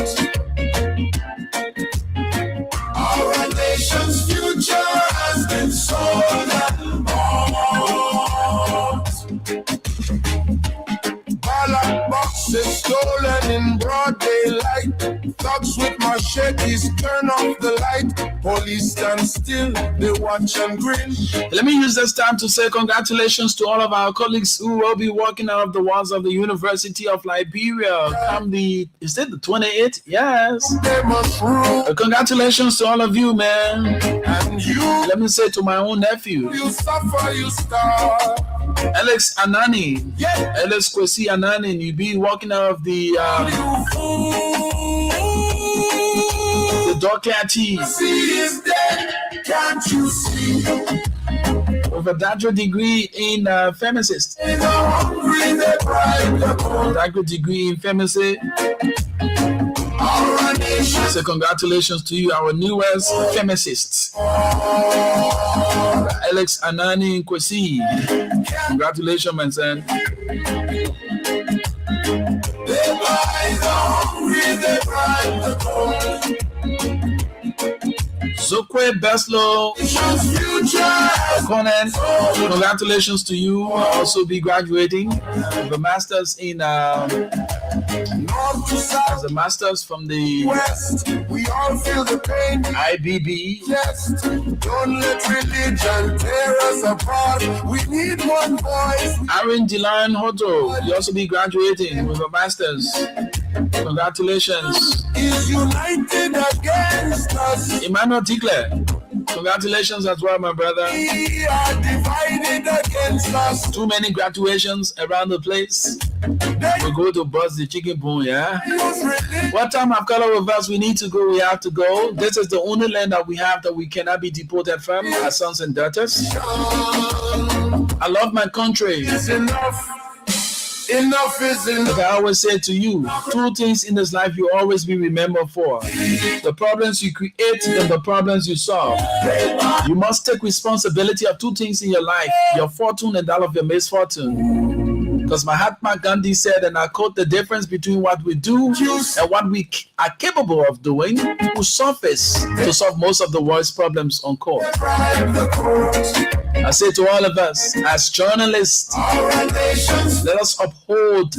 Our nation's future has been sold and bought. Ballot boxes stolen in broad daylight. Thugs with machetes turn off the light. Police stand still, they watch and grin. Let me use this time to say congratulations to all of our colleagues who will be walking out of the walls of the University of Liberia come is it the 28th? Yes. Congratulations to all of you, man. And you, let me say to my own nephew, you suffer, you starve. Alex Anani, Alex Kwesi Anani, you be walking out of the Dokati is dead, can't you see? With a doctorate degree in pharmacist. Doctorate degree in pharmacy. So congratulations to you, our newest pharmacist, Alex Anani Kwesi. Congratulations, my son. Zokwe Beslo Conan, congratulations to you. Also be graduating with a master's in as a master's from the West. We all feel the pain. IBB. Yes. Don't let religion tear us apart. We need one voice. Aaron Deline Hoto, you also be graduating with a master's. Congratulations. Is united against us. Emmanuel Tickler, congratulations as well, my brother. We are divided against us. Too many graduations around the place. We go to bust the chicken bone, yeah? What time I've got all of us, we need to go, we have to go. This is the only land that we have that we cannot be deported from, our sons and daughters. I love my country. It's enough. Enough is enough. Like I always say to you, two things in this life you always be remembered for: the problems you create and the problems you solve. You must take responsibility of two things in your life: your fortune and that of your misfortune. Because Mahatma Gandhi said, and I quote, the difference between what we do and what we are capable of doing will surface to solve most of the world's problems on court. I say to all of us, as journalists, let us uphold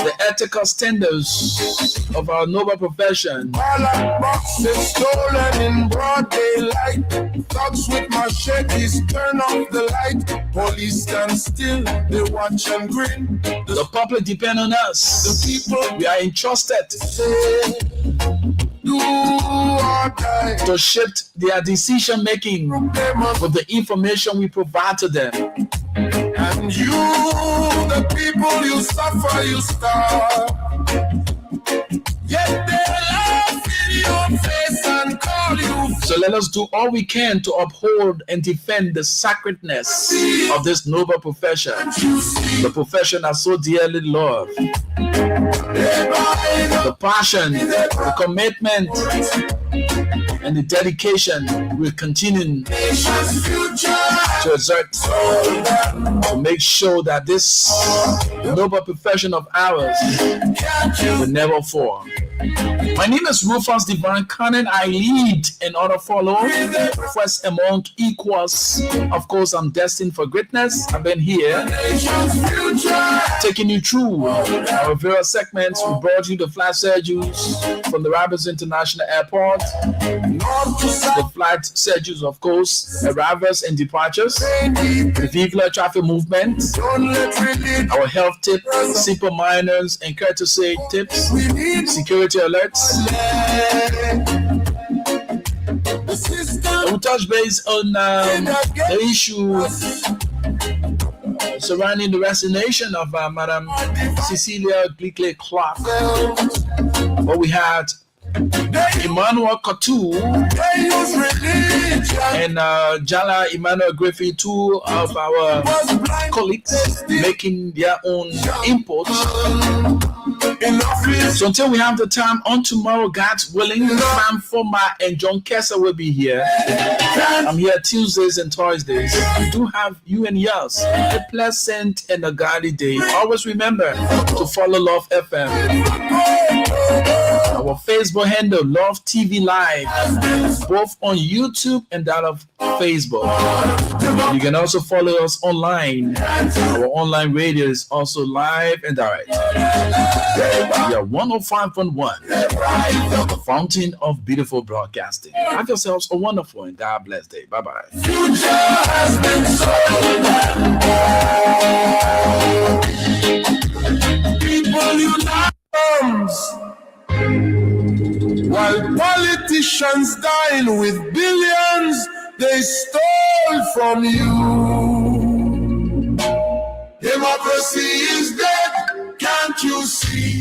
the ethical standards of our noble profession. Boxes stolen in broad daylight. Thugs with machetes turn off the light. Police stand still, they watch and grin. The public depend on us. The people, we are entrusted to shift their decision making with the information we provide to them. And you, the people, you suffer, you starve. Yet they laugh in your face and call you. So let us do all we can to uphold and defend the sacredness of this noble profession, the profession I so dearly love. The passion, the commitment, and the dedication will continue to exert to make sure that this noble profession of ours will never fall. My name is Rufus Divine Cannon. I lead and other follow. First among equals. Of course, I'm destined for greatness. I've been here taking you through our various segments. We brought you the flight schedules from the Rabbits International Airport, the flight schedules, of course, arrivals and departures, the vehicular traffic movement, our health tips, simple minors and courtesy tips, security alerts. We'll touch base on the issue surrounding the resignation of Madam Cecilia Glickley Clark. What we had Emmanuel Kotu and Jala Emmanuel Griffey, two of our colleagues making their own imports. So until we have the time on tomorrow, God's willing, Sam Foma and John Kessa will be here. I'm here Tuesdays and Thursdays. We do have you and yours a pleasant and a godly day. Always remember to follow Love FM. Our Facebook handle, Love TV Live, both on YouTube and that of Facebook. You can also follow us online. Our online radio is also live and direct. We are 105.1, the fountain of beautiful broadcasting. Have yourselves a wonderful and God bless day. Bye-bye. People unite while politicians dine with billions they stole from you. Democracy is dead, can't you see?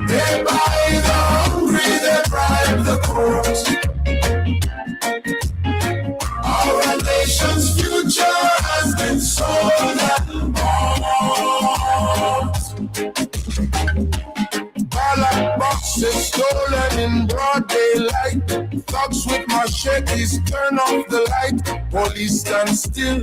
They buy the hungry, they bribe the court. Our nation's future has been sold and bought. Ballot boxes stolen in broad daylight. Thugs with machetes turn off the light. Police stand still.